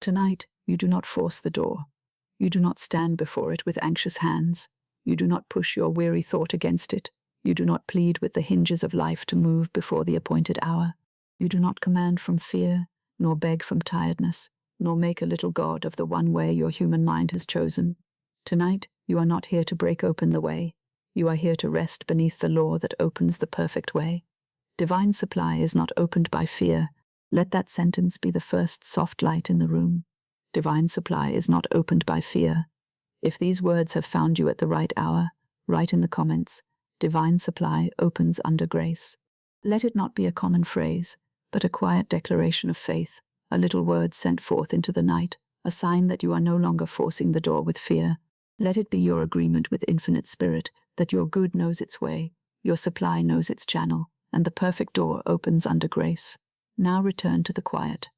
Tonight, you do not force the door. You do not stand before it with anxious hands. You do not push your weary thought against it. You do not plead with the hinges of life to move before the appointed hour. You do not command from fear, nor beg from tiredness, nor make a little god of the one way your human mind has chosen. Tonight, you are not here to break open the way. You are here to rest beneath the law that opens the perfect way. Divine supply is not opened by fear. Let that sentence be the first soft light in the room. Divine supply is not opened by fear. If these words have found you at the right hour, write in the comments, divine supply opens under grace. Let it not be a common phrase, but a quiet declaration of faith, a little word sent forth into the night, a sign that you are no longer forcing the door with fear. Let it be your agreement with infinite spirit that your good knows its way, your supply knows its channel, and the perfect door opens under grace. Now return to the quiet.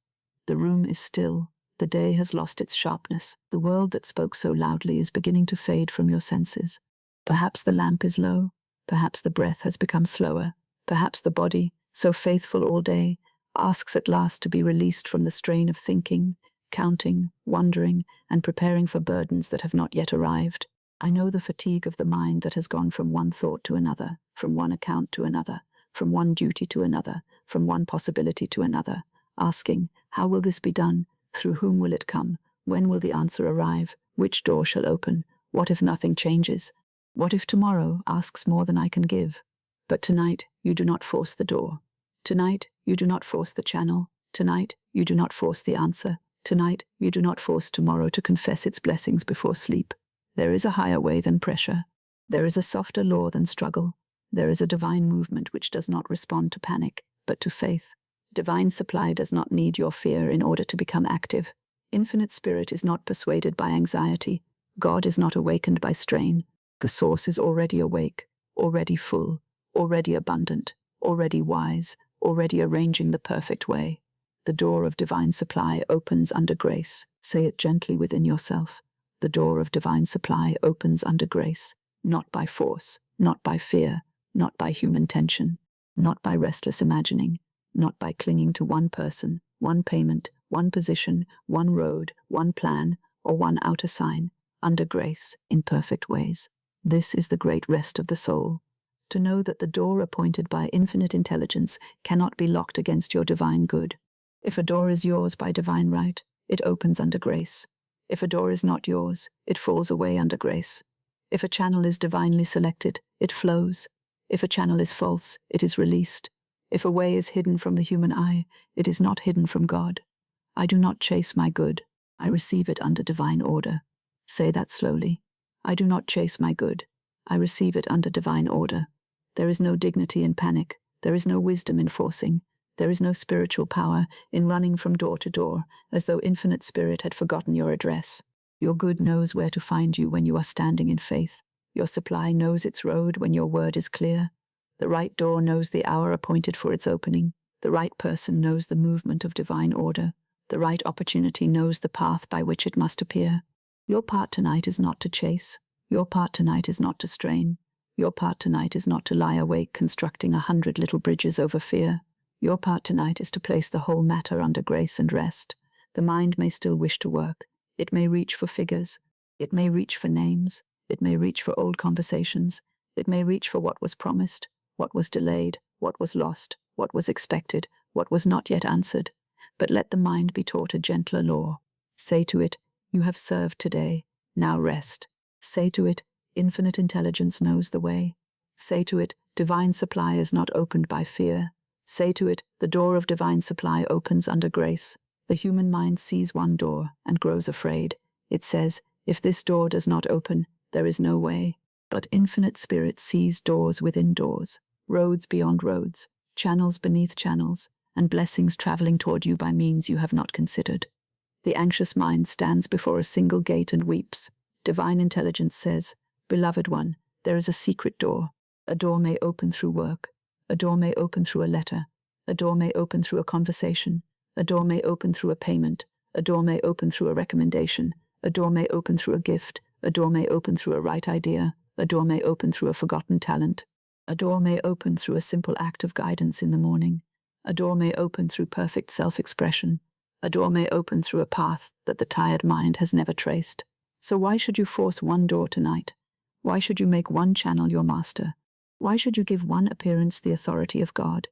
The room is still. The day has lost its sharpness. The world that spoke so loudly is beginning to fade from your senses. Perhaps the lamp is low. Perhaps the breath has become slower. Perhaps the body, so faithful all day, asks at last to be released from the strain of thinking, counting, wondering, and preparing for burdens that have not yet arrived. I know the fatigue of the mind that has gone from one thought to another, from one account to another, from one duty to another, from one possibility to another, asking, how will this be done? Through whom will it come? When will the answer arrive? Which door shall open? What if nothing changes? What if tomorrow asks more than I can give? But tonight, you do not force the door. Tonight, you do not force the channel. Tonight, you do not force the answer. Tonight, you do not force tomorrow to confess its blessings before sleep. There is a higher way than pressure. There is a softer law than struggle. There is a divine movement which does not respond to panic, but to faith. Divine supply does not need your fear in order to become active. Infinite spirit is not persuaded by anxiety. God is not awakened by strain. The source is already awake, already full, already abundant, already wise, already arranging the perfect way. The door of divine supply opens under grace. Say it gently within yourself. The door of divine supply opens under grace, not by force, not by fear, not by human tension, not by restless imagining, not by clinging to one person, one payment, one position, one road, one plan, or one outer sign, under grace, in perfect ways. This is the great rest of the soul. To know that the door appointed by infinite intelligence cannot be locked against your divine good. If a door is yours by divine right, it opens under grace. If a door is not yours, it falls away under grace. If a channel is divinely selected, it flows. If a channel is false, it is released. If a way is hidden from the human eye, it is not hidden from God. I do not chase my good. I receive it under divine order. Say that slowly. I do not chase my good. I receive it under divine order. There is no dignity in panic. There is no wisdom in forcing. There is no spiritual power in running from door to door, as though infinite spirit had forgotten your address. Your good knows where to find you when you are standing in faith. Your supply knows its road when your word is clear. The right door knows the hour appointed for its opening. The right person knows the movement of divine order. The right opportunity knows the path by which it must appear. Your part tonight is not to chase. Your part tonight is not to strain. Your part tonight is not to lie awake constructing 100 little bridges over fear. Your part tonight is to place the whole matter under grace and rest. The mind may still wish to work. It may reach for figures. It may reach for names. It may reach for old conversations. It may reach for what was promised, what was delayed, what was lost, what was expected, what was not yet answered. But let the mind be taught a gentler law. Say to it, you have served today, now rest. Say to it, infinite intelligence knows the way. Say to it, divine supply is not opened by fear. Say to it, the door of divine supply opens under grace. The human mind sees one door and grows afraid. It says, if this door does not open, there is no way. But infinite spirit sees doors within doors, roads beyond roads, channels beneath channels, and blessings traveling toward you by means you have not considered. The anxious mind stands before a single gate and weeps. Divine intelligence says, beloved one, there is a secret door. A door may open through work. A door may open through a letter. A door may open through a conversation. A door may open through a payment. A door may open through a recommendation. A door may open through a gift. A door may open through a right idea. A door may open through a forgotten talent. A door may open through a simple act of guidance in the morning. A door may open through perfect self-expression. A door may open through a path that the tired mind has never traced. So why should you force one door tonight? Why should you make one channel your master? Why should you give one appearance the authority of God?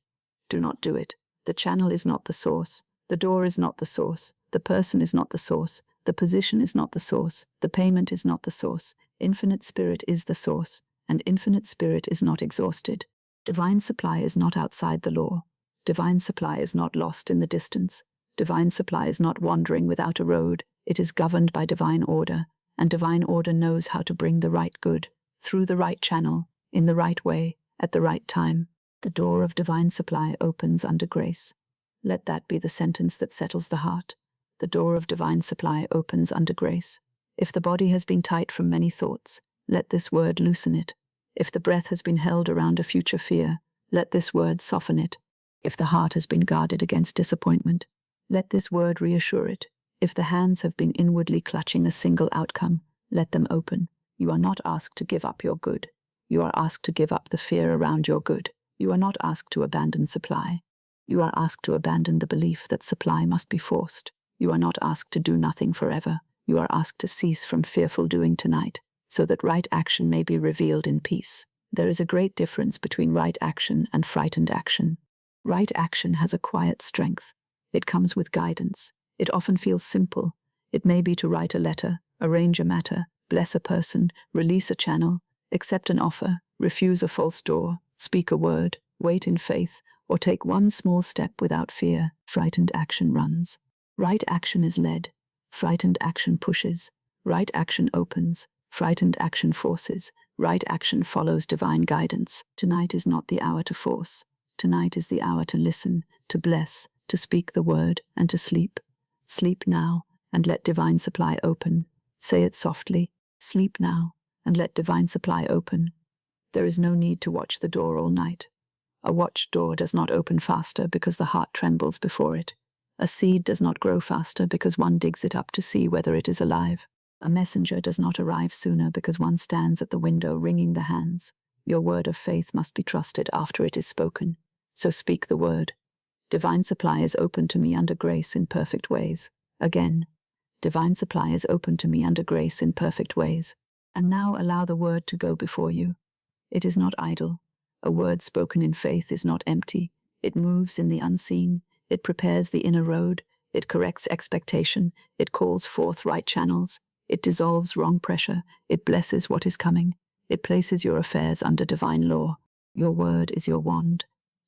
Do not do it. The channel is not the source. The door is not the source. The person is not the source. The position is not the source. The payment is not the source. Infinite Spirit is the source, and infinite Spirit is not exhausted. Divine supply is not outside the law. Divine supply is not lost in the distance. Divine supply is not wandering without a road. It is governed by divine order, and divine order knows how to bring the right good, through the right channel, in the right way, at the right time. The door of divine supply opens under grace. Let that be the sentence that settles the heart. The door of divine supply opens under grace. If the body has been tight from many thoughts, let this word loosen it. If the breath has been held around a future fear, let this word soften it. If the heart has been guarded against disappointment, let this word reassure it. If the hands have been inwardly clutching a single outcome, let them open. You are not asked to give up your good. You are asked to give up the fear around your good. You are not asked to abandon supply. You are asked to abandon the belief that supply must be forced. You are not asked to do nothing forever. You are asked to cease from fearful doing tonight, so that right action may be revealed in peace. There is a great difference between right action and frightened action. Right action has a quiet strength. It comes with guidance. It often feels simple. It may be to write a letter, arrange a matter, bless a person, release a channel, accept an offer, refuse a false door, speak a word, wait in faith, or take one small step without fear. Frightened action runs. Right action is led. Frightened action pushes. Right action opens. Frightened action forces. Right action follows divine guidance. Tonight is not the hour to force. Tonight is the hour to listen, to bless, to speak the word, and to sleep. Sleep now, and let divine supply open. Say it softly. Sleep now, and let divine supply open. There is no need to watch the door all night. A watched door does not open faster because the heart trembles before it. A seed does not grow faster because one digs it up to see whether it is alive. A messenger does not arrive sooner because one stands at the window wringing the hands. Your word of faith must be trusted after it is spoken. So speak the word. Divine supply is open to me under grace in perfect ways. Again, divine supply is open to me under grace in perfect ways. And now allow the word to go before you. It is not idle. A word spoken in faith is not empty. It moves in the unseen. It prepares the inner road. It corrects expectation. It calls forth right channels. It dissolves wrong pressure. It blesses what is coming. It places your affairs under divine law. Your word is your wand.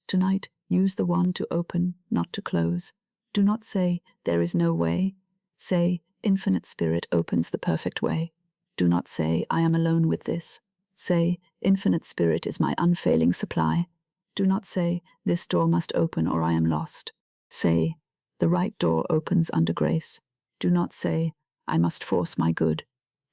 Tonight, use the wand to open, not to close. Do not say, there is no way. Say, infinite Spirit opens the perfect way. Do not say, I am alone with this. Say, infinite Spirit is my unfailing supply. Do not say, this door must open or I am lost. Say, the right door opens under grace. Do not say, I must force my good.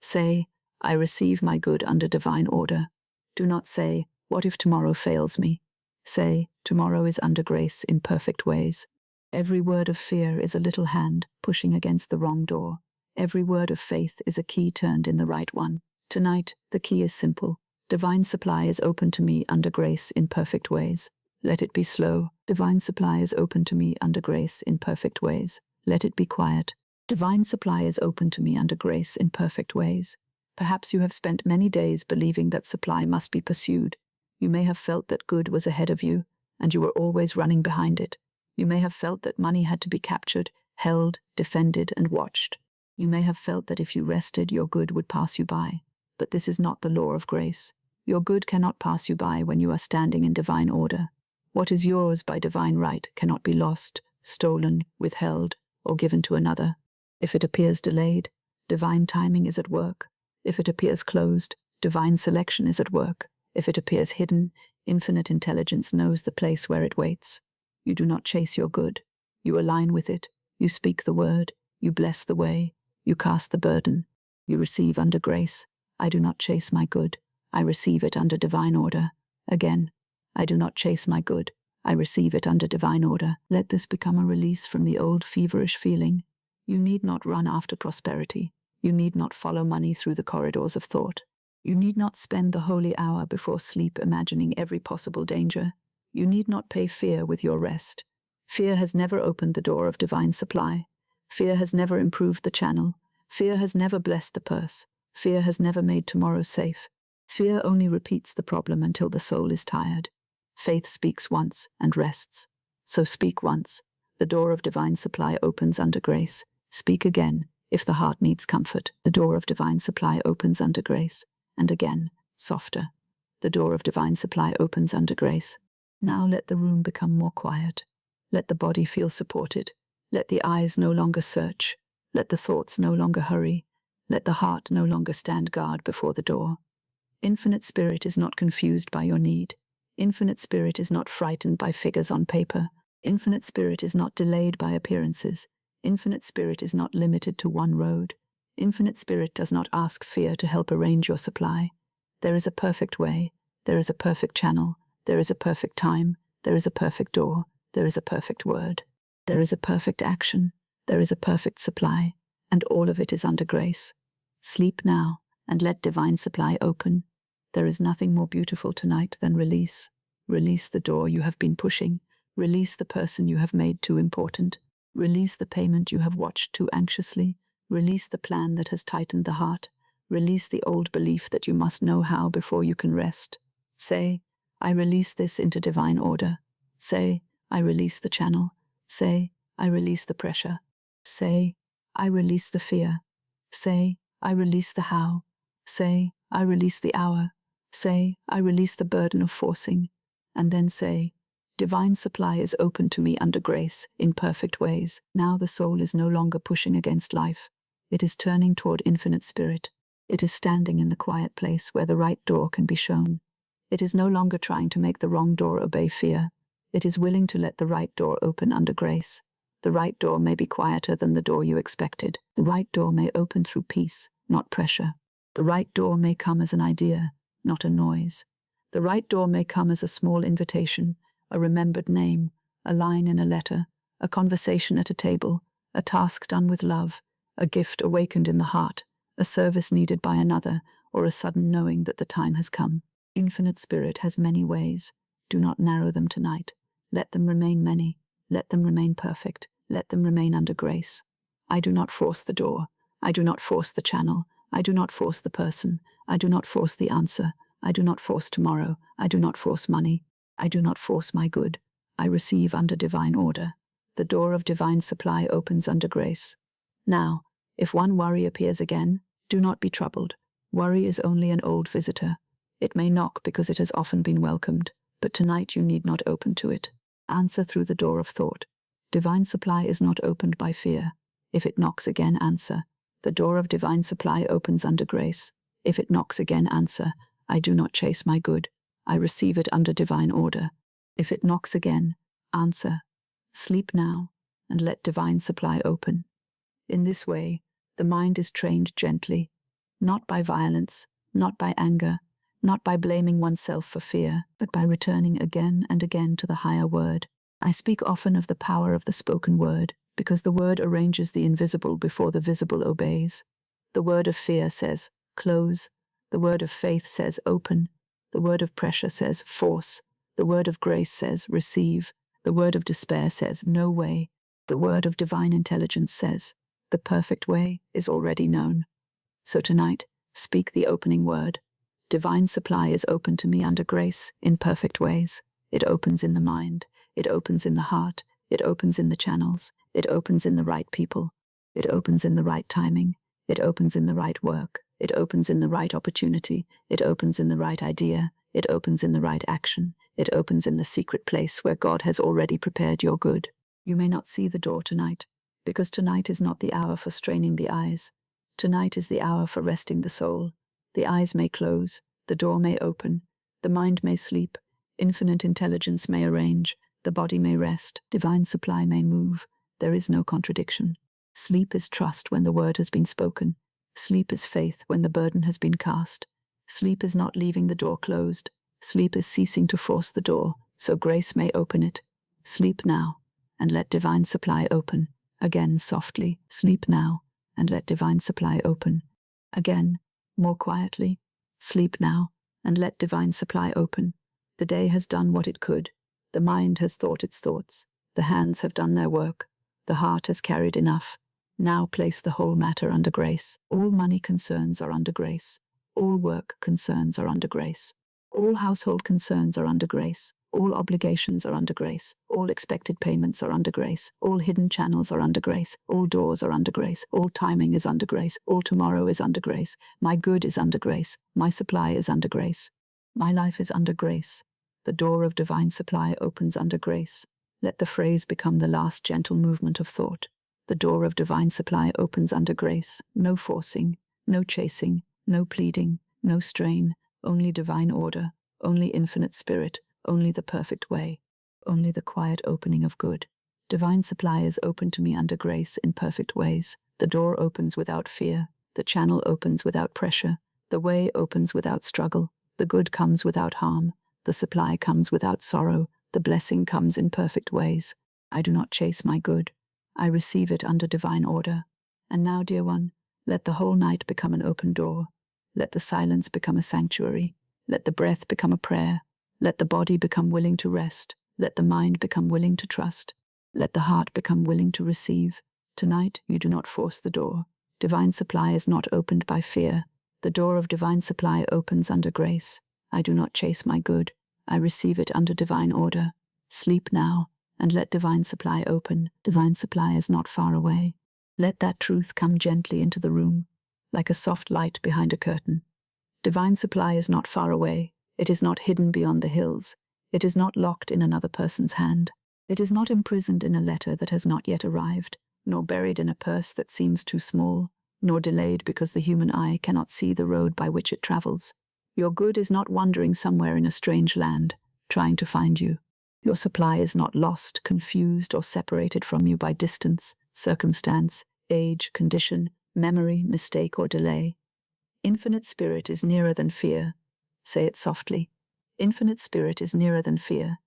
Say, I receive my good under divine order. Do not say, what if tomorrow fails me? Say, tomorrow is under grace in perfect ways. Every word of fear is a little hand pushing against the wrong door. Every word of faith is a key turned in the right one. Tonight, the key is simple. Divine supply is open to me under grace in perfect ways. Let it be slow. Divine supply is open to me under grace in perfect ways. Let it be quiet. Divine supply is open to me under grace in perfect ways. Perhaps you have spent many days believing that supply must be pursued. You may have felt that good was ahead of you, and you were always running behind it. You may have felt that money had to be captured, held, defended, and watched. You may have felt that if you rested, your good would pass you by. But this is not the law of grace. Your good cannot pass you by when you are standing in divine order. What is yours by divine right cannot be lost, stolen, withheld, or given to another. If it appears delayed, divine timing is at work. If it appears closed, divine selection is at work. If it appears hidden, infinite intelligence knows the place where it waits. You do not chase your good. You align with it. You speak the word. You bless the way. You cast the burden. You receive under grace. I do not chase my good. I receive it under divine order. Again, I do not chase my good. I receive it under divine order. Let this become a release from the old feverish feeling. You need not run after prosperity. You need not follow money through the corridors of thought. You need not spend the holy hour before sleep imagining every possible danger. You need not pay fear with your rest. Fear has never opened the door of divine supply. Fear has never improved the channel. Fear has never blessed the purse. Fear has never made tomorrow safe. Fear only repeats the problem until the soul is tired. Faith speaks once and rests. So speak once. The door of divine supply opens under grace. Speak again, if the heart needs comfort. The door of divine supply opens under grace. And again, softer. The door of divine supply opens under grace. Now let the room become more quiet. Let the body feel supported. Let the eyes no longer search. Let the thoughts no longer hurry. Let the heart no longer stand guard before the door. Infinite Spirit is not confused by your need. Infinite Spirit is not frightened by figures on paper. Infinite Spirit is not delayed by appearances. Infinite Spirit is not limited to one road. Infinite Spirit does not ask fear to help arrange your supply. There is a perfect way. There is a perfect channel. There is a perfect time. There is a perfect door. There is a perfect word. There is a perfect action. There is a perfect supply. And all of it is under grace. Sleep now, and let divine supply open. There is nothing more beautiful tonight than release. Release the door you have been pushing. Release the person you have made too important. Release the payment you have watched too anxiously. Release the plan that has tightened the heart. Release the old belief that you must know how before you can rest. Say, I release this into divine order. Say, I release the channel. Say, I release the pressure. Say, I release the fear. Say, I release the how. Say, I release the hour. Say, I release the burden of forcing. And then say, divine supply is open to me under grace, in perfect ways. Now the soul is no longer pushing against life. It is turning toward infinite spirit. It is standing in the quiet place where the right door can be shown. It is no longer trying to make the wrong door obey fear. It is willing to let the right door open under grace. The right door may be quieter than the door you expected. The right door may open through peace, not pressure. The right door may come as an idea, not a noise. The right door may come as a small invitation, a remembered name, a line in a letter, a conversation at a table, a task done with love, a gift awakened in the heart, a service needed by another, or a sudden knowing that the time has come. Infinite Spirit has many ways. Do not narrow them tonight. Let them remain many. Let them remain perfect. Let them remain under grace. I do not force the door. I do not force the channel. I do not force the person. I do not force the answer. I do not force tomorrow. I do not force money. I do not force my good. I receive under divine order. The door of divine supply opens under grace. Now, if one worry appears again, do not be troubled. Worry is only an old visitor. It may knock because it has often been welcomed, but tonight you need not open to it. Answer through the door of thought. Divine supply is not opened by fear. If it knocks again, answer. The door of divine supply opens under grace. If it knocks again, answer. I do not chase my good. I receive it under divine order. If it knocks again, answer. Sleep now, and let divine supply open. In this way, the mind is trained gently, not by violence, not by anger, not by blaming oneself for fear, but by returning again and again to the higher word. I speak often of the power of the spoken word, because the word arranges the invisible before the visible obeys. The word of fear says, close. The word of faith says, open. The word of pressure says, force. The word of grace says, receive. The word of despair says, no way. The word of divine intelligence says, the perfect way is already known. So tonight, speak the opening word. Divine supply is open to me under grace in perfect ways. It opens in the mind. It opens in the heart. It opens in the channels. It opens in the right people. It opens in the right timing. It opens in the right work. It opens in the right opportunity. It opens in the right idea. It opens in the right action. It opens in the secret place where God has already prepared your good. You may not see the door tonight, because tonight is not the hour for straining the eyes. Tonight is the hour for resting the soul. The eyes may close. The door may open. The mind may sleep. Infinite intelligence may arrange. The body may rest. Divine supply may move. There is no contradiction. Sleep is trust when the word has been spoken. Sleep is faith when the burden has been cast. Sleep is not leaving the door closed. Sleep is ceasing to force the door, so grace may open it. Sleep now, and let divine supply open. Again softly, sleep now, and let divine supply open. Again, more quietly, sleep now, and let divine supply open. The day has done what it could. The mind has thought its thoughts. The hands have done their work. The heart has carried enough. Now place the whole matter under grace. All money concerns are under grace. All work concerns are under grace. All household concerns are under grace. All obligations are under grace. All expected payments are under grace. All hidden channels are under grace. All doors are under grace. All timing is under grace. All tomorrow is under grace. My good is under grace. My supply is under grace. My life is under grace. The door of divine supply opens under grace. Let the phrase become the last gentle movement of thought. The door of divine supply opens under grace. No forcing, no chasing, no pleading, no strain, only divine order, only infinite spirit, only the perfect way, only the quiet opening of good. Divine supply is open to me under grace in perfect ways. The door opens without fear. The channel opens without pressure. The way opens without struggle. The good comes without harm. The supply comes without sorrow. The blessing comes in perfect ways. I do not chase my good. I receive it under divine order. And now, dear one, let the whole night become an open door. Let the silence become a sanctuary. Let the breath become a prayer. Let the body become willing to rest. Let the mind become willing to trust. Let the heart become willing to receive. Tonight, you do not force the door. Divine supply is not opened by fear. The door of divine supply opens under grace. I do not chase my good. I receive it under divine order. Sleep now, and let divine supply open. Divine supply is not far away. Let that truth come gently into the room, like a soft light behind a curtain. Divine supply is not far away. It is not hidden beyond the hills. It is not locked in another person's hand. It is not imprisoned in a letter that has not yet arrived, nor buried in a purse that seems too small, nor delayed because the human eye cannot see the road by which it travels. Your good is not wandering somewhere in a strange land, trying to find you. Your supply is not lost, confused, or separated from you by distance, circumstance, age, condition, memory, mistake, or delay. Infinite spirit is nearer than fear. Say it softly. Infinite spirit is nearer than fear.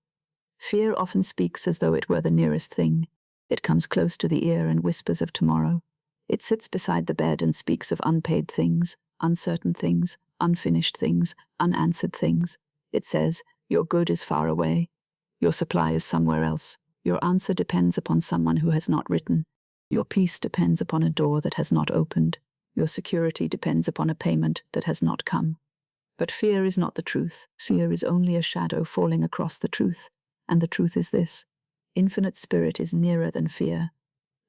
Fear often speaks as though it were the nearest thing. It comes close to the ear and whispers of tomorrow. It sits beside the bed and speaks of unpaid things, uncertain things, unfinished things, unanswered things. It says, your good is far away. Your supply is somewhere else. Your answer depends upon someone who has not written. Your peace depends upon a door that has not opened. Your security depends upon a payment that has not come. But fear is not the truth. Fear is only a shadow falling across the truth. And the truth is this: infinite spirit is nearer than fear.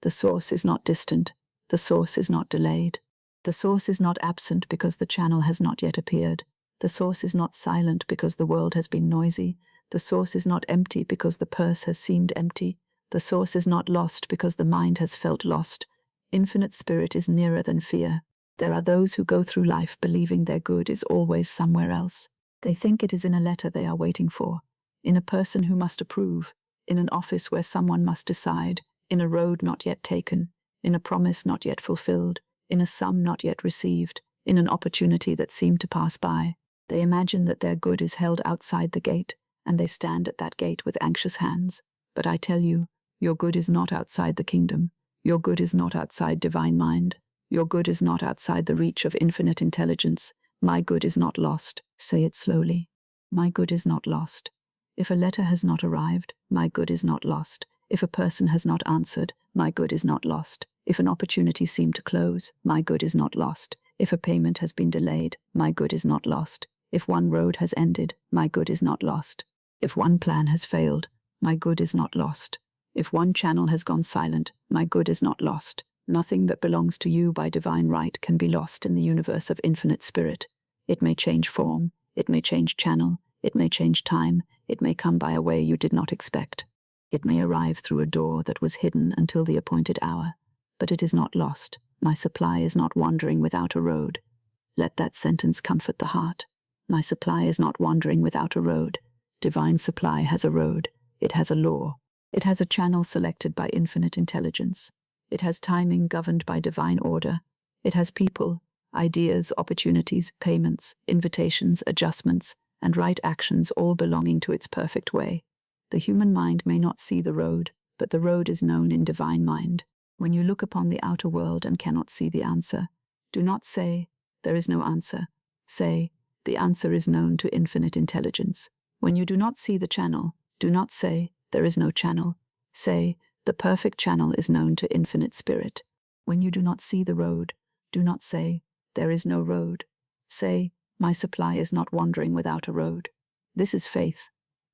The source is not distant. The source is not delayed. The source is not absent because the channel has not yet appeared. The source is not silent because the world has been noisy. The source is not empty because the purse has seemed empty. The source is not lost because the mind has felt lost. Infinite spirit is nearer than fear. There are those who go through life believing their good is always somewhere else. They think it is in a letter they are waiting for, in a person who must approve, in an office where someone must decide, in a road not yet taken, in a promise not yet fulfilled, in a sum not yet received, in an opportunity that seemed to pass by. They imagine that their good is held outside the gate, and they stand at that gate with anxious hands. But I tell you, your good is not outside the kingdom. Your good is not outside divine mind. Your good is not outside the reach of infinite intelligence. My good is not lost. Say it slowly. My good is not lost. If a letter has not arrived, my good is not lost. If a person has not answered, my good is not lost. If an opportunity seemed to close, my good is not lost. If a payment has been delayed, my good is not lost. If one road has ended, my good is not lost. If one plan has failed, my good is not lost. If one channel has gone silent, my good is not lost. Nothing that belongs to you by divine right can be lost in the universe of infinite spirit. It may change form, it may change channel, it may change time, it may come by a way you did not expect. It may arrive through a door that was hidden until the appointed hour. But it is not lost. My supply is not wandering without a road. Let that sentence comfort the heart. My supply is not wandering without a road. Divine supply has a road. It has a law. It has a channel selected by infinite intelligence. It has timing governed by divine order. It has people, ideas, opportunities, payments, invitations, adjustments, and right actions all belonging to its perfect way. The human mind may not see the road, but the road is known in divine mind. When you look upon the outer world and cannot see the answer, do not say, there is no answer. Say, the answer is known to infinite intelligence. When you do not see the channel, do not say, there is no channel. Say, the perfect channel is known to infinite spirit. When you do not see the road, do not say, "There is no road." Say, "My supply is not wandering without a road." This is faith.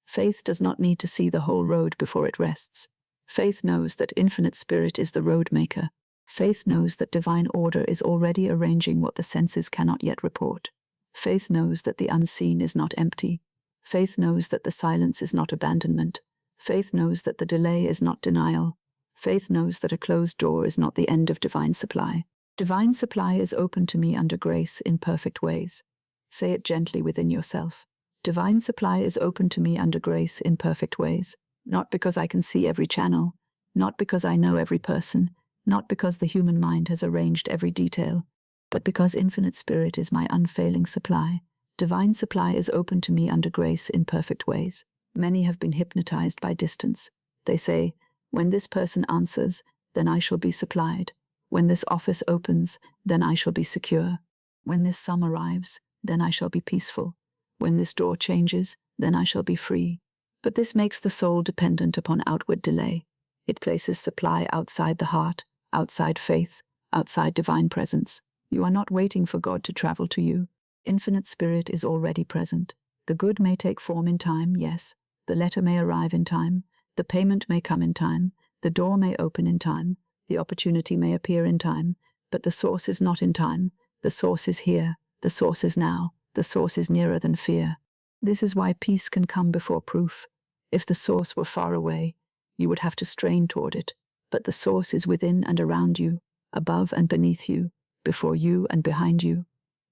Faith does not need to see the whole road before it rests. Faith knows that infinite spirit is the road maker. Faith knows that divine order is already arranging what the senses cannot yet report. Faith knows that the unseen is not empty. Faith knows that the silence is not abandonment. Faith knows that the delay is not denial. Faith knows that a closed door is not the end of divine supply. Divine supply is open to me under grace in perfect ways. Say it gently within yourself. Divine supply is open to me under grace in perfect ways. Not because I can see every channel, not because I know every person, not because the human mind has arranged every detail, but because infinite spirit is my unfailing supply. Divine supply is open to me under grace in perfect ways. Many have been hypnotized by distance. They say, "When this person answers, then I shall be supplied. When this office opens, then I shall be secure. When this sum arrives, then I shall be peaceful. When this door changes, then I shall be free." But this makes the soul dependent upon outward delay. It places supply outside the heart, outside faith, outside divine presence. You are not waiting for God to travel to you. Infinite spirit is already present. The good may take form in time, yes. The letter may arrive in time. The payment may come in time. The door may open in time. The opportunity may appear in time. But the source is not in time. The source is here. The source is now. The source is nearer than fear. This is why peace can come before proof. If the source were far away, you would have to strain toward it. But the source is within and around you, above and beneath you, before you and behind you.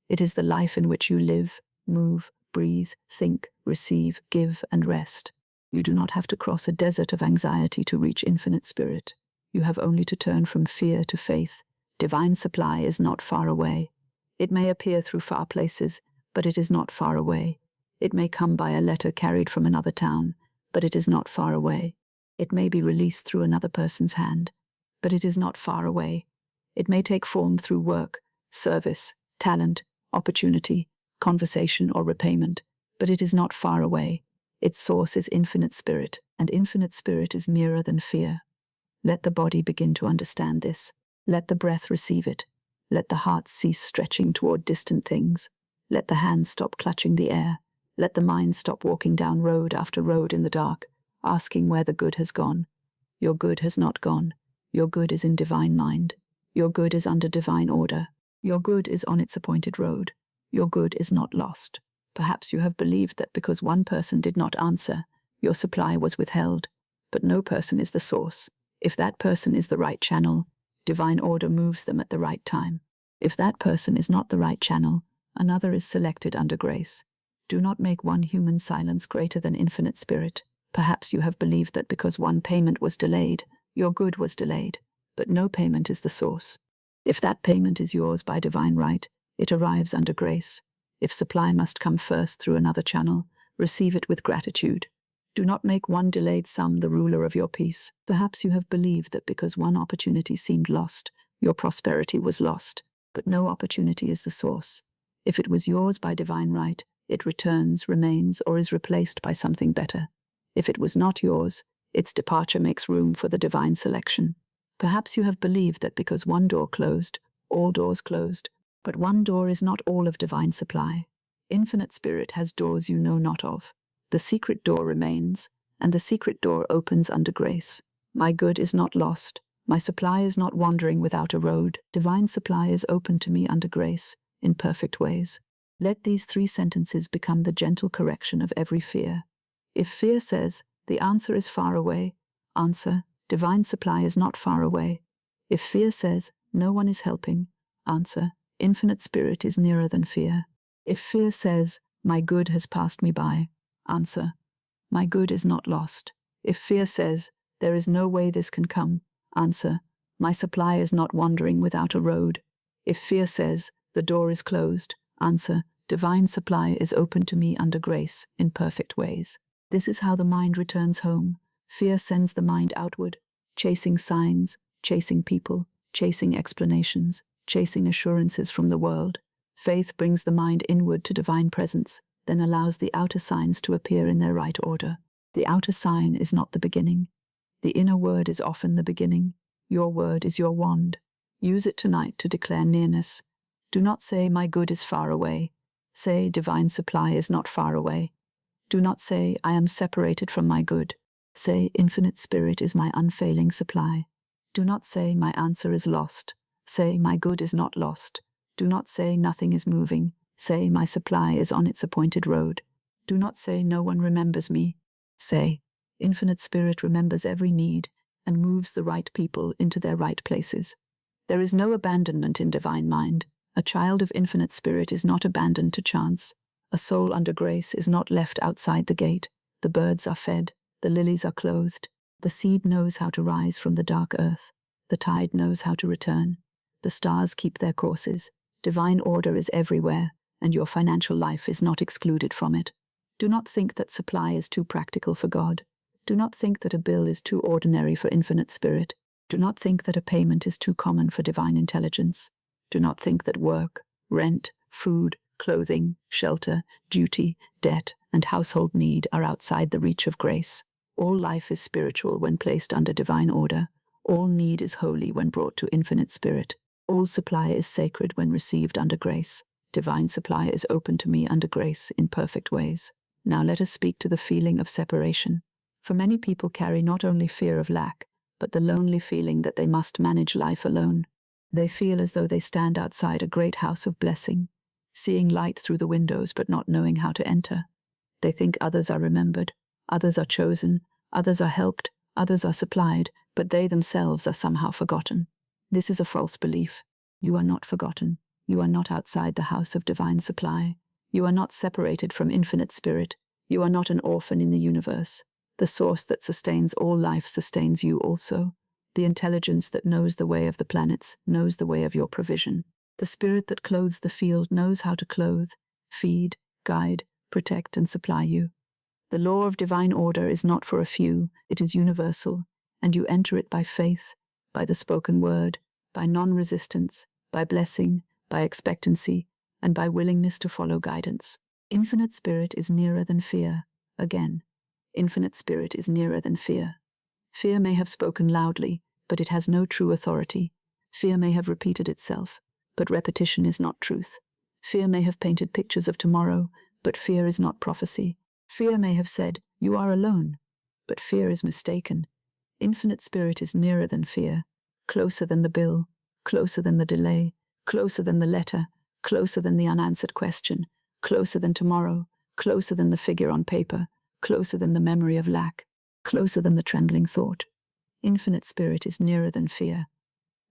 It is the life in which you live, move, breathe, think, receive, give, and rest. You do not have to cross a desert of anxiety to reach infinite spirit. You have only to turn from fear to faith. Divine supply is not far away. It may appear through far places, but it is not far away. It may come by a letter carried from another town, but it is not far away. It may be released through another person's hand, but it is not far away. It may take form through work, service, talent, opportunity, conversation, or repayment, but it is not far away. Its source is infinite spirit, and infinite spirit is nearer than fear. Let the body begin to understand this. Let the breath receive it. Let the heart cease stretching toward distant things. Let the hands stop clutching the air. Let the mind stop walking down road after road in the dark, asking where the good has gone. Your good has not gone. Your good is in divine mind. Your good is under divine order. Your good is on its appointed road. Your good is not lost. Perhaps you have believed that because one person did not answer, your supply was withheld. But no person is the source. If that person is the right channel, divine order moves them at the right time. If that person is not the right channel, another is selected under grace. Do not make one human silence greater than infinite spirit. Perhaps you have believed that because one payment was delayed, your good was delayed, but no payment is the source. If that payment is yours by divine right, it arrives under grace. If supply must come first through another channel, receive it with gratitude. Do not make one delayed sum the ruler of your peace. Perhaps you have believed that because one opportunity seemed lost, your prosperity was lost, but no opportunity is the source. If it was yours by divine right, it returns, remains, or is replaced by something better. If it was not yours, its departure makes room for the divine selection. Perhaps you have believed that because one door closed, all doors closed, but one door is not all of divine supply. Infinite spirit has doors you know not of. The secret door remains, and the secret door opens under grace. My good is not lost. My supply is not wandering without a road. Divine supply is open to me under grace, in perfect ways. Let these 3 sentences become the gentle correction of every fear. If fear says, the answer is far away, answer, divine supply is not far away. If fear says, no one is helping, answer, infinite spirit is nearer than fear. If fear says, my good has passed me by, answer, my good is not lost. If fear says, there is no way this can come, answer, my supply is not wandering without a road. If fear says, the door is closed, answer, divine supply is open to me under grace in perfect ways. This is how the mind returns home. Fear sends the mind outward, chasing signs, chasing people, chasing explanations, chasing assurances from the world. Faith brings the mind inward to divine presence, then allows the outer signs to appear in their right order. The outer sign is not the beginning. The inner word is often the beginning. Your word is your wand. Use it tonight to declare nearness. Do not say, my good is far away. Say, divine supply is not far away. Do not say, I am separated from my good. Say, infinite spirit is my unfailing supply. Do not say, my answer is lost. Say, my good is not lost. Do not say, nothing is moving. Say, my supply is on its appointed road. Do not say, no one remembers me. Say, infinite spirit remembers every need and moves the right people into their right places. There is no abandonment in divine mind. A child of infinite spirit is not abandoned to chance. A soul under grace is not left outside the gate. The birds are fed. The lilies are clothed. The seed knows how to rise from the dark earth. The tide knows how to return. The stars keep their courses. Divine order is everywhere, and your financial life is not excluded from it. Do not think that supply is too practical for God. Do not think that a bill is too ordinary for infinite spirit. Do not think that a payment is too common for divine intelligence. Do not think that work, rent, food, clothing, shelter, duty, debt, and household need are outside the reach of grace. All life is spiritual when placed under divine order. All need is holy when brought to infinite spirit. All supply is sacred when received under grace. Divine supply is open to me under grace in perfect ways. Now let us speak to the feeling of separation. For many people carry not only fear of lack, but the lonely feeling that they must manage life alone. They feel as though they stand outside a great house of blessing, seeing light through the windows but not knowing how to enter. They think others are remembered, others are chosen, others are helped, others are supplied, but they themselves are somehow forgotten. This is a false belief. You are not forgotten. You are not outside the house of divine supply. You are not separated from infinite spirit. You are not an orphan in the universe. The source that sustains all life sustains you also. The intelligence that knows the way of the planets knows the way of your provision. The spirit that clothes the field knows how to clothe, feed, guide, protect, and supply you. The law of divine order is not for a few, it is universal, and you enter it by faith, by the spoken word, by non-resistance, by blessing, by expectancy, and by willingness to follow guidance. Infinite spirit is nearer than fear. Again, infinite spirit is nearer than fear. Fear may have spoken loudly, but it has no true authority. Fear may have repeated itself, but repetition is not truth. Fear may have painted pictures of tomorrow, but fear is not prophecy. Fear may have said, you are alone, but fear is mistaken. Infinite spirit is nearer than fear, closer than the bill, closer than the delay, closer than the letter, closer than the unanswered question, closer than tomorrow, closer than the figure on paper, closer than the memory of lack, closer than the trembling thought. Infinite spirit is nearer than fear.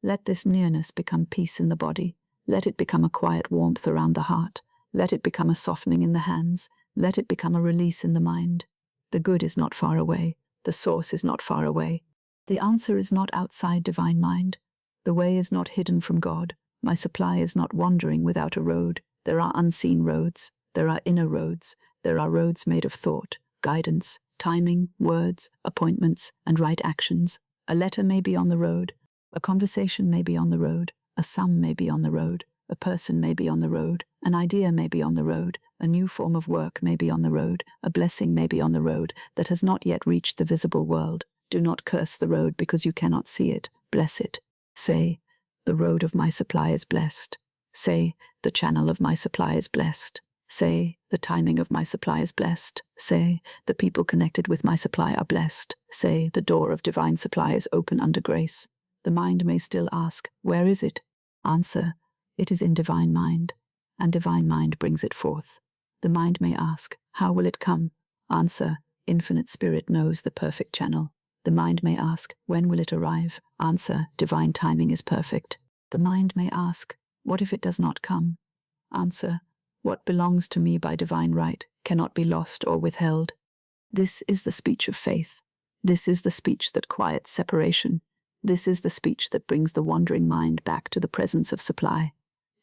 Let this nearness become peace in the body. Let it become a quiet warmth around the heart. Let it become a softening in the hands. Let it become a release in the mind. The good is not far away. The source is not far away. The answer is not outside divine mind. The way is not hidden from God. My supply is not wandering without a road. There are unseen roads. There are inner roads. There are roads made of thought, guidance, timing, words, appointments, and right actions. A letter may be on the road. A conversation may be on the road. A sum may be on the road. A person may be on the road. An idea may be on the road. A new form of work may be on the road. A blessing may be on the road that has not yet reached the visible world. Do not curse the road because you cannot see it. Bless it. Say, the road of my supply is blessed. Say, the channel of my supply is blessed. Say, the timing of my supply is blessed. Say, the people connected with my supply are blessed. Say, the door of divine supply is open under grace. The mind may still ask, where is it? Answer, it is in divine mind, and divine mind brings it forth. The mind may ask, how will it come? Answer, infinite spirit knows the perfect channel. The mind may ask, when will it arrive? Answer, divine timing is perfect. The mind may ask, what if it does not come? Answer, what belongs to me by divine right cannot be lost or withheld. This is the speech of faith. This is the speech that quiets separation. This is the speech that brings the wandering mind back to the presence of supply.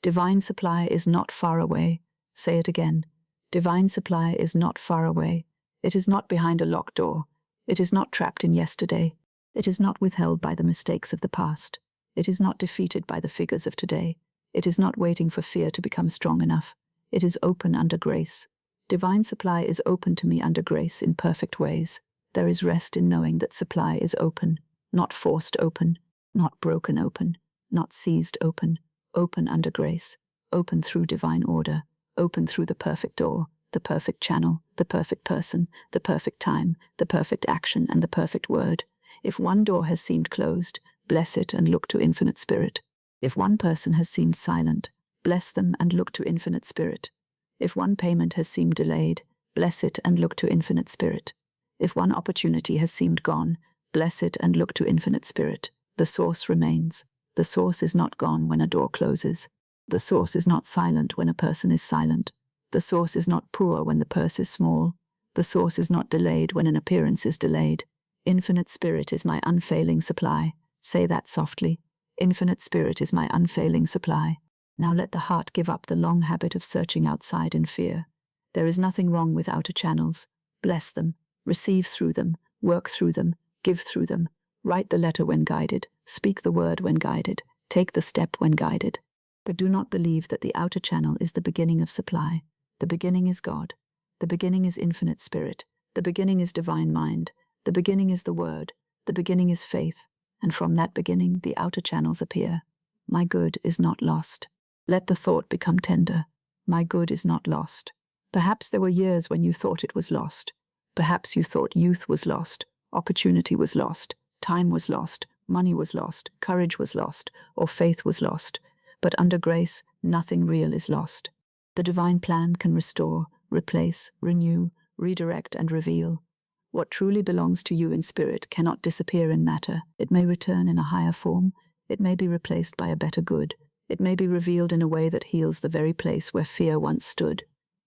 Divine supply is not far away. Say it again. Divine supply is not far away. It is not behind a locked door. It is not trapped in yesterday. It is not withheld by the mistakes of the past. It is not defeated by the figures of today. It is not waiting for fear to become strong enough. It is open under grace. Divine supply is open to me under grace in perfect ways. There is rest in knowing that supply is open, not forced open, not broken open, not seized, open, open under grace, open through divine order, open through the perfect door, the perfect channel, the perfect person, the perfect time, the perfect action, and the perfect word. If one door has seemed closed, bless it and look to infinite spirit. If one person has seemed silent, bless them and look to infinite spirit. If one payment has seemed delayed, bless it and look to infinite spirit. If one opportunity has seemed gone, bless it and look to infinite spirit. The source remains. The source is not gone when a door closes. The source is not silent when a person is silent. The source is not poor when the purse is small. The source is not delayed when an appearance is delayed. Infinite spirit is my unfailing supply. Say that softly. Infinite spirit is my unfailing supply. Now let the heart give up the long habit of searching outside in fear. There is nothing wrong with outer channels. Bless them, receive through them, work through them, give through them. Write the letter when guided, speak the word when guided, take the step when guided. But do not believe that the outer channel is the beginning of supply. The beginning is God. The beginning is infinite spirit. The beginning is divine mind. The beginning is the word. The beginning is faith. And from that beginning, the outer channels appear. My good is not lost. Let the thought become tender. My good is not lost. Perhaps there were years when you thought it was lost. Perhaps you thought youth was lost, opportunity was lost, time was lost, money was lost, courage was lost, or faith was lost. But under grace, nothing real is lost. The divine plan can restore, replace, renew, redirect, and reveal. What truly belongs to you in spirit cannot disappear in matter. It may return in a higher form. It may be replaced by a better good. It may be revealed in a way that heals the very place where fear once stood.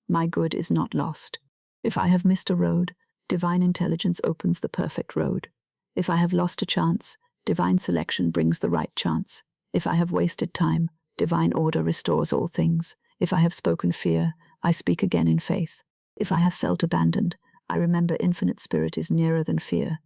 My good is not lost. If I have missed a road, divine intelligence opens the perfect road. If I have lost a chance, divine selection brings the right chance. If I have wasted time, divine order restores all things. If I have spoken fear, I speak again in faith. If I have felt abandoned, I remember infinite spirit is nearer than fear.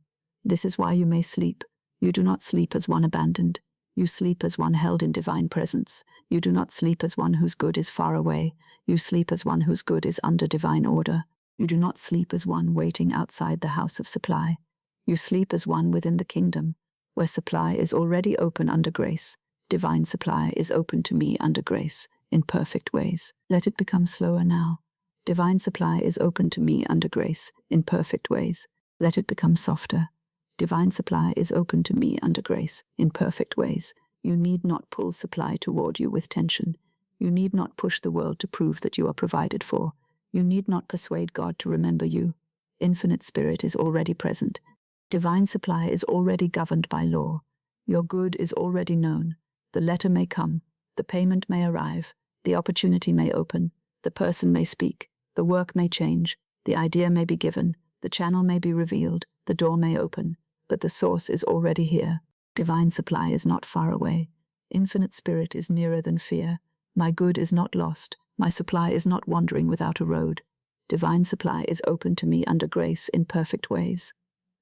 This is why you may sleep. You do not sleep as one abandoned. You sleep as one held in divine presence. You do not sleep as one whose good is far away. You sleep as one whose good is under divine order. You do not sleep as one waiting outside the house of supply. You sleep as one within the kingdom, where supply is already open under grace. Divine supply is open to me under grace, in perfect ways. Let it become slower now. Divine supply is open to me under grace, in perfect ways. Let it become softer. Divine supply is open to me under grace, in perfect ways. You need not pull supply toward you with tension. You need not push the world to prove that you are provided for. You need not persuade God to remember you. Infinite spirit is already present. Divine supply is already governed by law. Your good is already known. The letter may come. The payment may arrive. The opportunity may open. The person may speak. The work may change. The idea may be given. The channel may be revealed. The door may open. But the source is already here. Divine supply is not far away. Infinite spirit is nearer than fear. My good is not lost. My supply is not wandering without a road. Divine supply is open to me under grace in perfect ways.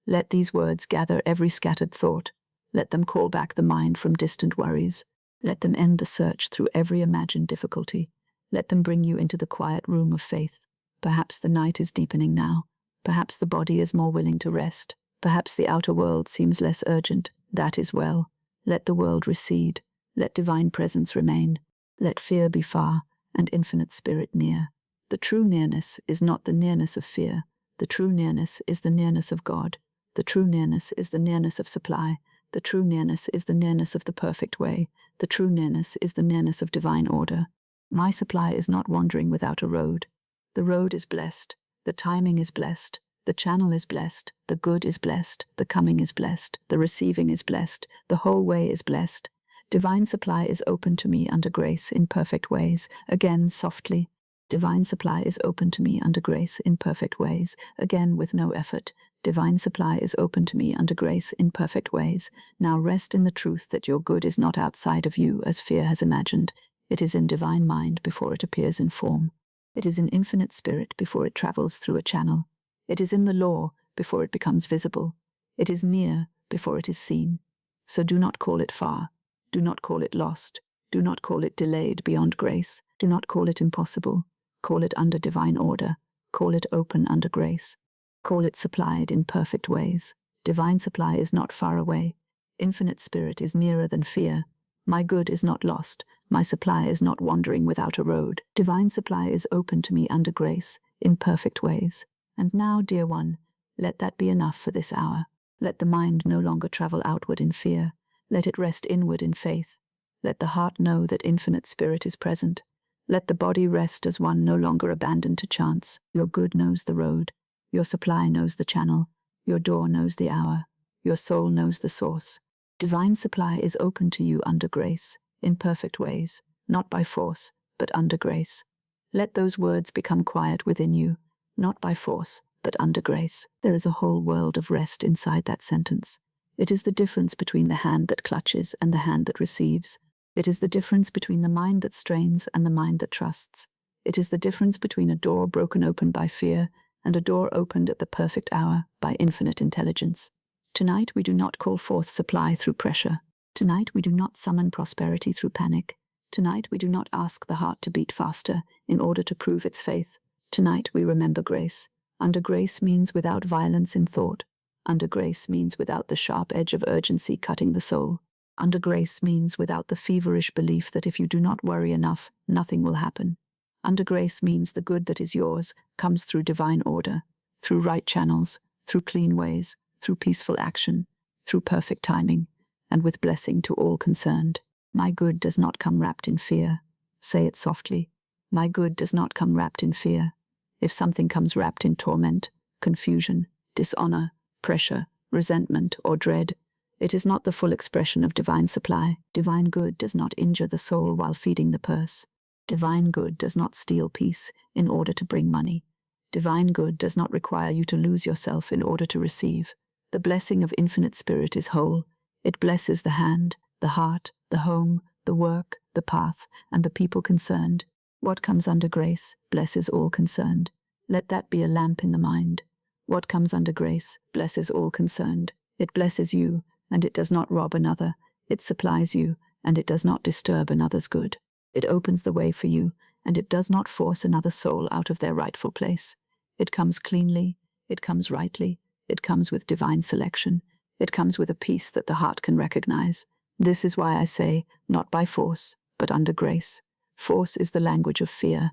Let these words gather every scattered thought. Let them call back the mind from distant worries. Let them end the search through every imagined difficulty. Let them bring you into the quiet room of faith. Perhaps the night is deepening now. Perhaps the body is more willing to rest. Perhaps the outer world seems less urgent. That is well. Let the world recede. Let divine presence remain. Let fear be far, and infinite spirit near. The true nearness is not the nearness of fear. The true nearness is the nearness of God. The true nearness is the nearness of supply. The true nearness is the nearness of the perfect way. The true nearness is the nearness of divine order. My supply is not wandering without a road. The road is blessed. The timing is blessed. The channel is blessed. The good is blessed. The coming is blessed. The receiving is blessed. The whole way is blessed. Divine supply is open to me under grace in perfect ways. Again, softly. Divine supply is open to me under grace in perfect ways. Again, with no effort. Divine supply is open to me under grace in perfect ways. Now rest in the truth that your good is not outside of you as fear has imagined. It is in divine mind before it appears in form. It is in infinite spirit before it travels through a channel. It is in the law before it becomes visible. It is near before it is seen. So do not call it far. Do not call it lost. Do not call it delayed beyond grace. Do not call it impossible. Call it under divine order. Call it open under grace. Call it supplied in perfect ways. Divine supply is not far away. Infinite spirit is nearer than fear. My good is not lost. My supply is not wandering without a road. Divine supply is open to me under grace, in perfect ways. And now, dear one, let that be enough for this hour. Let the mind no longer travel outward in fear. Let it rest inward in faith. Let the heart know that infinite spirit is present. Let the body rest as one no longer abandoned to chance. Your good knows the road. Your supply knows the channel. Your door knows the hour. Your soul knows the source. Divine supply is open to you under grace, in perfect ways, not by force, but under grace. Let those words become quiet within you, not by force, but under grace. There is a whole world of rest inside that sentence. It is the difference between the hand that clutches and the hand that receives. It is the difference between the mind that strains and the mind that trusts. It is the difference between a door broken open by fear and a door opened at the perfect hour by infinite intelligence. Tonight we do not call forth supply through pressure. Tonight we do not summon prosperity through panic. Tonight we do not ask the heart to beat faster in order to prove its faith. Tonight we remember grace. Under grace means without violence in thought. Under grace means without the sharp edge of urgency cutting the soul. Under grace means without the feverish belief that if you do not worry enough, nothing will happen. Under grace means the good that is yours comes through divine order, through right channels, through clean ways, through peaceful action, through perfect timing, and with blessing to all concerned. My good does not come wrapped in fear. Say it softly. My good does not come wrapped in fear. If something comes wrapped in torment, confusion, dishonor, pressure, resentment, or dread, it is not the full expression of divine supply. Divine good does not injure the soul while feeding the purse. Divine good does not steal peace in order to bring money. Divine good does not require you to lose yourself in order to receive. The blessing of infinite spirit is whole. It blesses the hand, the heart, the home, the work, the path, and the people concerned. What comes under grace blesses all concerned. Let that be a lamp in the mind. What comes under grace blesses all concerned. It blesses you, and it does not rob another. It supplies you, and it does not disturb another's good. It opens the way for you, and it does not force another soul out of their rightful place. It comes cleanly, it comes rightly, it comes with divine selection. It comes with a peace that the heart can recognize. This is why I say, not by force, but under grace. Force is the language of fear.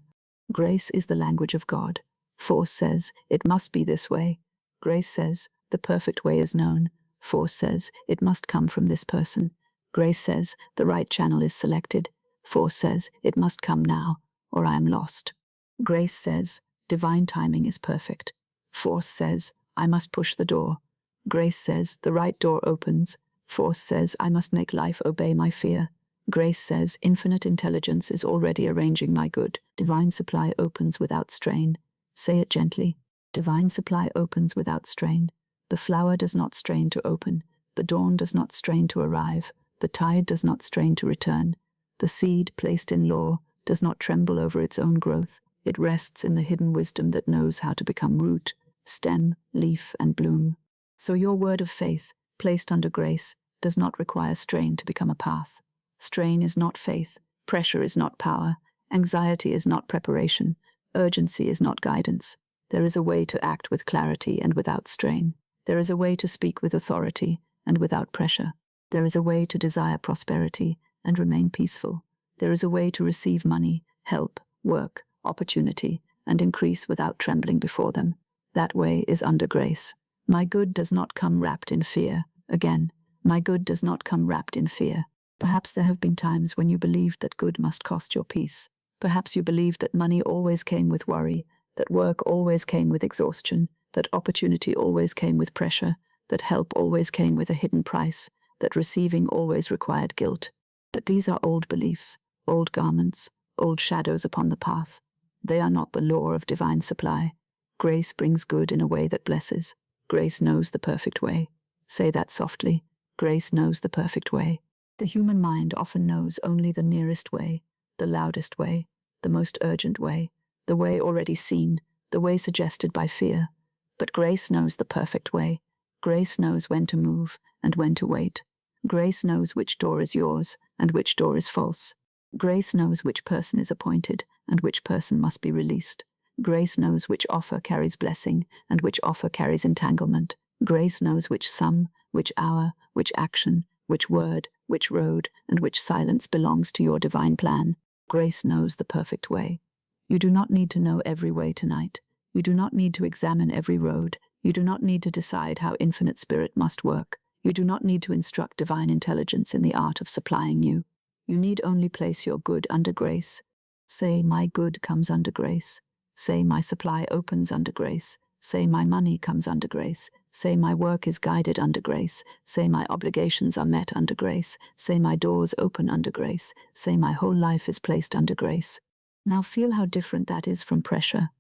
Grace is the language of God. Force says, it must be this way. Grace says, the perfect way is known. Force says, it must come from this person. Grace says, the right channel is selected. Force says, it must come now, or I am lost. Grace says, divine timing is perfect. Force says, I must push the door. Grace says, the right door opens. Force says, I must make life obey my fear. Grace says, infinite intelligence is already arranging my good. Divine supply opens without strain. Say it gently. Divine supply opens without strain. The flower does not strain to open. The dawn does not strain to arrive. The tide does not strain to return. The seed placed in law does not tremble over its own growth. It rests in the hidden wisdom that knows how to become root, stem, leaf, and bloom. So your word of faith, placed under grace, does not require strain to become a path. Strain is not faith. Pressure is not power. Anxiety is not preparation. Urgency is not guidance. There is a way to act with clarity and without strain. There is a way to speak with authority and without pressure. There is a way to desire prosperity and remain peaceful. There is a way to receive money, help, work, opportunity, and increase without trembling before them. That way is under grace. My good does not come wrapped in fear. Again, my good does not come wrapped in fear. Perhaps there have been times when you believed that good must cost your peace. Perhaps you believed that money always came with worry, that work always came with exhaustion, that opportunity always came with pressure, that help always came with a hidden price, that receiving always required guilt. But these are old beliefs, old garments, old shadows upon the path. They are not the law of divine supply. Grace brings good in a way that blesses. Grace knows the perfect way. Say that softly. Grace knows the perfect way. The human mind often knows only the nearest way, the loudest way, the most urgent way, the way already seen, the way suggested by fear. But grace knows the perfect way. Grace knows when to move and when to wait. Grace knows which door is yours and which door is false. Grace knows which person is appointed and which person must be released. Grace knows which offer carries blessing and which offer carries entanglement. Grace knows which sum, which hour, which action, which word, which road, and which silence belongs to your divine plan. Grace knows the perfect way. You do not need to know every way tonight. You do not need to examine every road. You do not need to decide how infinite spirit must work. You do not need to instruct divine intelligence in the art of supplying you. You need only place your good under grace. Say, my good comes under grace. Say, my supply opens under grace. Say, my money comes under grace. Say, my work is guided under grace. Say, my obligations are met under grace. Say, my doors open under grace. Say, my whole life is placed under grace. Now feel how different that is from pressure.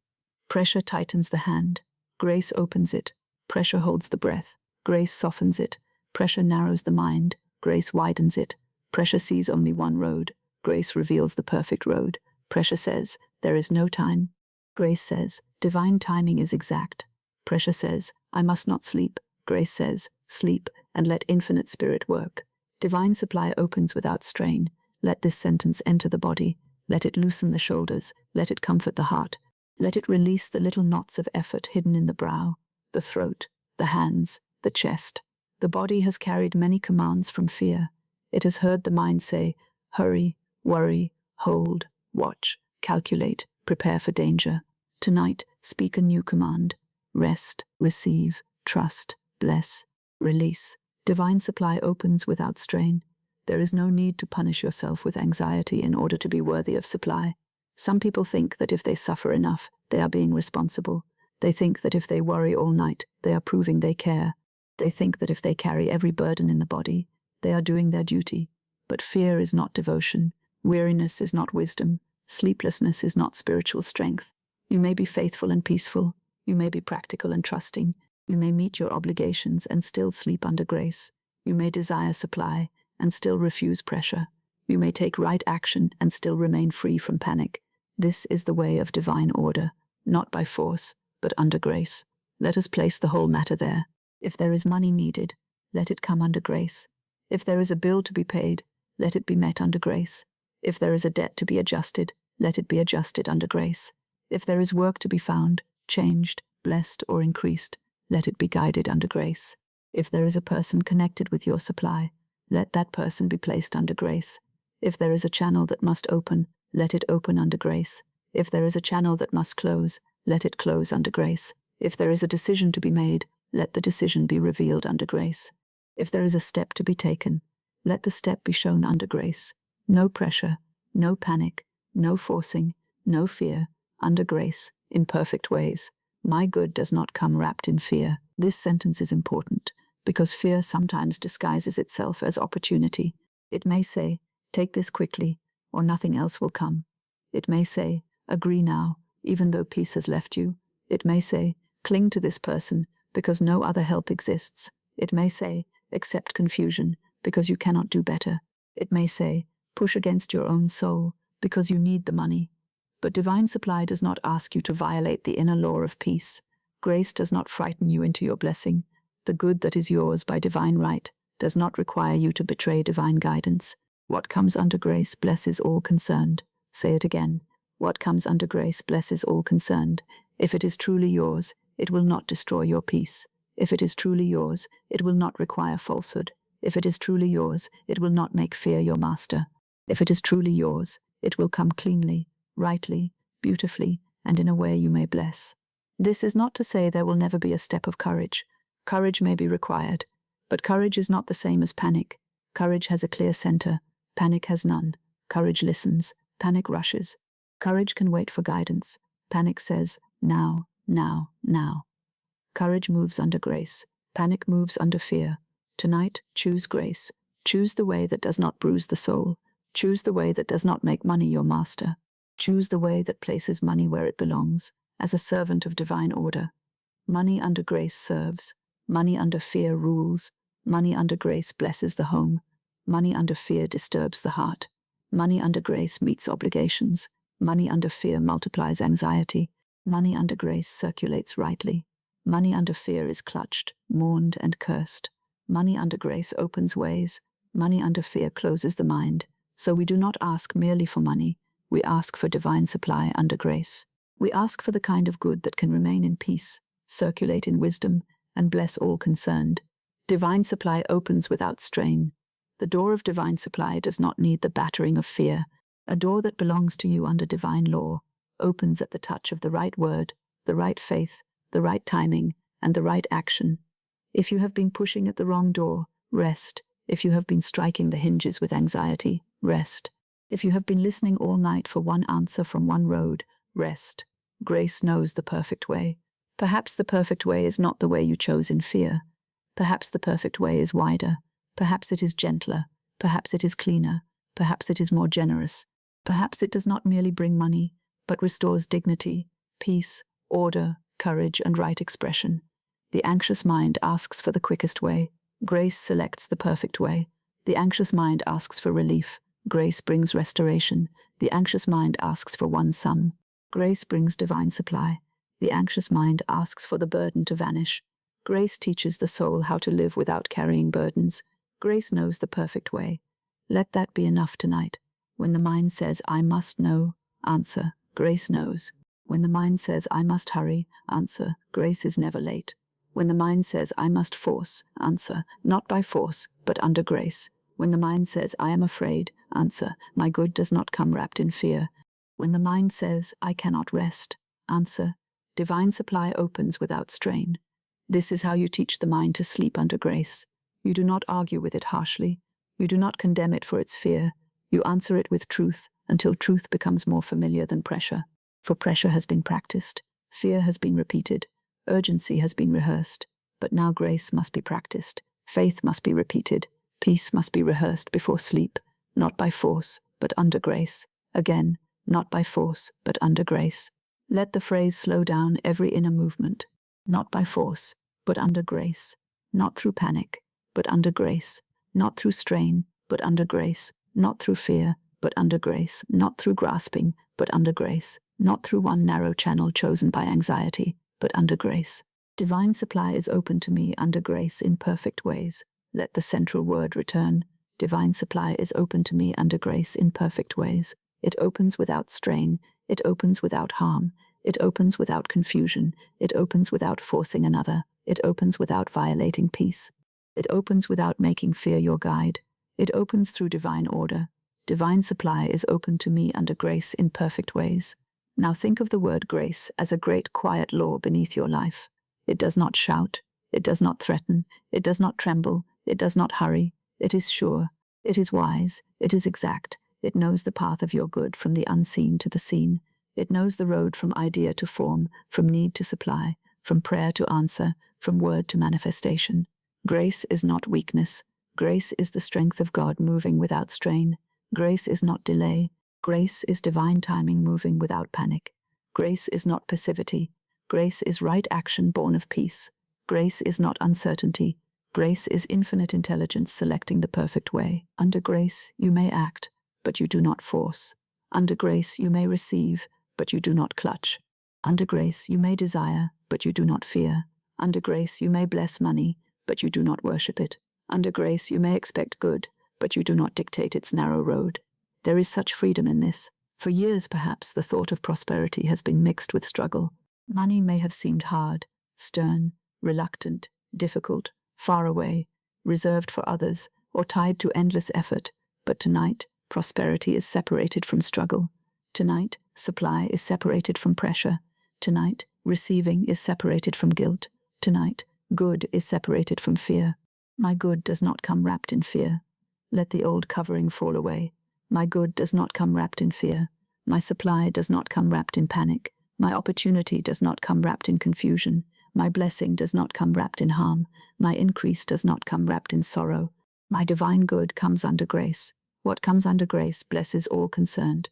Pressure tightens the hand. Grace opens it. Pressure holds the breath. Grace softens it. Pressure narrows the mind. Grace widens it. Pressure sees only one road. Grace reveals the perfect road. Pressure says, there is no time. Grace says, divine timing is exact. Pressure says, I must not sleep. Grace says, sleep, and let infinite spirit work. Divine supply opens without strain. Let this sentence enter the body. Let it loosen the shoulders. Let it comfort the heart. Let it release the little knots of effort hidden in the brow, the throat, the hands, the chest. The body has carried many commands from fear. It has heard the mind say, hurry, worry, hold, watch, calculate, prepare for danger. Tonight, speak a new command. Rest, receive, trust, bless, release. Divine supply opens without strain. There is no need to punish yourself with anxiety in order to be worthy of supply. Some people think that if they suffer enough, they are being responsible. They think that if they worry all night, they are proving they care. They think that if they carry every burden in the body, they are doing their duty. But fear is not devotion. Weariness is not wisdom. Sleeplessness is not spiritual strength. You may be faithful and peaceful. You may be practical and trusting. You may meet your obligations and still sleep under grace. You may desire supply and still refuse pressure. You may take right action and still remain free from panic. This is the way of divine order, not by force, but under grace. Let us place the whole matter there. If there is money needed, let it come under grace. If there is a bill to be paid, let it be met under grace. If there is a debt to be adjusted, let it be adjusted under grace. If there is work to be found, changed, blessed, or increased, let it be guided under grace. If there is a person connected with your supply, let that person be placed under grace. If there is a channel that must open, let it open under grace. If there is a channel that must close, let it close under grace. If there is a decision to be made, let the decision be revealed under grace. If there is a step to be taken, let the step be shown under grace. No pressure, no panic, no forcing, no fear, under grace, in perfect ways. My good does not come wrapped in fear. This sentence is important, because fear sometimes disguises itself as opportunity. It may say, take this quickly, or nothing else will come. It may say, agree now, even though peace has left you. It may say, cling to this person, because no other help exists. It may say, accept confusion, because you cannot do better. It may say, push against your own soul, because you need the money. But divine supply does not ask you to violate the inner law of peace. Grace does not frighten you into your blessing. The good that is yours by divine right does not require you to betray divine guidance. What comes under grace blesses all concerned. Say it again. What comes under grace blesses all concerned. If it is truly yours, it will not destroy your peace. If it is truly yours, it will not require falsehood. If it is truly yours, it will not make fear your master. If it is truly yours, it will come cleanly, rightly, beautifully, and in a way you may bless. This is not to say there will never be a step of courage. Courage may be required, but courage is not the same as panic. Courage has a clear center. Panic has none. Courage listens. Panic rushes. Courage can wait for guidance. Panic says, now, now, now. Courage moves under grace. Panic moves under fear. Tonight, choose grace. Choose the way that does not bruise the soul. Choose the way that does not make money your master. Choose the way that places money where it belongs, as a servant of divine order. Money under grace serves. Money under fear rules. Money under grace blesses the home. Money under fear disturbs the heart. Money under grace meets obligations. Money under fear multiplies anxiety. Money under grace circulates rightly. Money under fear is clutched, mourned, and cursed. Money under grace opens ways. Money under fear closes the mind. So we do not ask merely for money. We ask for divine supply under grace. We ask for the kind of good that can remain in peace, circulate in wisdom, and bless all concerned. Divine supply opens without strain. The door of divine supply does not need the battering of fear. A door that belongs to you under divine law opens at the touch of the right word, the right faith, the right timing, and the right action. If you have been pushing at the wrong door, rest. If you have been striking the hinges with anxiety, rest. If you have been listening all night for one answer from one road, rest. Grace knows the perfect way. Perhaps the perfect way is not the way you chose in fear. Perhaps the perfect way is wider. Perhaps it is gentler. Perhaps it is cleaner. Perhaps it is more generous. Perhaps it does not merely bring money, but restores dignity, peace, order, courage, and right expression. The anxious mind asks for the quickest way. Grace selects the perfect way. The anxious mind asks for relief. Grace brings restoration. The anxious mind asks for one sum. Grace brings divine supply. The anxious mind asks for the burden to vanish. Grace teaches the soul how to live without carrying burdens. Grace knows the perfect way. Let that be enough tonight. When the mind says, I must know, answer, grace knows. When the mind says, I must hurry, answer, grace is never late. When the mind says, I must force, answer, not by force, but under grace. When the mind says, I am afraid, answer, my good does not come wrapped in fear. When the mind says, I cannot rest, answer, divine supply opens without strain. This is how you teach the mind to sleep under grace. You do not argue with it harshly. You do not condemn it for its fear. You answer it with truth until truth becomes more familiar than pressure. For pressure has been practiced, fear has been repeated, urgency has been rehearsed, but now grace must be practiced, faith must be repeated, peace must be rehearsed before sleep, not by force, but under grace. Again, not by force, but under grace. Let the phrase slow down every inner movement, not by force, but under grace, not through panic, but under grace, not through strain, but under grace, not through fear, but under grace, not through grasping, but under grace, not through one narrow channel chosen by anxiety, but under grace. Divine supply is open to me under grace in perfect ways. Let the central word return. Divine supply is open to me under grace in perfect ways. It opens without strain. It opens without harm. It opens without confusion. It opens without forcing another. It opens without violating peace. It opens without making fear your guide. It opens through divine order. Divine supply is open to me under grace in perfect ways. Now think of the word grace as a great quiet law beneath your life. It does not shout. It does not threaten. It does not tremble. It does not hurry. It is sure. It is wise. It is exact. It knows the path of your good from the unseen to the seen. It knows the road from idea to form, from need to supply, from prayer to answer, from word to manifestation. Grace is not weakness. Grace is the strength of God moving without strain. Grace is not delay. Grace is divine timing moving without panic. Grace is not passivity. Grace is right action born of peace. Grace is not uncertainty. Grace is infinite intelligence selecting the perfect way. Under grace, you may act, but you do not force. Under grace, you may receive, but you do not clutch. Under grace, you may desire, but you do not fear. Under grace, you may bless money, but you do not worship it. Under grace, you may expect good, but you do not dictate its narrow road. There is such freedom in this. For years, perhaps, the thought of prosperity has been mixed with struggle. Money may have seemed hard, stern, reluctant, difficult, far away, reserved for others, or tied to endless effort. But tonight, prosperity is separated from struggle. Tonight, supply is separated from pressure. Tonight, receiving is separated from guilt. Tonight, good is separated from fear. My good does not come wrapped in fear. Let the old covering fall away. My good does not come wrapped in fear. My supply does not come wrapped in panic. My opportunity does not come wrapped in confusion. My blessing does not come wrapped in harm. My increase does not come wrapped in sorrow. My divine good comes under grace. What comes under grace blesses all concerned.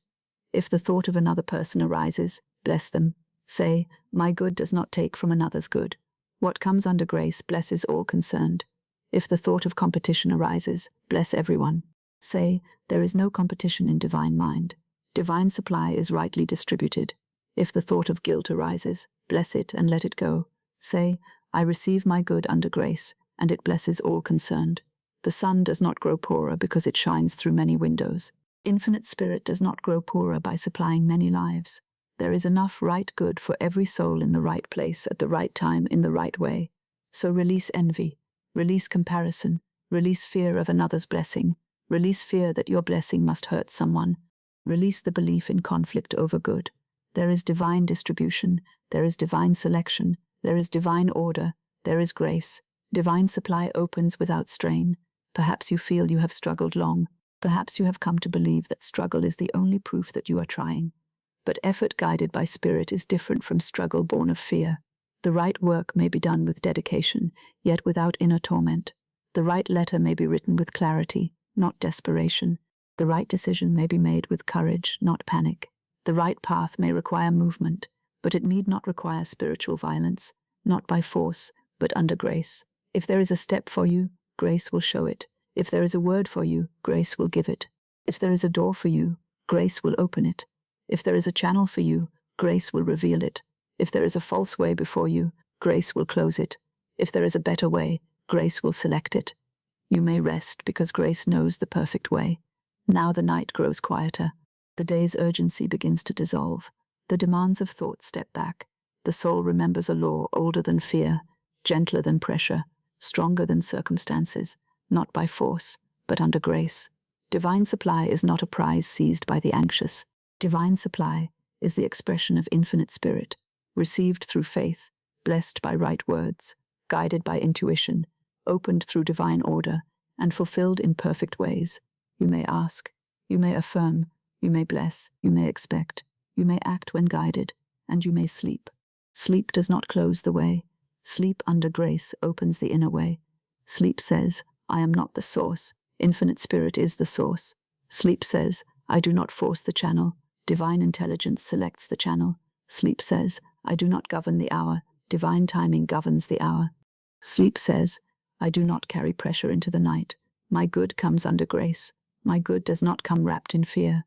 If the thought of another person arises, bless them. Say, my good does not take from another's good. What comes under grace blesses all concerned. If the thought of competition arises, bless everyone. Say, there is no competition in divine mind. Divine supply is rightly distributed. If the thought of guilt arises, bless it and let it go. Say, I receive my good under grace, and it blesses all concerned. The sun does not grow poorer because it shines through many windows. Infinite Spirit does not grow poorer by supplying many lives. There is enough right good for every soul in the right place at the right time in the right way. So release envy, release comparison, Release fear of another's blessing. Release fear that your blessing must hurt someone. Release the belief in conflict over good. There is divine distribution. There is divine selection. There is divine order. There is grace. Divine supply opens without strain. Perhaps you feel you have struggled long. Perhaps you have come to believe that struggle is the only proof that you are trying. But effort guided by spirit is different from struggle born of fear. The right work may be done with dedication, yet without inner torment. The right letter may be written with clarity, not desperation. The right decision may be made with courage, not panic. The right path may require movement, but it need not require spiritual violence, not by force, but under grace. If there is a step for you, grace will show it. If there is a word for you, grace will give it. If there is a door for you, grace will open it. If there is a channel for you, grace will reveal it. If there is a false way before you, grace will close it. If there is a better way, grace will select it. You may rest because grace knows the perfect way. Now the night grows quieter. The day's urgency begins to dissolve. The demands of thought step back. The soul remembers a law older than fear, gentler than pressure, stronger than circumstances, not by force, but under grace. Divine supply is not a prize seized by the anxious. Divine supply is the expression of infinite spirit, received through faith, blessed by right words, guided by intuition, opened through divine order, and fulfilled in perfect ways. You may ask, you may affirm, you may bless, you may expect, you may act when guided, and you may sleep. Sleep does not close the way. Sleep under grace opens the inner way. Sleep says, I am not the source. Infinite spirit is the source. Sleep says, I do not force the channel. Divine intelligence selects the channel. Sleep says, I do not govern the hour. Divine timing governs the hour. Sleep says, I do not carry pressure into the night. My good comes under grace. My good does not come wrapped in fear.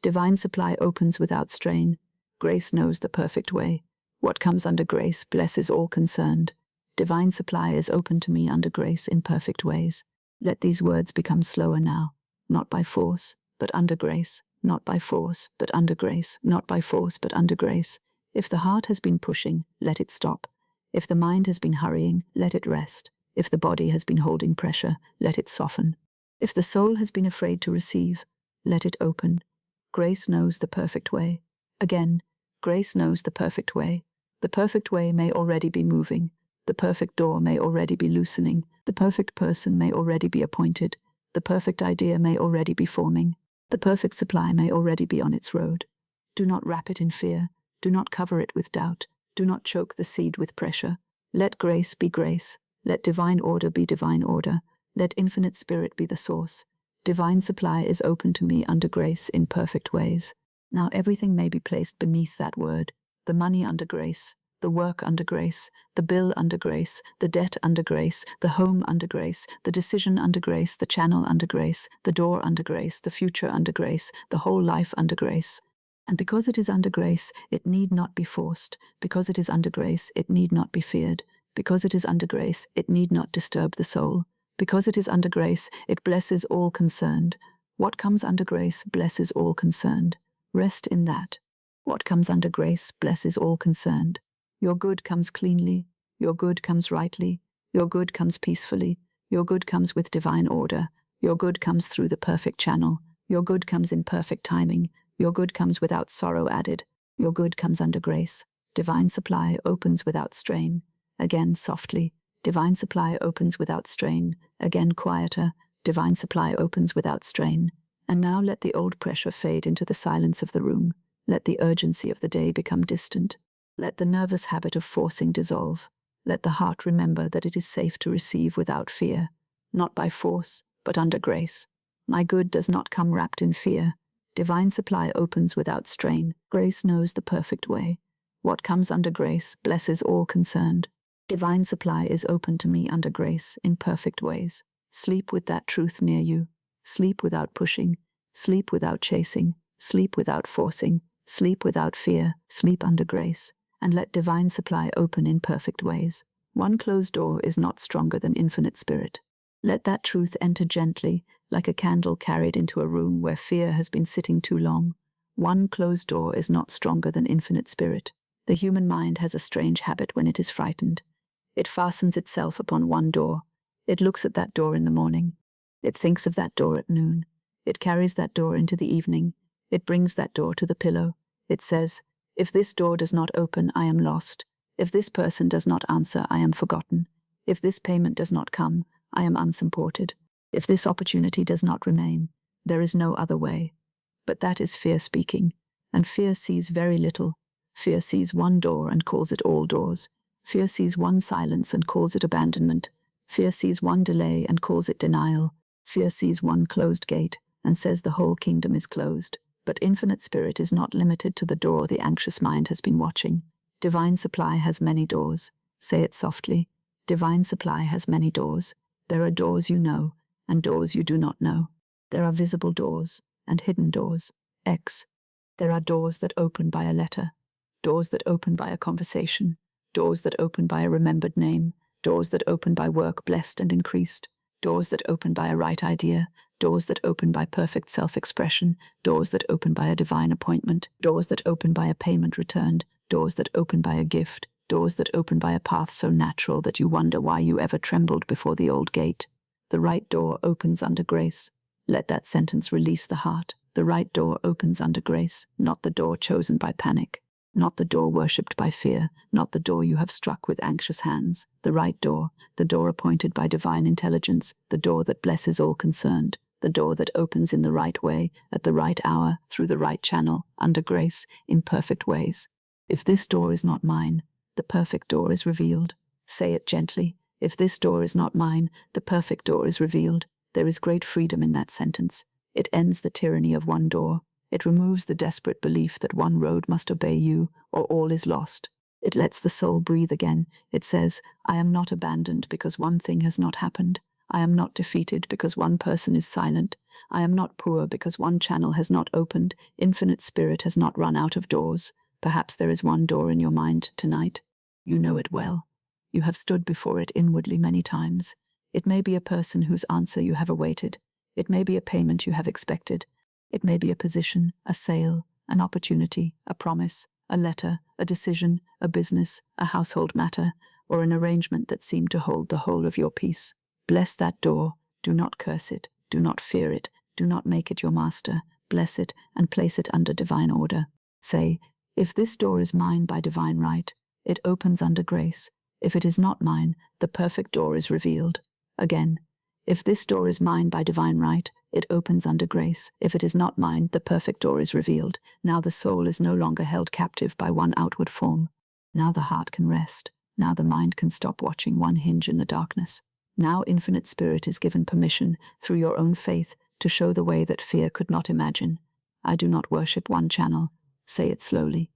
Divine supply opens without strain. Grace knows the perfect way. What comes under grace blesses all concerned. Divine supply is open to me under grace in perfect ways. Let these words become slower now, not by force, but under grace, not by force, but under grace, not by force, but under grace. If the heart has been pushing, let it stop. If the mind has been hurrying, let it rest. If the body has been holding pressure, let it soften. If the soul has been afraid to receive, let it open. Grace knows the perfect way. Again, grace knows the perfect way. The perfect way may already be moving. The perfect door may already be loosening. The perfect person may already be appointed. The perfect idea may already be forming. The perfect supply may already be on its road. Do not wrap it in fear. Do not cover it with doubt. Do not choke the seed with pressure. Let grace be grace. Let divine order be divine order. Let infinite spirit be the source. Divine supply is open to me under grace in perfect ways. Now everything may be placed beneath that word. The money under grace, the work under grace, the bill under grace, the debt under grace, the home under grace, the decision under grace, the channel under grace, the door under grace, the future under grace, the whole life under grace. And because it is under grace, it need not be forced. Because it is under grace, it need not be feared. Because it is under grace, it need not disturb the soul. Because it is under grace, it blesses all concerned. What comes under grace blesses all concerned. Rest in that. What comes under grace blesses all concerned. Your good comes cleanly. Your good comes rightly. Your good comes peacefully. Your good comes with divine order. Your good comes through the perfect channel. Your good comes in perfect timing. Your good comes without sorrow added. Your good comes under grace. Divine supply opens without strain. Again softly. Divine supply opens without strain. Again quieter. Divine supply opens without strain. And now let the old pressure fade into the silence of the room. Let the urgency of the day become distant. Let the nervous habit of forcing dissolve. Let the heart remember that it is safe to receive without fear, not by force, but under grace. My good does not come wrapped in fear. Divine supply opens without strain. Grace knows the perfect way. What comes under grace blesses all concerned. Divine supply is open to me under grace in perfect ways. Sleep with that truth near you. Sleep without pushing. Sleep without chasing. Sleep without forcing. Sleep without fear. Sleep under grace. And let divine supply open in perfect ways. One closed door is not stronger than infinite spirit. Let that truth enter gently, like a candle carried into a room where fear has been sitting too long. One closed door is not stronger than infinite spirit. The human mind has a strange habit when it is frightened. It fastens itself upon one door. It looks at that door in the morning. It thinks of that door at noon. It carries that door into the evening. It brings that door to the pillow. It says, if this door does not open, I am lost. If this person does not answer, I am forgotten. If this payment does not come, I am unsupported. If this opportunity does not remain, there is no other way. But that is fear speaking, and fear sees very little. Fear sees one door and calls it all doors. Fear sees one silence and calls it abandonment. Fear sees one delay and calls it denial. Fear sees one closed gate and says the whole kingdom is closed. But infinite spirit is not limited to the door the anxious mind has been watching. Divine supply has many doors. Say it softly. Divine supply has many doors. There are doors you know, and doors you do not know. There are visible doors and hidden doors. X. There are doors that open by a letter, doors that open by a conversation, doors that open by a remembered name, doors that open by work blessed and increased, doors that open by a right idea, doors that open by perfect self-expression, doors that open by a divine appointment, doors that open by a payment returned, doors that open by a gift, doors that open by a path so natural that you wonder why you ever trembled before the old gate. The right door opens under grace. Let that sentence release the heart. The right door opens under grace, not the door chosen by panic, not the door worshipped by fear, not the door you have struck with anxious hands. The right door, the door appointed by divine intelligence, the door that blesses all concerned, the door that opens in the right way, at the right hour, through the right channel, under grace, in perfect ways. If this door is not mine, the perfect door is revealed. Say it gently. If this door is not mine, the perfect door is revealed. There is great freedom in that sentence. It ends the tyranny of one door. It removes the desperate belief that one road must obey you, or all is lost. It lets the soul breathe again. It says, I am not abandoned because one thing has not happened. I am not defeated because one person is silent. I am not poor because one channel has not opened. Infinite spirit has not run out of doors. Perhaps there is one door in your mind tonight. You know it well. You have stood before it inwardly many times. It may be a person whose answer you have awaited. It may be a payment you have expected. It may be a position, a sale, an opportunity, a promise, a letter, a decision, a business, a household matter, or an arrangement that seemed to hold the whole of your peace. Bless that door. Do not curse it. Do not fear it. Do not make it your master. Bless it and place it under divine order. Say, if this door is mine by divine right, it opens under grace. If it is not mine, the perfect door is revealed. Again, if this door is mine by divine right, it opens under grace. If it is not mine, the perfect door is revealed. Now the soul is no longer held captive by one outward form. Now the heart can rest. Now the mind can stop watching one hinge in the darkness. Now infinite spirit is given permission, through your own faith, to show the way that fear could not imagine. I do not worship one channel. Say it slowly.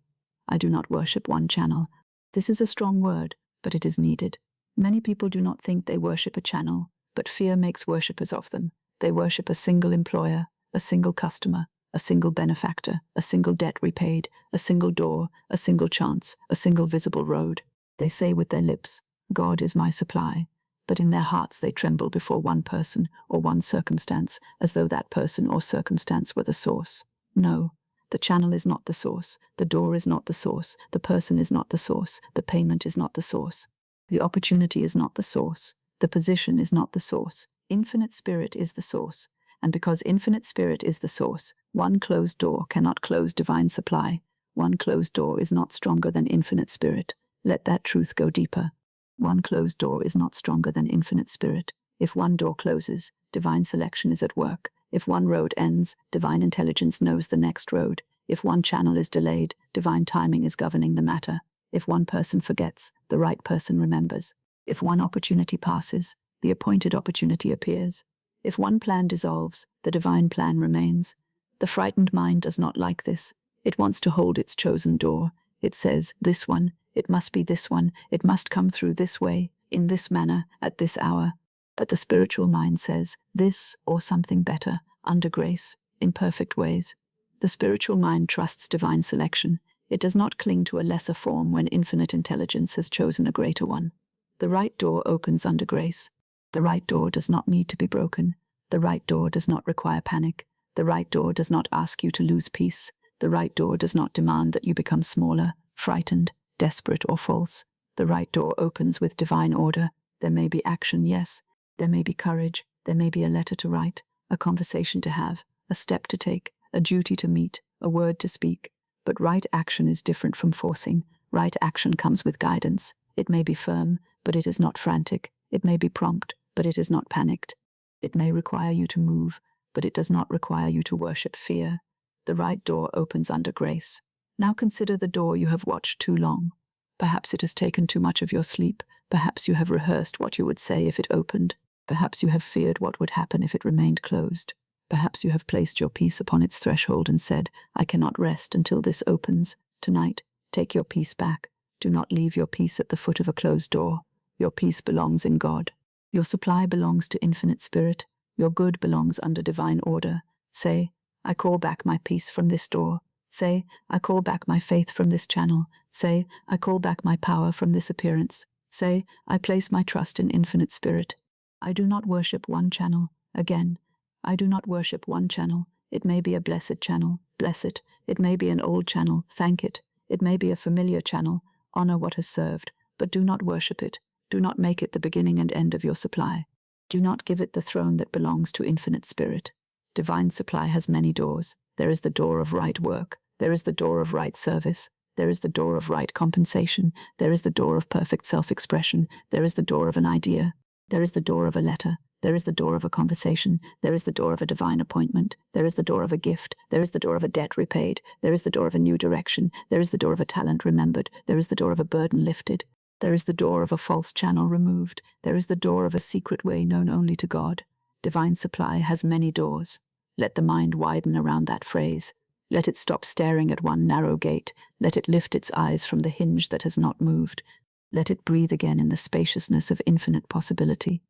I do not worship one channel. This is a strong word, but it is needed. Many people do not think they worship a channel, but fear makes worshippers of them. They worship a single employer, a single customer, a single benefactor, a single debt repaid, a single door, a single chance, a single visible road. They say with their lips, God is my supply, but in their hearts they tremble before one person or one circumstance, as though that person or circumstance were the source. No, the channel is not the source, the door is not the source, the person is not the source, the payment is not the source. The opportunity is not the source, the position is not the source. Infinite spirit is the source, and because infinite spirit is the source, one closed door cannot close divine supply. One closed door is not stronger than infinite spirit. Let that truth go deeper. One closed door is not stronger than infinite spirit. If one door closes, divine selection is at work. If one road ends, divine intelligence knows the next road. If one channel is delayed, divine timing is governing the matter. If one person forgets, the right person remembers. If one opportunity passes, the appointed opportunity appears. If one plan dissolves, the divine plan remains. The frightened mind does not like this. It wants to hold its chosen door. It says, this one, it must be this one, it must come through this way, in this manner, at this hour. But the spiritual mind says, this or something better, under grace, in perfect ways. The spiritual mind trusts divine selection. It does not cling to a lesser form when infinite intelligence has chosen a greater one. The right door opens under grace. The right door does not need to be broken. The right door does not require panic. The right door does not ask you to lose peace. The right door does not demand that you become smaller, frightened, desperate, or false. The right door opens with divine order. There may be action, yes. There may be courage, there may be a letter to write, a conversation to have, a step to take, a duty to meet, a word to speak. But right action is different from forcing. Right action comes with guidance. It may be firm, but it is not frantic. It may be prompt, but it is not panicked. It may require you to move, but it does not require you to worship fear. The right door opens under grace. Now consider the door you have watched too long. Perhaps it has taken too much of your sleep. Perhaps you have rehearsed what you would say if it opened. Perhaps you have feared what would happen if it remained closed. Perhaps you have placed your peace upon its threshold and said, I cannot rest until this opens. Tonight, take your peace back. Do not leave your peace at the foot of a closed door. Your peace belongs in God. Your supply belongs to infinite spirit. Your good belongs under divine order. Say, I call back my peace from this door. Say, I call back my faith from this channel. Say, I call back my power from this appearance. Say, I place my trust in infinite spirit. I do not worship one channel. Again, I do not worship one channel. It may be a blessed channel. Bless it. It may be an old channel. Thank it. It may be a familiar channel. Honor what has served. But do not worship it. Do not make it the beginning and end of your supply. Do not give it the throne that belongs to infinite spirit. Divine supply has many doors. There is the door of right work. There is the door of right service. There is the door of right compensation. There is the door of perfect self-expression. There is the door of an idea. There is the door of a letter. There is the door of a conversation. There is the door of a divine appointment. There is the door of a gift. There is the door of a debt repaid. There is the door of a new direction. There is the door of a talent remembered. There is the door of a burden lifted. There is the door of a false channel removed. There is the door of a secret way known only to God. Divine supply has many doors. Let the mind widen around that phrase. Let it stop staring at one narrow gate. Let it lift its eyes from the hinge that has not moved. Let it breathe again in the spaciousness of infinite possibility.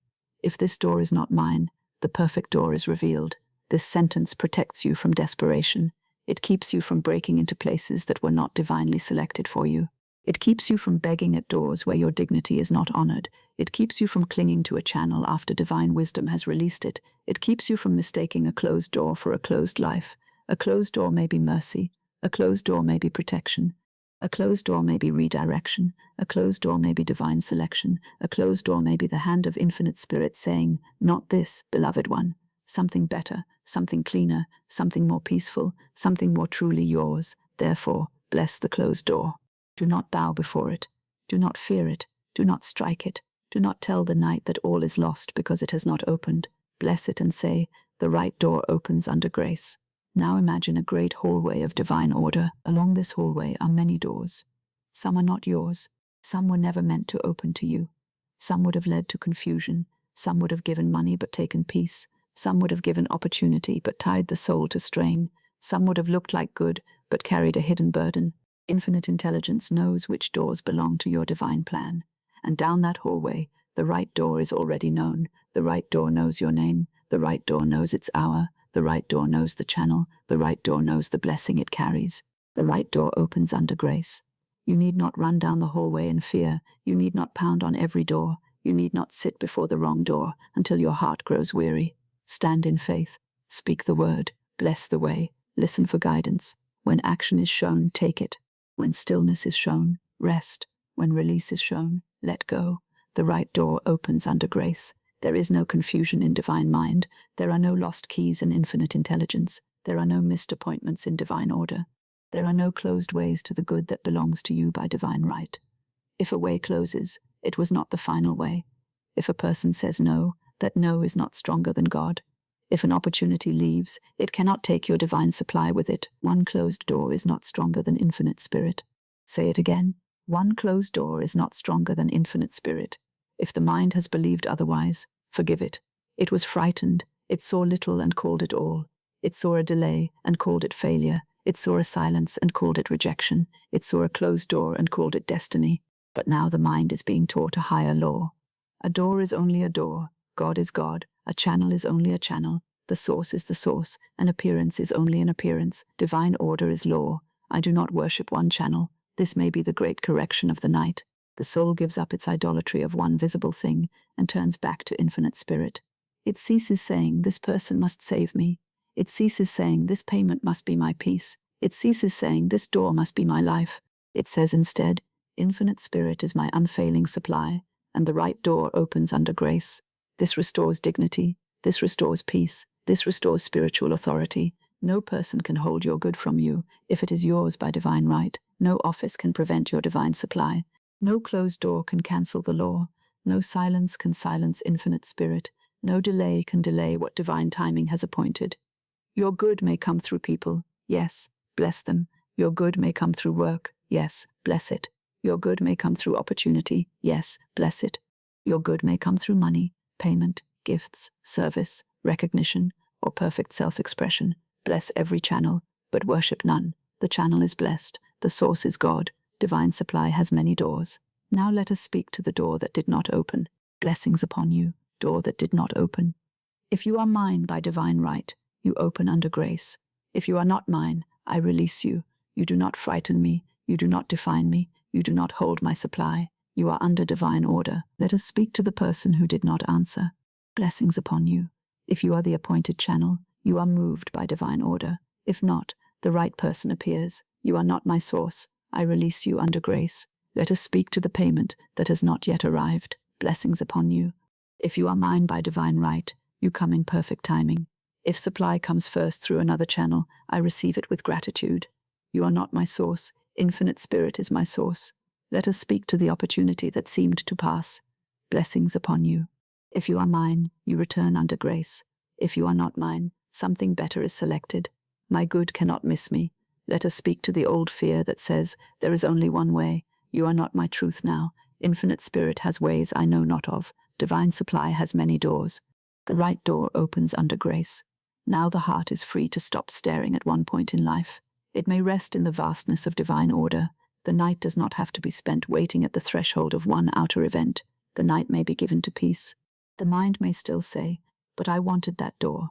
If this door is not mine, the perfect door is revealed. This sentence protects you from desperation. It keeps you from breaking into places that were not divinely selected for you. It keeps you from begging at doors where your dignity is not honored. It keeps you from clinging to a channel after divine wisdom has released it. It keeps you from mistaking a closed door for a closed life. A closed door may be mercy. A closed door may be protection. A closed door may be redirection. A closed door may be divine selection. A closed door may be the hand of infinite spirit saying, not this, beloved one. Something better, something cleaner, something more peaceful, something more truly yours. Therefore, bless the closed door. Do not bow before it. Do not fear it. Do not strike it. Do not tell the night that all is lost because it has not opened. Bless it and say, the right door opens under grace. Now imagine a great hallway of divine order. Along this hallway are many doors. Some are not yours. Some were never meant to open to you. Some would have led to confusion. Some would have given money but taken peace. Some would have given opportunity but tied the soul to strain. Some would have looked like good but carried a hidden burden. Infinite intelligence knows which doors belong to your divine plan. And down that hallway, the right door is already known. The right door knows your name. The right door knows its hour. The right door knows the channel. The right door knows the blessing it carries. The right door opens under grace. You need not run down the hallway in fear. You need not pound on every door. You need not sit before the wrong door until your heart grows weary. Stand in faith. Speak the word. Bless the way. Listen for guidance. When action is shown, take it. When stillness is shown, rest. When release is shown, let go. The right door opens under grace. There is no confusion in divine mind. There are no lost keys in infinite intelligence. There are no missed appointments in divine order. There are no closed ways to the good that belongs to you by divine right. If a way closes, it was not the final way. If a person says no, that no is not stronger than God. If an opportunity leaves, it cannot take your divine supply with it. One closed door is not stronger than infinite spirit. Say it again. One closed door is not stronger than infinite spirit. If the mind has believed otherwise, forgive it. It was frightened. It saw little and called it all. It saw a delay and called it failure. It saw a silence and called it rejection. It saw a closed door and called it destiny. But now the mind is being taught a higher law. A door is only a door. God is God. A channel is only a channel. The source is the source. An appearance is only an appearance. Divine order is law. I do not worship one channel. This may be the great correction of the night. The soul gives up its idolatry of one visible thing and turns back to infinite spirit. It ceases saying, this person must save me. It ceases saying, this payment must be my peace. It ceases saying, this door must be my life. It says instead, infinite spirit is my unfailing supply, and the right door opens under grace. This restores dignity. This restores peace. This restores spiritual authority. No person can hold your good from you if it is yours by divine right. No office can prevent your divine supply. No closed door can cancel the law. No silence can silence infinite spirit. No delay can delay what divine timing has appointed. Your good may come through people. Yes, bless them. Your good may come through work. Yes, bless it. Your good may come through opportunity. Yes, bless it. Your good may come through money, payment, gifts, service, recognition, or perfect self-expression. Bless every channel, but worship none. The channel is blessed. The source is God. Divine supply has many doors. Now let us speak to the door that did not open. Blessings upon you, door that did not open. If you are mine by divine right, you open under grace. If you are not mine, I release you. You do not frighten me. You do not define me. You do not hold my supply. You are under divine order. Let us speak to the person who did not answer. Blessings upon you. If you are the appointed channel, you are moved by divine order. If not, the right person appears. You are not my source. I release you under grace. Let us speak to the payment that has not yet arrived. Blessings upon you. If you are mine by divine right, you come in perfect timing. If supply comes first through another channel, I receive it with gratitude. You are not my source. Infinite Spirit is my source. Let us speak to the opportunity that seemed to pass. Blessings upon you. If you are mine, you return under grace. If you are not mine, something better is selected. My good cannot miss me. Let us speak to the old fear that says, there is only one way. You are not my truth now. Infinite Spirit has ways I know not of. Divine supply has many doors. The right door opens under grace. Now the heart is free to stop staring at one point in life. It may rest in the vastness of divine order. The night does not have to be spent waiting at the threshold of one outer event. The night may be given to peace. The mind may still say, but I wanted that door.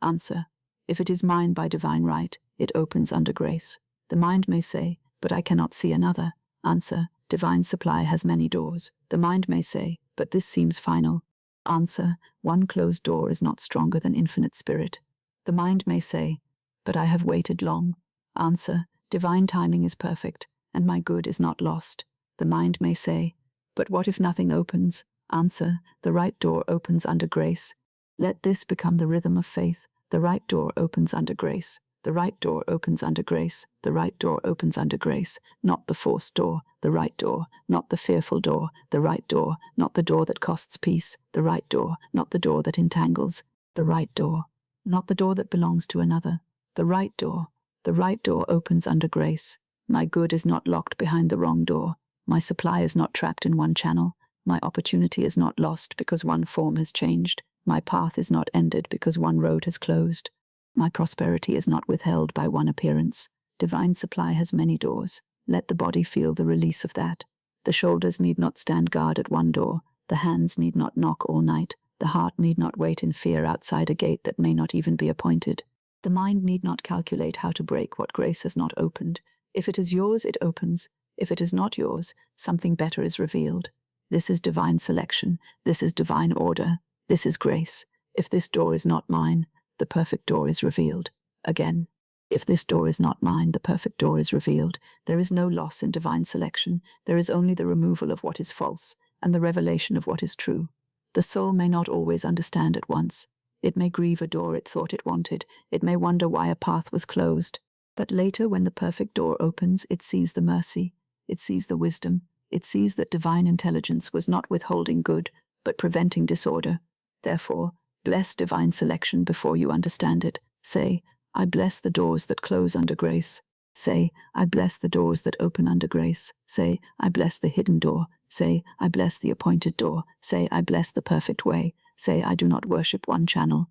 Answer, if it is mine by divine right, it opens under grace. The mind may say, but I cannot see another. Answer, divine supply has many doors. The mind may say, but this seems final. Answer, one closed door is not stronger than infinite spirit. The mind may say, but I have waited long. Answer, divine timing is perfect, and my good is not lost. The mind may say, but what if nothing opens? Answer, the right door opens under grace. Let this become the rhythm of faith. The right door opens under grace. The right door opens under grace. The right door opens under grace. Not the forced door, the right door. Not the fearful door, the right door. Not the door that costs peace, the right door. Not the door that entangles, the right door. Not the door that belongs to another, the right door. The right door opens under grace. My good is not locked behind the wrong door. My supply is not trapped in one channel. My opportunity is not lost because one form has changed. My path is not ended because one road has closed. My prosperity is not withheld by one appearance. Divine supply has many doors. Let the body feel the release of that. The shoulders need not stand guard at one door. The hands need not knock all night. The heart need not wait in fear outside a gate that may not even be appointed. The mind need not calculate how to break what grace has not opened. If it is yours, it opens. If it is not yours, something better is revealed. This is divine selection. This is divine order. This is grace. If this door is not mine, the perfect door is revealed. Again, if this door is not mine, the perfect door is revealed. There is no loss in divine selection. There is only the removal of what is false and the revelation of what is true. The soul may not always understand at once. It may grieve a door it thought it wanted. It may wonder why a path was closed. But later, when the perfect door opens, it sees the mercy. It sees the wisdom. It sees that divine intelligence was not withholding good, but preventing disorder. Therefore, bless divine selection before you understand it. Say, I bless the doors that close under grace. Say, I bless the doors that open under grace. Say, I bless the hidden door. Say, I bless the appointed door. Say, I bless the perfect way. Say, I do not worship one channel.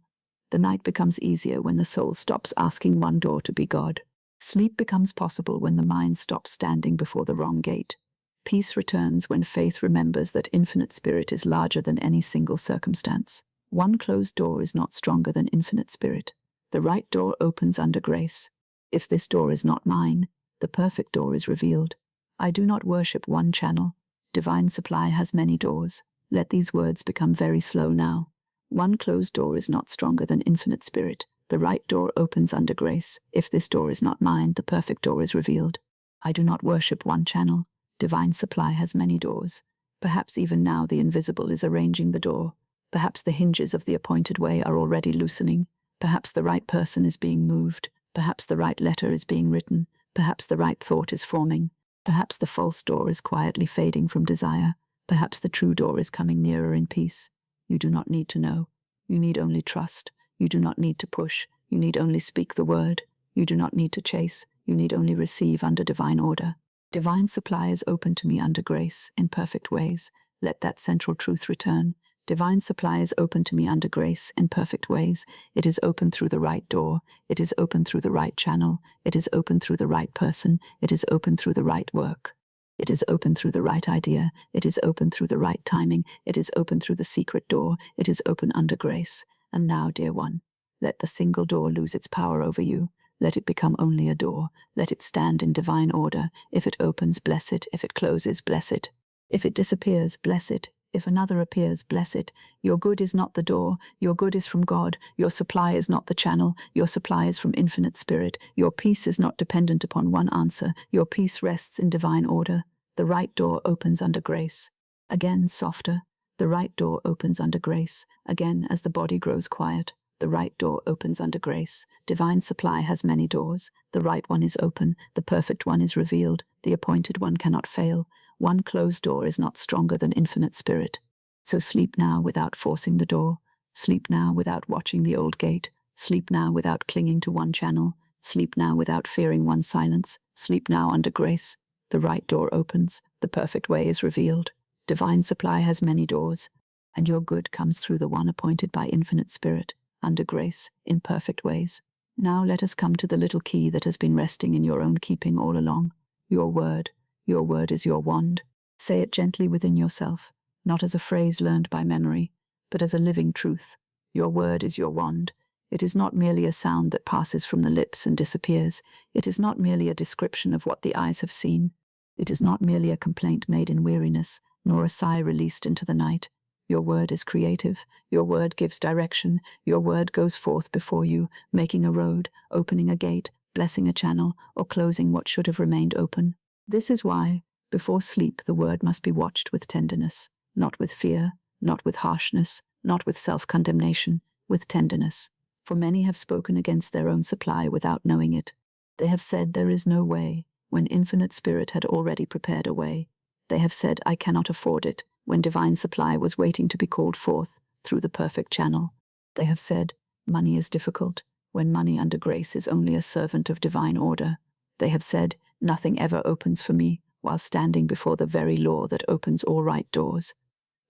The night becomes easier when the soul stops asking one door to be God. Sleep becomes possible when the mind stops standing before the wrong gate. Peace returns when faith remembers that infinite spirit is larger than any single circumstance. One closed door is not stronger than infinite spirit. The right door opens under grace. If this door is not mine, the perfect door is revealed. I do not worship one channel. Divine supply has many doors. Let these words become very slow now. One closed door is not stronger than infinite spirit. The right door opens under grace. If this door is not mine, the perfect door is revealed. I do not worship one channel. Divine supply has many doors. Perhaps even now the invisible is arranging the door. Perhaps the hinges of the appointed way are already loosening. Perhaps the right person is being moved. Perhaps the right letter is being written. Perhaps the right thought is forming. Perhaps the false door is quietly fading from desire. Perhaps the true door is coming nearer in peace. You do not need to know. You need only trust. You do not need to push. You need only speak the word. You do not need to chase. You need only receive under divine order. Divine supply is open to me under grace, in perfect ways. Let that central truth return. Divine supply is open to me under grace, in perfect ways. It is open through the right door. It is open through the right channel. It is open through the right person. It is open through the right work. It is open through the right idea. It is open through the right timing. It is open through the secret door. It is open under grace. And now, dear one, let the single door lose its power over you. Let it become only a door. Let it stand in divine order. If it opens, bless it. If it closes, bless it. If it disappears, bless it. If another appears, bless it. Your good is not the door. Your good is from God. Your supply is not the channel. Your supply is from infinite spirit. Your peace is not dependent upon one answer. Your peace rests in divine order. The right door opens under grace. Again, softer. The right door opens under grace. Again, as the body grows quiet. The right door opens under grace. Divine supply has many doors. The right one is open. The perfect one is revealed. The appointed one cannot fail. One closed door is not stronger than infinite spirit. So sleep now without forcing the door. Sleep now without watching the old gate. Sleep now without clinging to one channel. Sleep now without fearing one silence. Sleep now under grace. The right door opens. The perfect way is revealed. Divine supply has many doors, and your good comes through the one appointed by infinite spirit, under grace, in perfect ways. Now let us come to the little key that has been resting in your own keeping all along. Your word. Your word is your wand. Say it gently within yourself, not as a phrase learned by memory, but as a living truth. Your word is your wand. It is not merely a sound that passes from the lips and disappears. It is not merely a description of what the eyes have seen. It is not merely a complaint made in weariness, nor a sigh released into the night. Your word is creative. Your word gives direction. Your word goes forth before you, making a road, opening a gate, blessing a channel, or closing what should have remained open. This is why, before sleep, the word must be watched with tenderness, not with fear, not with harshness, not with self-condemnation, with tenderness. For many have spoken against their own supply without knowing it. They have said there is no way, when infinite spirit had already prepared a way. They have said, I cannot afford it, when divine supply was waiting to be called forth through the perfect channel. They have said, money is difficult, when money under grace is only a servant of divine order. They have said, nothing ever opens for me, while standing before the very law that opens all right doors.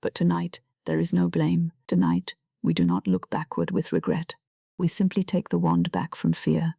But tonight, there is no blame. Tonight, we do not look backward with regret. We simply take the wand back from fear.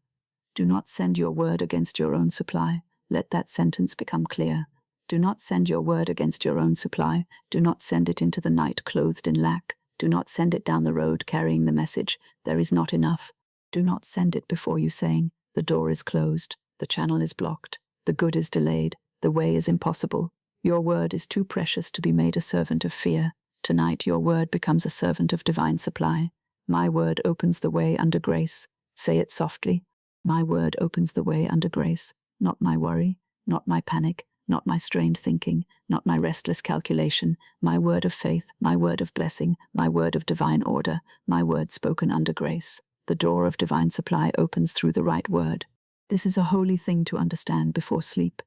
Do not send your word against your own supply. Let that sentence become clear. Do not send your word against your own supply. Do not send it into the night clothed in lack. Do not send it down the road carrying the message, there is not enough. Do not send it before you saying, the door is closed, the channel is blocked, the good is delayed, the way is impossible. Your word is too precious to be made a servant of fear. Tonight your word becomes a servant of divine supply. My word opens the way under grace. Say it softly. My word opens the way under grace. Not my worry, not my panic, not my strained thinking, not my restless calculation. My word of faith, my word of blessing, my word of divine order, my word spoken under grace. The door of divine supply opens through the right word. This is a holy thing to understand before sleep.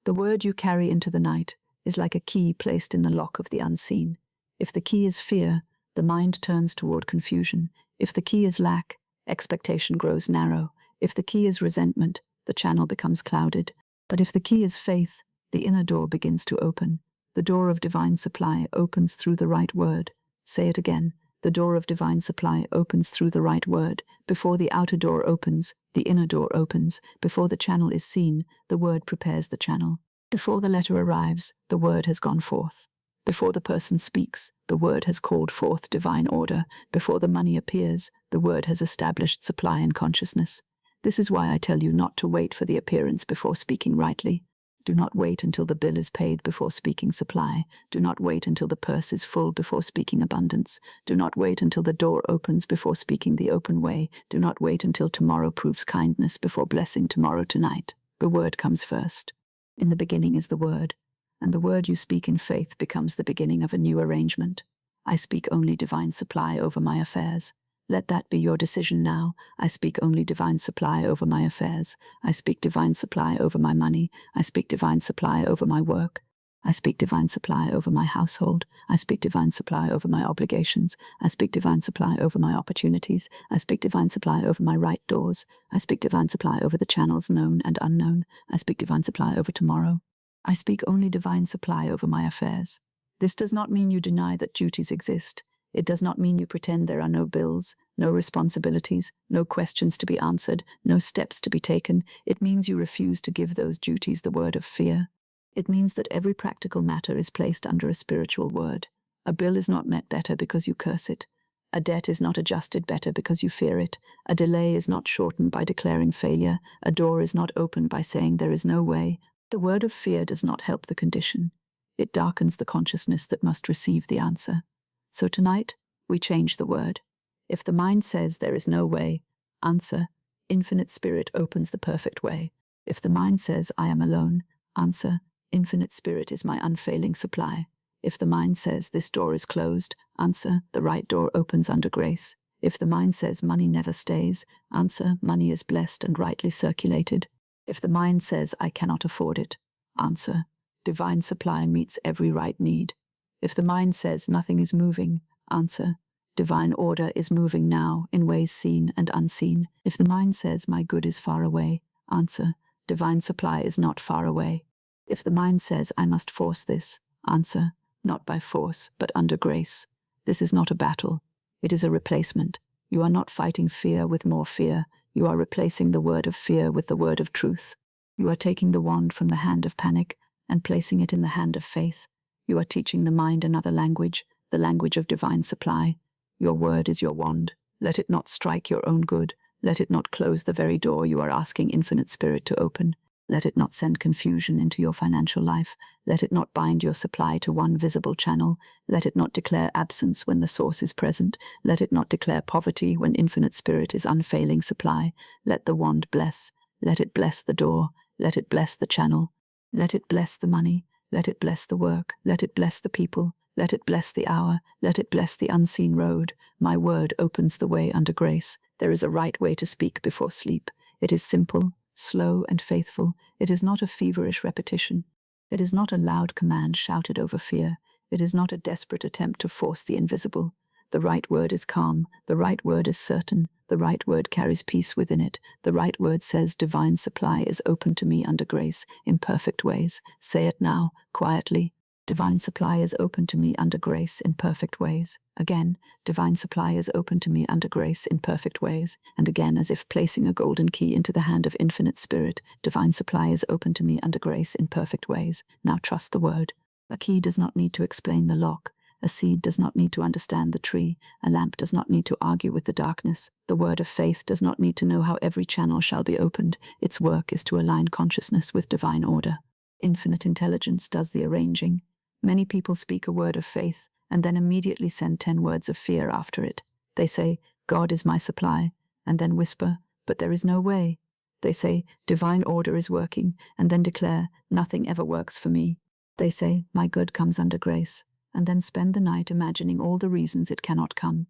The word you carry into the night is like a key placed in the lock of the unseen. If the key is fear, the mind turns toward confusion. If the key is lack, expectation grows narrow. If the key is resentment, the channel becomes clouded. But if the key is faith, the inner door begins to open. The door of divine supply opens through the right word. Say it again. The door of divine supply opens through the right word. Before the outer door opens, the inner door opens. Before the channel is seen, the word prepares the channel. Before the letter arrives, the word has gone forth. Before the person speaks, the word has called forth divine order. Before the money appears, the word has established supply and consciousness. This is why I tell you not to wait for the appearance before speaking rightly. Do not wait until the bill is paid before speaking supply. Do not wait until the purse is full before speaking abundance. Do not wait until the door opens before speaking the open way. Do not wait until tomorrow proves kindness before blessing tomorrow tonight. The word comes first. In the beginning is the word, and the word you speak in faith becomes the beginning of a new arrangement. I speak only divine supply over my affairs. Let that be your decision now. I speak only divine supply over my affairs. I speak divine supply over my money. I speak divine supply over my work. I speak divine supply over my household. I speak divine supply over my obligations. I speak divine supply over my opportunities. I speak divine supply over my right doors. I speak divine supply over the channels known and unknown. I speak divine supply over tomorrow. I speak only divine supply over my affairs. This does not mean you deny that duties exist. It does not mean you pretend there are no bills, no responsibilities, no questions to be answered, no steps to be taken. It means you refuse to give those duties the word of fear. It means that every practical matter is placed under a spiritual word. A bill is not met better because you curse it. A debt is not adjusted better because you fear it. A delay is not shortened by declaring failure. A door is not opened by saying there is no way. The word of fear does not help the condition. It darkens the consciousness that must receive the answer. So tonight, we change the word. If the mind says there is no way, answer, Infinite Spirit opens the perfect way. If the mind says I am alone, answer, Infinite Spirit is my unfailing supply. If the mind says this door is closed, answer, the right door opens under grace. If the mind says money never stays, answer, money is blessed and rightly circulated. If the mind says I cannot afford it, answer, divine supply meets every right need. If the mind says nothing is moving, answer, divine order is moving now in ways seen and unseen. If the mind says my good is far away, answer, divine supply is not far away. If the mind says I must force this, answer, not by force, but under grace. This is not a battle. It is a replacement. You are not fighting fear with more fear. You are replacing the word of fear with the word of truth. You are taking the wand from the hand of panic and placing it in the hand of faith. You are teaching the mind another language, the language of divine supply. Your word is your wand. Let it not strike your own good. Let it not close the very door you are asking Infinite Spirit to open. Let it not send confusion into your financial life. Let it not bind your supply to one visible channel. Let it not declare absence when the source is present. Let it not declare poverty when Infinite Spirit is unfailing supply. Let the wand bless. Let it bless the door. Let it bless the channel. Let it bless the money. Let it bless the work. Let it bless the people. Let it bless the hour. Let it bless the unseen road. My word opens the way under grace. There is a right way to speak before sleep. It is simple, slow, and faithful. It is not a feverish repetition. It is not a loud command shouted over fear. It is not a desperate attempt to force the invisible. The right word is calm. The right word is certain. The right word carries peace within it. The right word says divine supply is open to me under grace in perfect ways. Say it now, quietly. Divine supply is open to me under grace in perfect ways. Again, divine supply is open to me under grace in perfect ways. And again, as if placing a golden key into the hand of Infinite Spirit, divine supply is open to me under grace in perfect ways. Now trust the word. A key does not need to explain the lock. A seed does not need to understand the tree. A lamp does not need to argue with the darkness. The word of faith does not need to know how every channel shall be opened. Its work is to align consciousness with divine order. Infinite intelligence does the arranging. Many people speak a word of faith and then immediately send 10 words of fear after it. They say, God is my supply, and then whisper, but there is no way. They say, divine order is working, and then declare, nothing ever works for me. They say, my good comes under grace, and then spend the night imagining all the reasons it cannot come.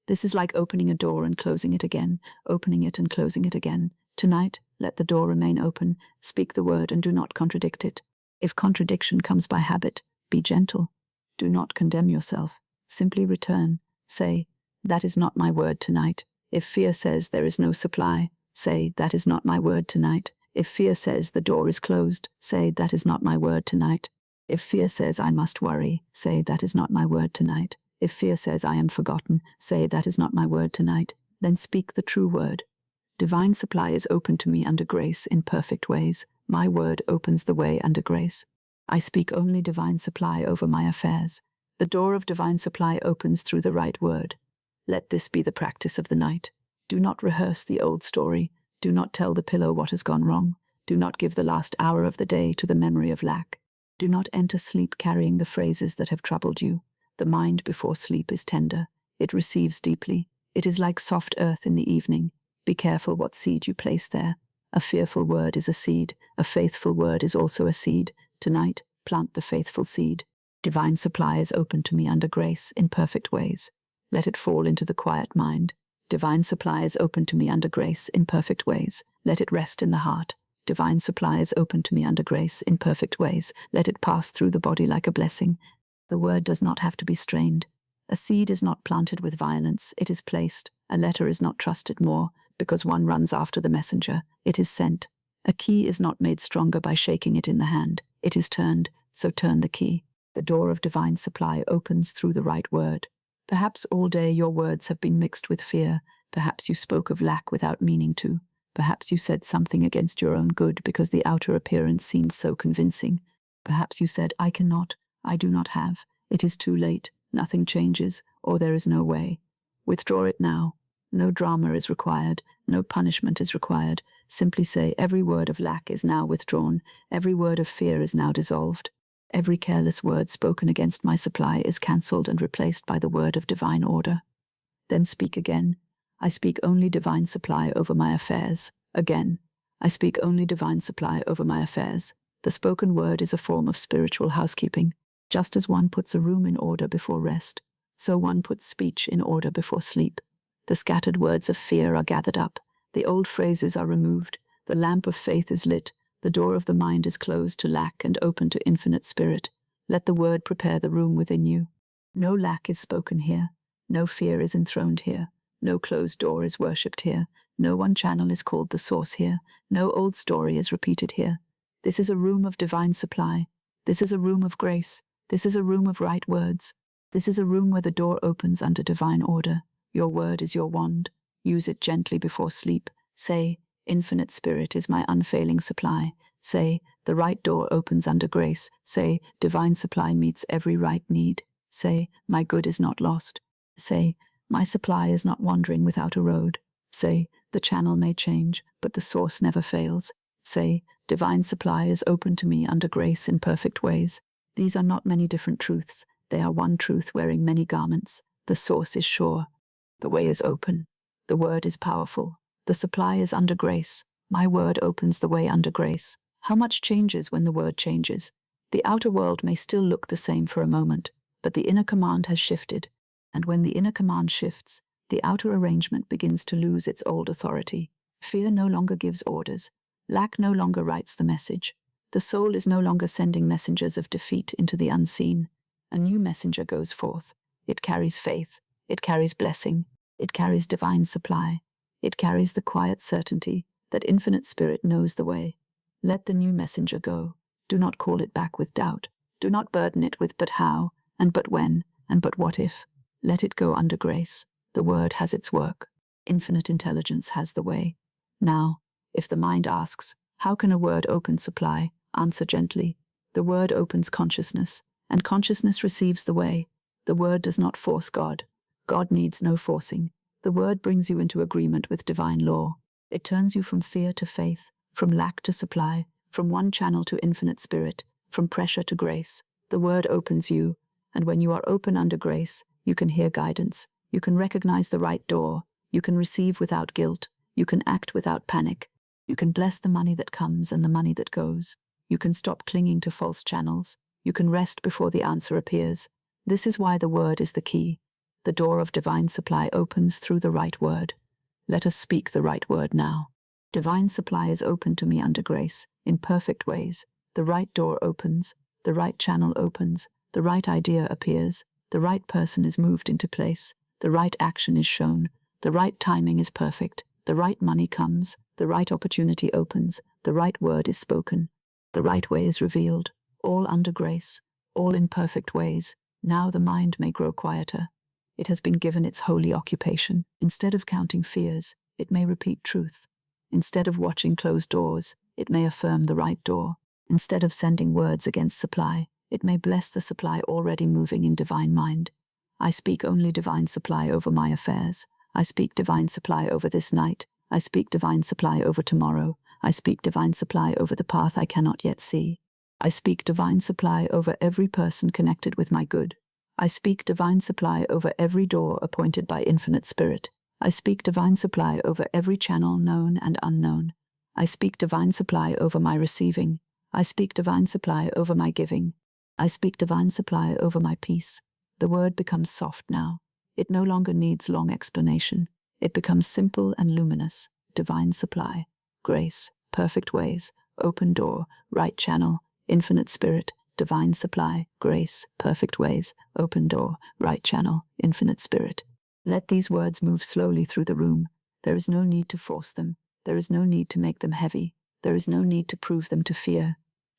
This is like opening a door and closing it again, opening it and closing it again. Tonight, let the door remain open, speak the word and do not contradict it. If contradiction comes by habit, be gentle. Do not condemn yourself. Simply return. Say, that is not my word tonight. If fear says there is no supply, say, that is not my word tonight. If fear says the door is closed, say, that is not my word tonight. If fear says I must worry, say, that is not my word tonight. If fear says I am forgotten, say, that is not my word tonight. Then speak the true word. Divine supply is open to me under grace in perfect ways. My word opens the way under grace. I speak only divine supply over my affairs. The door of divine supply opens through the right word. Let this be the practice of the night. Do not rehearse the old story. Do not tell the pillow what has gone wrong. Do not give the last hour of the day to the memory of lack. Do not enter sleep carrying the phrases that have troubled you. The mind before sleep is tender. It receives deeply. It is like soft earth in the evening. Be careful what seed you place there. A fearful word is a seed. A faithful word is also a seed. Tonight, plant the faithful seed. Divine supply is open to me under grace in perfect ways. Let it fall into the quiet mind. Divine supply is open to me under grace in perfect ways. Let it rest in the heart. Divine supply is open to me under grace in perfect ways. Let it pass through the body like a blessing. The word does not have to be strained. A seed is not planted with violence, it is placed. A letter is not trusted more, because one runs after the messenger. It is sent. A key is not made stronger by shaking it in the hand. It is turned, so turn the key. The door of divine supply opens through the right word. Perhaps all day your words have been mixed with fear. Perhaps you spoke of lack without meaning to. Perhaps you said something against your own good because the outer appearance seemed so convincing. Perhaps you said, I cannot, I do not have, it is too late, nothing changes, or there is no way. Withdraw it now. No drama is required, no punishment is required. Simply say, every word of lack is now withdrawn, every word of fear is now dissolved. Every careless word spoken against my supply is cancelled and replaced by the word of divine order. Then speak again. I speak only divine supply over my affairs. Again, I speak only divine supply over my affairs. The spoken word is a form of spiritual housekeeping. Just as one puts a room in order before rest, so one puts speech in order before sleep. The scattered words of fear are gathered up. The old phrases are removed. The lamp of faith is lit. The door of the mind is closed to lack and open to infinite spirit. Let the word prepare the room within you. No lack is spoken here. No fear is enthroned here. No closed door is worshipped here. No one channel is called the source here. No old story is repeated here. This is a room of divine supply. This is a room of grace. This is a room of right words. This is a room where the door opens under divine order. Your word is your wand. Use it gently before sleep. Say, Infinite Spirit is my unfailing supply. Say, the right door opens under grace. Say, divine supply meets every right need. Say, my good is not lost. Say, my supply is not wandering without a road. Say, the channel may change, but the source never fails. Say, divine supply is open to me under grace in perfect ways. These are not many different truths. They are one truth wearing many garments. The source is sure. The way is open. The word is powerful. The supply is under grace. My word opens the way under grace. How much changes when the word changes? The outer world may still look the same for a moment, but the inner command has shifted. And when the inner command shifts, the outer arrangement begins to lose its old authority. Fear no longer gives orders. Lack no longer writes the message. The soul is no longer sending messengers of defeat into the unseen. A new messenger goes forth. It carries faith. It carries blessing. It carries divine supply. It carries the quiet certainty that infinite spirit knows the way. Let the new messenger go. Do not call it back with doubt. Do not burden it with but how, and but when, and but what if. Let it go under grace. The word has its work. Infinite intelligence has the way. Now, if the mind asks, how can a word open supply? Answer gently. The word opens consciousness, and consciousness receives the way. The word does not force God. God needs no forcing. The word brings you into agreement with divine law. It turns you from fear to faith, from lack to supply, from one channel to infinite spirit, from pressure to grace. The word opens you, and when you are open under grace, you can hear guidance. You can recognize the right door. You can receive without guilt. You can act without panic. You can bless the money that comes and the money that goes. You can stop clinging to false channels. You can rest before the answer appears. This is why the word is the key. The door of divine supply opens through the right word. Let us speak the right word now. Divine supply is open to me under grace, in perfect ways. The right door opens. The right channel opens. The right idea appears. The right person is moved into place. The right action is shown. The right timing is perfect. The right money comes. The right opportunity opens. The right word is spoken. The right way is revealed. All under grace. All in perfect ways. Now the mind may grow quieter. It has been given its holy occupation. Instead of counting fears, it may repeat truth. Instead of watching closed doors, it may affirm the right door. Instead of sending words against supply, it may bless the supply already moving in divine mind. I speak only divine supply over my affairs. I speak divine supply over this night. I speak divine supply over tomorrow. I speak divine supply over the path I cannot yet see. I speak divine supply over every person connected with my good. I speak divine supply over every door appointed by infinite spirit. I speak divine supply over every channel known and unknown. I speak divine supply over my receiving. I speak divine supply over my giving. I speak divine supply over my peace. The word becomes soft now. It no longer needs long explanation. It becomes simple and luminous. Divine supply, grace, perfect ways, open door, right channel, infinite spirit, divine supply, grace, perfect ways, open door, right channel, infinite spirit. Let these words move slowly through the room. There is no need to force them. There is no need to make them heavy. There is no need to prove them to fear.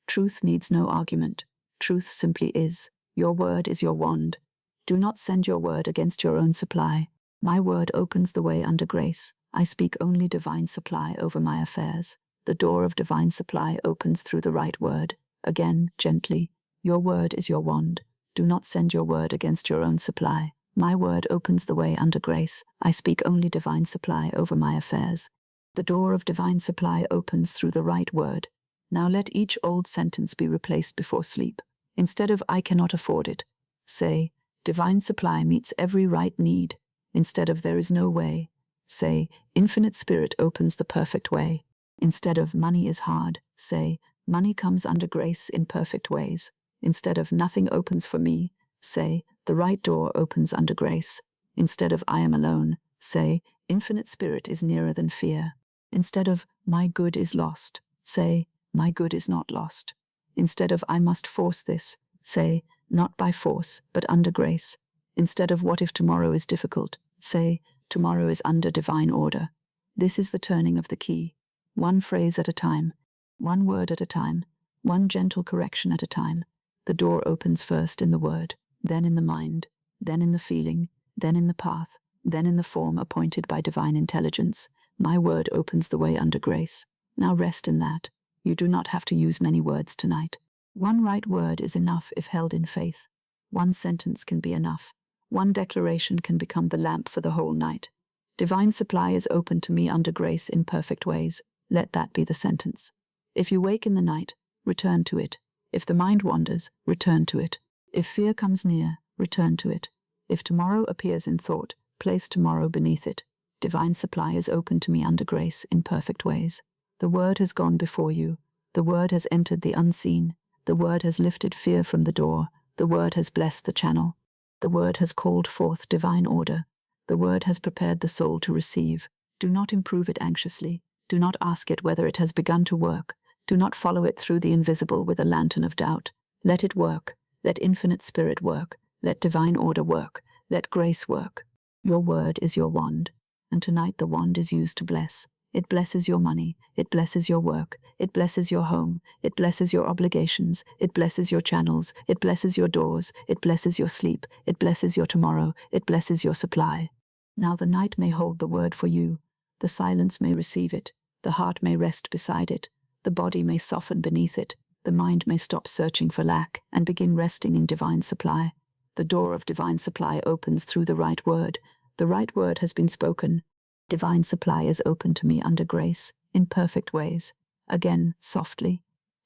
Truth needs no argument. Truth simply is. Your word is your wand. Do not send your word against your own supply. My word opens the way under grace. I speak only divine supply over my affairs. The door of divine supply opens through the right word. Again, gently. Your word is your wand. Do not send your word against your own supply. My word opens the way under grace. I speak only divine supply over my affairs. The door of divine supply opens through the right word. Now let each old sentence be replaced before sleep. Instead of I cannot afford it, say, divine supply meets every right need. Instead of there is no way, say, infinite spirit opens the perfect way. Instead of money is hard, say, money comes under grace in perfect ways. Instead of nothing opens for me, say, the right door opens under grace. Instead of I am alone, say, infinite spirit is nearer than fear. Instead of my good is lost, say, my good is not lost. Instead of I must force this, say, not by force, but under grace. Instead of what if tomorrow is difficult, say, tomorrow is under divine order. This is the turning of the key. One phrase at a time, one word at a time, one gentle correction at a time. The door opens first in the word, then in the mind, then in the feeling, then in the path, then in the form appointed by divine intelligence. My word opens the way under grace. Now rest in that. You do not have to use many words tonight. One right word is enough if held in faith. One sentence can be enough. One declaration can become the lamp for the whole night. Divine supply is open to me under grace in perfect ways. Let that be the sentence. If you wake in the night, return to it. If the mind wanders, return to it. If fear comes near, return to it. If tomorrow appears in thought, place tomorrow beneath it. Divine supply is open to me under grace in perfect ways. The word has gone before you. The word has entered the unseen. The word has lifted fear from the door. The word has blessed the channel. The word has called forth divine order. The word has prepared the soul to receive. Do not improve it anxiously. Do not ask it whether it has begun to work. Do not follow it through the invisible with a lantern of doubt. Let it work. Let infinite spirit work. Let divine order work. Let grace work. Your word is your wand. And tonight the wand is used to bless. It blesses your money. It blesses your work. It blesses your home. It blesses your obligations. It blesses your channels. It blesses your doors. It blesses your sleep. It blesses your tomorrow. It blesses your supply. Now the night may hold the word for you. The silence may receive it. The heart may rest beside it. The body may soften beneath it. The mind may stop searching for lack and begin resting in divine supply. The door of divine supply opens through the right word. The right word has been spoken. Divine supply is open to me under grace, in perfect ways. Again, softly.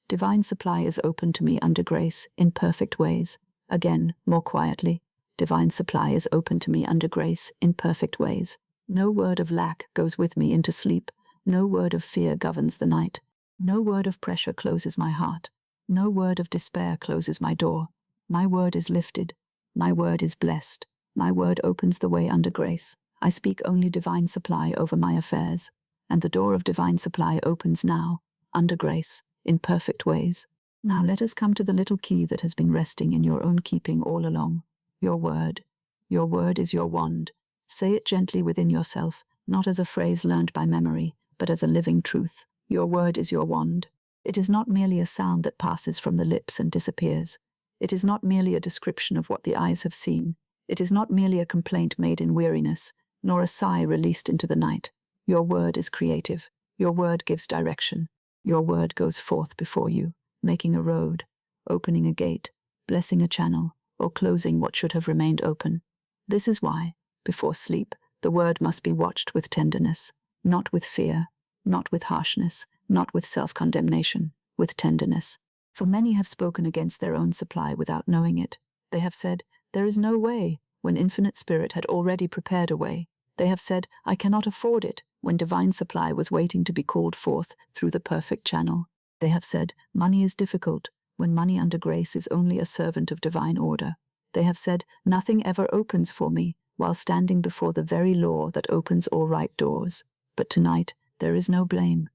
Divine supply is open to me under grace, in perfect ways. Again, more quietly. Divine supply is open to me under grace, in perfect ways. No word of lack goes with me into sleep. No word of fear governs the night. No word of pressure closes my heart. No word of despair closes my door. My word is lifted. My word is blessed. My word opens the way under grace. I speak only divine supply over my affairs, and the door of divine supply opens now, under grace, in perfect ways. Now let us come to the little key that has been resting in your own keeping all along. Your word. Your word is your wand. Say it gently within yourself, not as a phrase learned by memory, but as a living truth. Your word is your wand. It is not merely a sound that passes from the lips and disappears. It is not merely a description of what the eyes have seen. It is not merely a complaint made in weariness, nor a sigh released into the night. Your word is creative. Your word gives direction. Your word goes forth before you, making a road, opening a gate, blessing a channel, or closing what should have remained open. This is why, before sleep, the word must be watched with tenderness, not with fear, not with harshness, not with self-condemnation, with tenderness. For many have spoken against their own supply without knowing it. They have said, "There is no way," when infinite spirit had already prepared a way. They have said, "I cannot afford it," when divine supply was waiting to be called forth through the perfect channel. They have said, "Money is difficult," when money under grace is only a servant of divine order. They have said, "Nothing ever opens for me," while standing before the very law that opens all right doors. But tonight, there is no blame.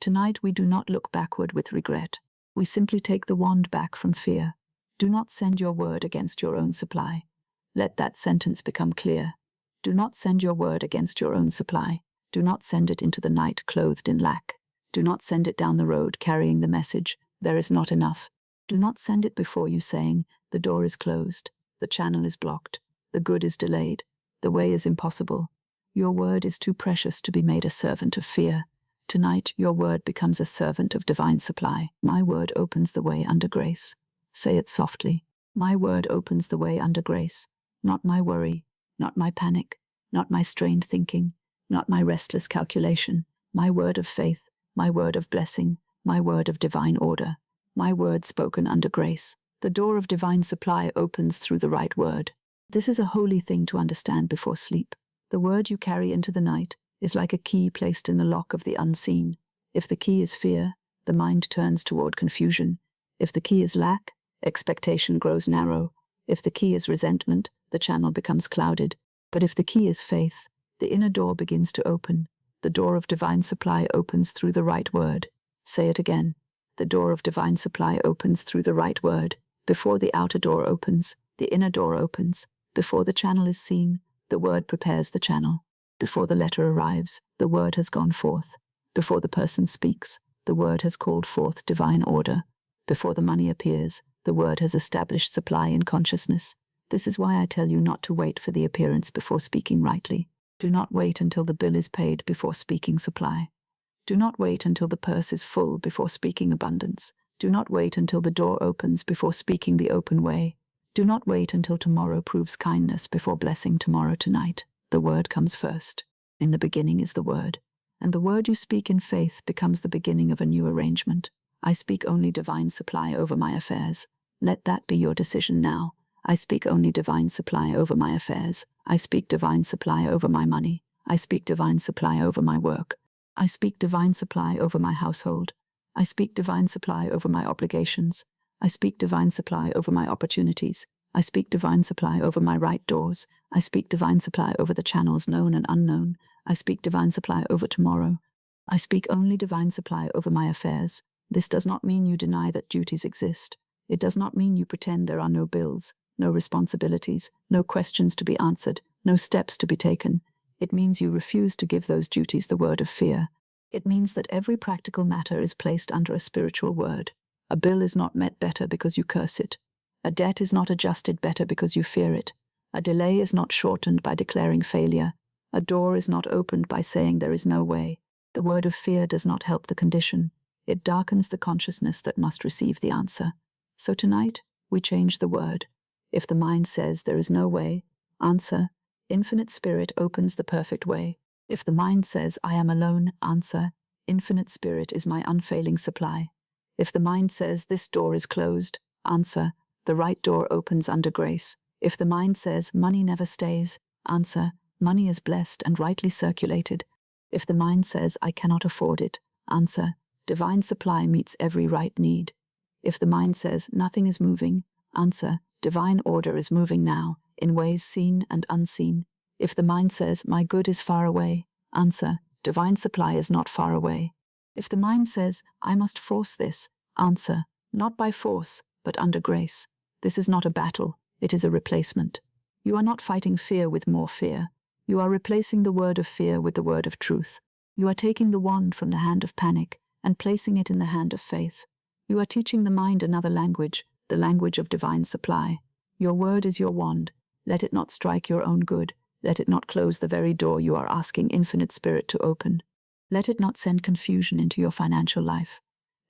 Tonight we do not look backward with regret. We simply take the wand back from fear. Do not send your word against your own supply. Let that sentence become clear. Do not send your word against your own supply. Do not send it into the night clothed in lack. Do not send it down the road carrying the message, "There is not enough." Do not send it before you saying, "The door is closed, the channel is blocked, the good is delayed, the way is impossible." Your word is too precious to be made a servant of fear. Tonight, your word becomes a servant of divine supply. My word opens the way under grace. Say it softly. My word opens the way under grace. Not my worry, not my panic, not my strained thinking, not my restless calculation. My word of faith, my word of blessing, my word of divine order. My word spoken under grace. The door of divine supply opens through the right word. This is a holy thing to understand before sleep. The word you carry into the night is like a key placed in the lock of the unseen. If the key is fear, the mind turns toward confusion. If the key is lack, expectation grows narrow. If the key is resentment, the channel becomes clouded. But if the key is faith, the inner door begins to open. The door of divine supply opens through the right word. Say it again. The door of divine supply opens through the right word. Before the outer door opens, the inner door opens. Before the channel is seen, the word prepares the channel. Before the letter arrives, the word has gone forth. Before the person speaks, the word has called forth divine order. Before the money appears, the word has established supply in consciousness. This is why I tell you not to wait for the appearance before speaking rightly. Do not wait until the bill is paid before speaking supply. Do not wait until the purse is full before speaking abundance. Do not wait until the door opens before speaking the open way. Do not wait until tomorrow proves kindness before blessing tomorrow tonight. The word comes first. In the beginning is the word. And the word you speak in faith becomes the beginning of a new arrangement. I speak only divine supply over my affairs. Let that be your decision now. I speak only divine supply over my affairs. I speak divine supply over my money. I speak divine supply over my work. I speak divine supply over my household. I speak divine supply over my obligations. I speak divine supply over my opportunities. I speak divine supply over my right doors. I speak divine supply over the channels known and unknown. I speak divine supply over tomorrow. I speak only divine supply over my affairs. This does not mean you deny that duties exist. It does not mean you pretend there are no bills, no responsibilities, no questions to be answered, no steps to be taken. It means you refuse to give those duties the word of fear. It means that every practical matter is placed under a spiritual word. A bill is not met better because you curse it. A debt is not adjusted better because you fear it. A delay is not shortened by declaring failure. A door is not opened by saying there is no way. The word of fear does not help the condition. It darkens the consciousness that must receive the answer. So tonight, we change the word. If the mind says there is no way, answer, Infinite Spirit opens the perfect way. If the mind says I am alone, answer, Infinite Spirit is my unfailing supply. If the mind says this door is closed, answer, the right door opens under grace. If the mind says money never stays, answer, money is blessed and rightly circulated. If the mind says I cannot afford it, answer, divine supply meets every right need. If the mind says nothing is moving, answer, divine order is moving now, in ways seen and unseen. If the mind says my good is far away, answer, divine supply is not far away. If the mind says I must force this, answer, not by force, but under grace. This is not a battle, it is a replacement. You are not fighting fear with more fear. You are replacing the word of fear with the word of truth. You are taking the wand from the hand of panic and placing it in the hand of faith. You are teaching the mind another language, the language of divine supply. Your word is your wand. Let it not strike your own good. Let it not close the very door you are asking Infinite Spirit to open. Let it not send confusion into your financial life.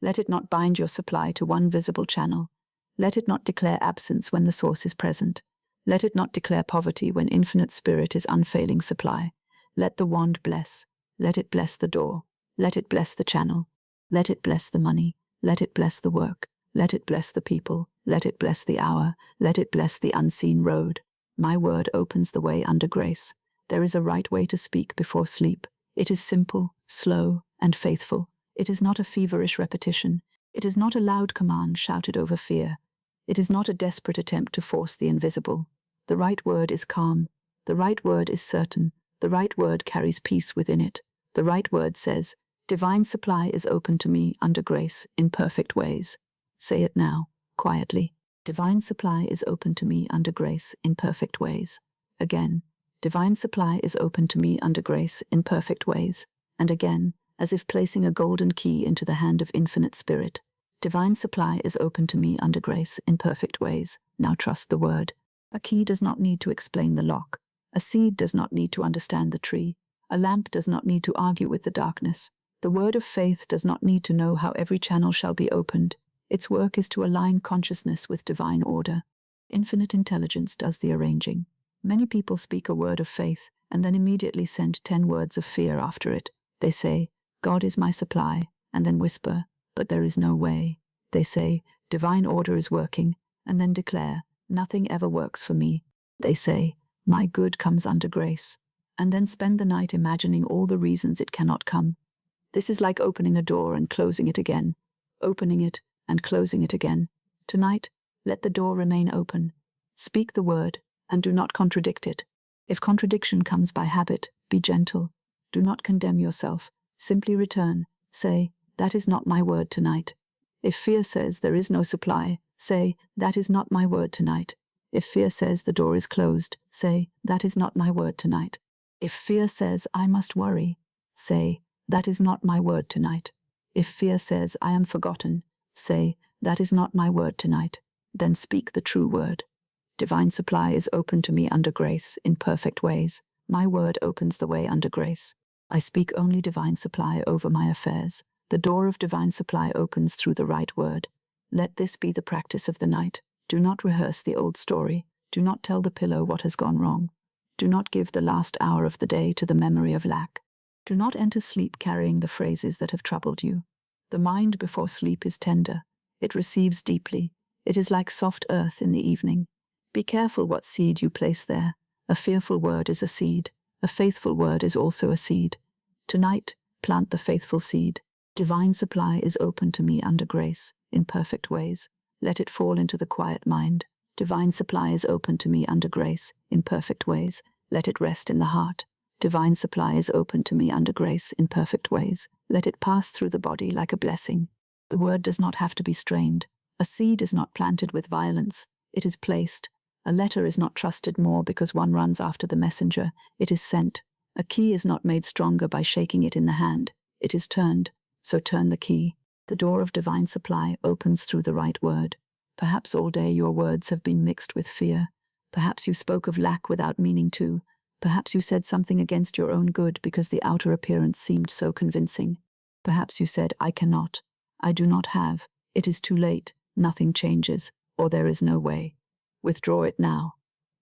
Let it not bind your supply to one visible channel. Let it not declare absence when the source is present. Let it not declare poverty when Infinite Spirit is unfailing supply. Let the wand bless. Let it bless the door. Let it bless the channel. Let it bless the money. Let it bless the work. Let it bless the people. Let it bless the hour. Let it bless the unseen road. My word opens the way under grace. There is a right way to speak before sleep. It is simple, slow, and faithful. It is not a feverish repetition. It is not a loud command shouted over fear. It is not a desperate attempt to force the invisible. The right word is calm. The right word is certain. The right word carries peace within it. The right word says, "Divine supply is open to me under grace in perfect ways." Say it now, quietly. Divine supply is open to me under grace in perfect ways. Again, divine supply is open to me under grace in perfect ways. And again, as if placing a golden key into the hand of infinite spirit. Divine supply is open to me under grace in perfect ways. Now trust the word. A key does not need to explain the lock. A seed does not need to understand the tree. A lamp does not need to argue with the darkness. The word of faith does not need to know how every channel shall be opened. Its work is to align consciousness with divine order. Infinite intelligence does the arranging. Many people speak a word of faith and then immediately send 10 words of fear after it. They say, "God is my supply," and then whisper, "But there is no way." They say, "Divine order is working," and then declare, "Nothing ever works for me." They say, "My good comes under grace," and then spend the night imagining all the reasons it cannot come. This is like opening a door and closing it again, opening it and closing it again. Tonight, let the door remain open. Speak the word, and do not contradict it. If contradiction comes by habit, be gentle. Do not condemn yourself. Simply return. Say, "That is not my word tonight." If fear says there is no supply, say, "That is not my word tonight." If fear says the door is closed, say, "That is not my word tonight." If fear says I must worry, say, "That is not my word tonight." If fear says I am forgotten, say, "That is not my word tonight." Then speak the true word. Divine supply is open to me under grace in perfect ways. My word opens the way under grace. I speak only divine supply over my affairs. The door of divine supply opens through the right word. Let this be the practice of the night. Do not rehearse the old story. Do not tell the pillow what has gone wrong. Do not give the last hour of the day to the memory of lack. Do not enter sleep carrying the phrases that have troubled you. The mind before sleep is tender. It receives deeply. It is like soft earth in the evening. Be careful what seed you place there. A fearful word is a seed. A faithful word is also a seed. Tonight, plant the faithful seed. Divine supply is open to me under grace, in perfect ways. Let it fall into the quiet mind. Divine supply is open to me under grace, in perfect ways. Let it rest in the heart. Divine supply is open to me under grace, in perfect ways. Let it pass through the body like a blessing. The word does not have to be strained. A seed is not planted with violence. It is placed. A letter is not trusted more because one runs after the messenger. It is sent. A key is not made stronger by shaking it in the hand. It is turned. So turn the key. The door of divine supply opens through the right word. Perhaps all day your words have been mixed with fear. Perhaps you spoke of lack without meaning to. Perhaps you said something against your own good because the outer appearance seemed so convincing. Perhaps you said, "I cannot. I do not have. It is too late. Nothing changes. Or there is no way." Withdraw it now.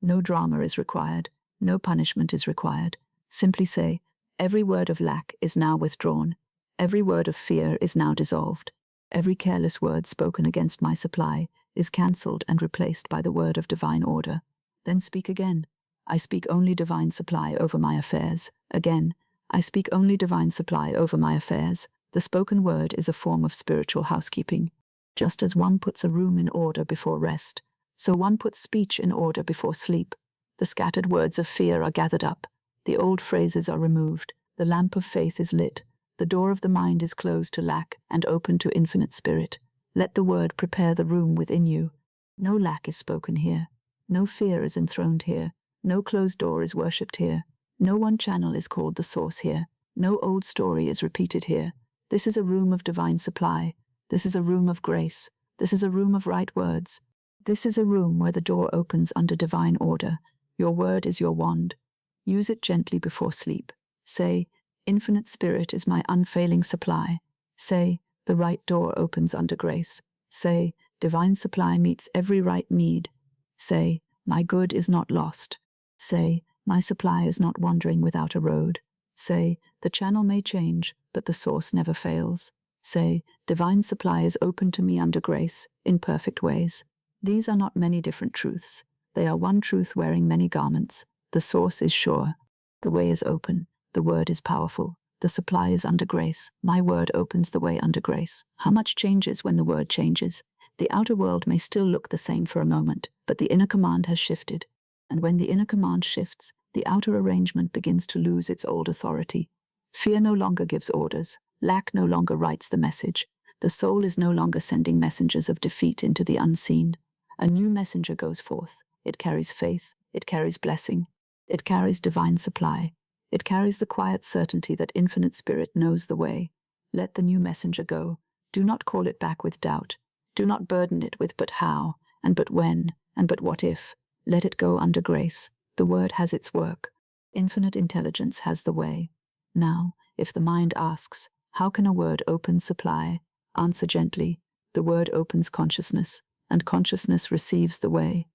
No drama is required. No punishment is required. Simply say, "Every word of lack is now withdrawn. Every word of fear is now dissolved. Every careless word spoken against my supply is cancelled and replaced by the word of divine order." Then speak again. "I speak only divine supply over my affairs." Again, "I speak only divine supply over my affairs." The spoken word is a form of spiritual housekeeping. Just as one puts a room in order before rest, so one puts speech in order before sleep. The scattered words of fear are gathered up. The old phrases are removed. The lamp of faith is lit. The door of the mind is closed to lack and open to infinite spirit. Let the word prepare the room within you. No lack is spoken here. No fear is enthroned here. No closed door is worshipped here. No one channel is called the source here. No old story is repeated here. This is a room of divine supply. This is a room of grace. This is a room of right words. This is a room where the door opens under divine order. Your word is your wand. Use it gently before sleep. Say, "Infinite Spirit is my unfailing supply." Say, "The right door opens under grace." Say, "Divine supply meets every right need." Say, "My good is not lost." Say, "My supply is not wandering without a road." Say, "The channel may change, but the source never fails." Say, "Divine supply is open to me under grace, in perfect ways." These are not many different truths. They are one truth wearing many garments. The source is sure. The way is open. The word is powerful. The supply is under grace. My word opens the way under grace. How much changes when the word changes? The outer world may still look the same for a moment, but the inner command has shifted. And when the inner command shifts, the outer arrangement begins to lose its old authority. Fear no longer gives orders. Lack no longer writes the message. The soul is no longer sending messengers of defeat into the unseen. A new messenger goes forth. It carries faith. It carries blessing. It carries divine supply. It carries the quiet certainty that infinite spirit knows the way. Let the new messenger go. Do not call it back with doubt. Do not burden it with but how, and but when, and but what if. Let it go under grace. The word has its work. Infinite intelligence has the way. Now, if the mind asks, how can a word open supply? Answer gently, the word opens consciousness, and consciousness receives the way.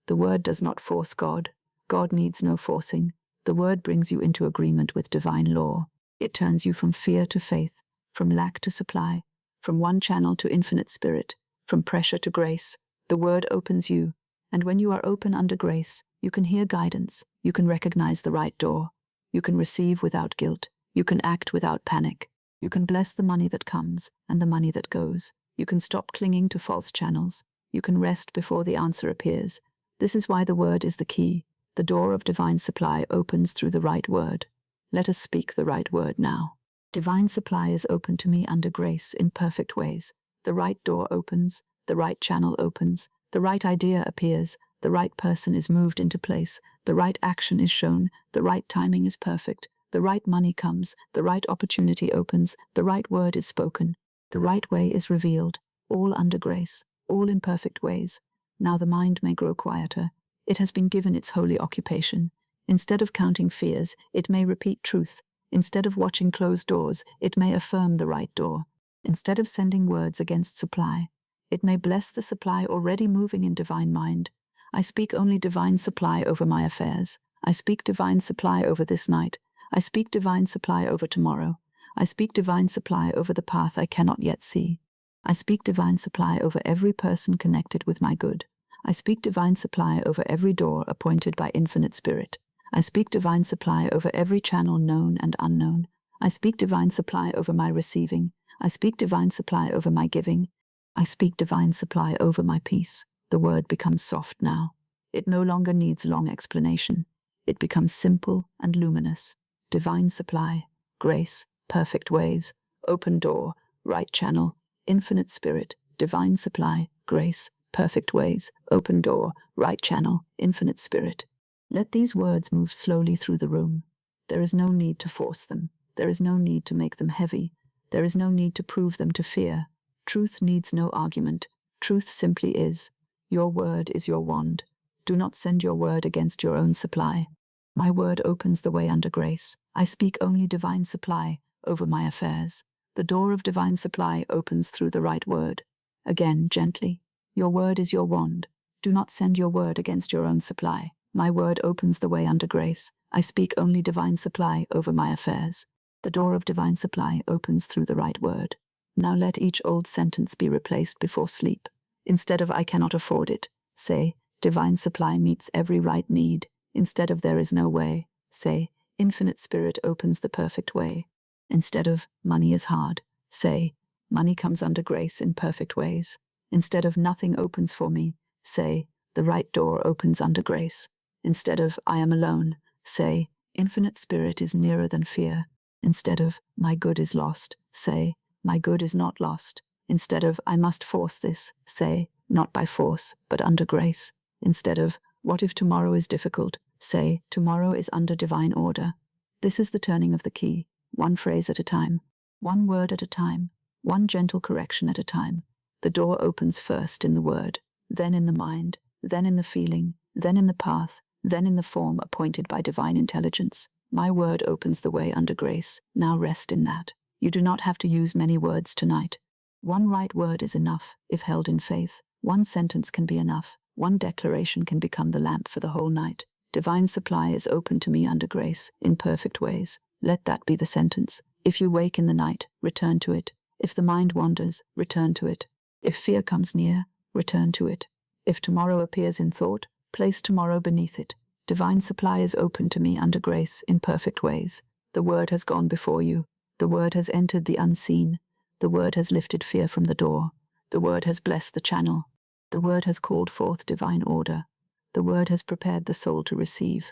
The word does not force God. God needs no forcing. The word brings you into agreement with divine law. It turns you from fear to faith, from lack to supply, from one channel to infinite spirit, from pressure to grace. The word opens you, and when you are open under grace, you can hear guidance, you can recognize the right door, you can receive without guilt, you can act without panic, you can bless the money that comes and the money that goes, you can stop clinging to false channels, you can rest before the answer appears. This is why the word is the key. The door of divine supply opens through the right word. Let us speak the right word now. Divine supply is open to me under grace in perfect ways. The right door opens, the right channel opens, the right idea appears, the right person is moved into place, the right action is shown, the right timing is perfect, the right money comes, the right opportunity opens, the right word is spoken, the right way is revealed, all under grace, all in perfect ways. Now the mind may grow quieter. It has been given its holy occupation. Instead of counting fears, it may repeat truth. Instead of watching closed doors, it may affirm the right door. Instead of sending words against supply, it may bless the supply already moving in divine mind. I speak only divine supply over my affairs. I speak divine supply over this night. I speak divine supply over tomorrow. I speak divine supply over the path I cannot yet see. I speak divine supply over every person connected with my good. I speak divine supply over every door appointed by infinite spirit. I speak divine supply over every channel known and unknown. I speak divine supply over my receiving. I speak divine supply over my giving. I speak divine supply over my peace. The word becomes soft now. It no longer needs long explanation. It becomes simple and luminous. Divine supply, grace, perfect ways, open door, right channel, infinite spirit, divine supply, grace, perfect ways, open door, right channel, infinite spirit. Let these words move slowly through the room. There is no need to force them. There is no need to make them heavy. There is no need to prove them to fear. Truth needs no argument. Truth simply is. Your word is your wand. Do not send your word against your own supply. My word opens the way under grace. I speak only divine supply over my affairs. The door of divine supply opens through the right word. Again, gently. Your word is your wand. Do not send your word against your own supply. My word opens the way under grace. I speak only divine supply over my affairs. The door of divine supply opens through the right word. Now let each old sentence be replaced before sleep. Instead of I cannot afford it, say, divine supply meets every right need. Instead of there is no way, say, infinite spirit opens the perfect way. Instead of money is hard, say, money comes under grace in perfect ways. Instead of nothing opens for me, say, the right door opens under grace. Instead of I am alone, say, infinite spirit is nearer than fear. Instead of my good is lost, say, my good is not lost. Instead of I must force this, say, not by force, but under grace. Instead of what if tomorrow is difficult, say, tomorrow is under divine order. This is the turning of the key, one phrase at a time, one word at a time, one gentle correction at a time. The door opens first in the word, then in the mind, then in the feeling, then in the path, then in the form appointed by divine intelligence. My word opens the way under grace. Now rest in that. You do not have to use many words tonight. One right word is enough, if held in faith. One sentence can be enough. One declaration can become the lamp for the whole night. Divine supply is open to me under grace, in perfect ways. Let that be the sentence. If you wake in the night, return to it. If the mind wanders, return to it. If fear comes near, return to it. If tomorrow appears in thought, place tomorrow beneath it. Divine supply is open to me under grace, in perfect ways. The word has gone before you. The word has entered the unseen. The word has lifted fear from the door. The word has blessed the channel. The word has called forth divine order. The word has prepared the soul to receive.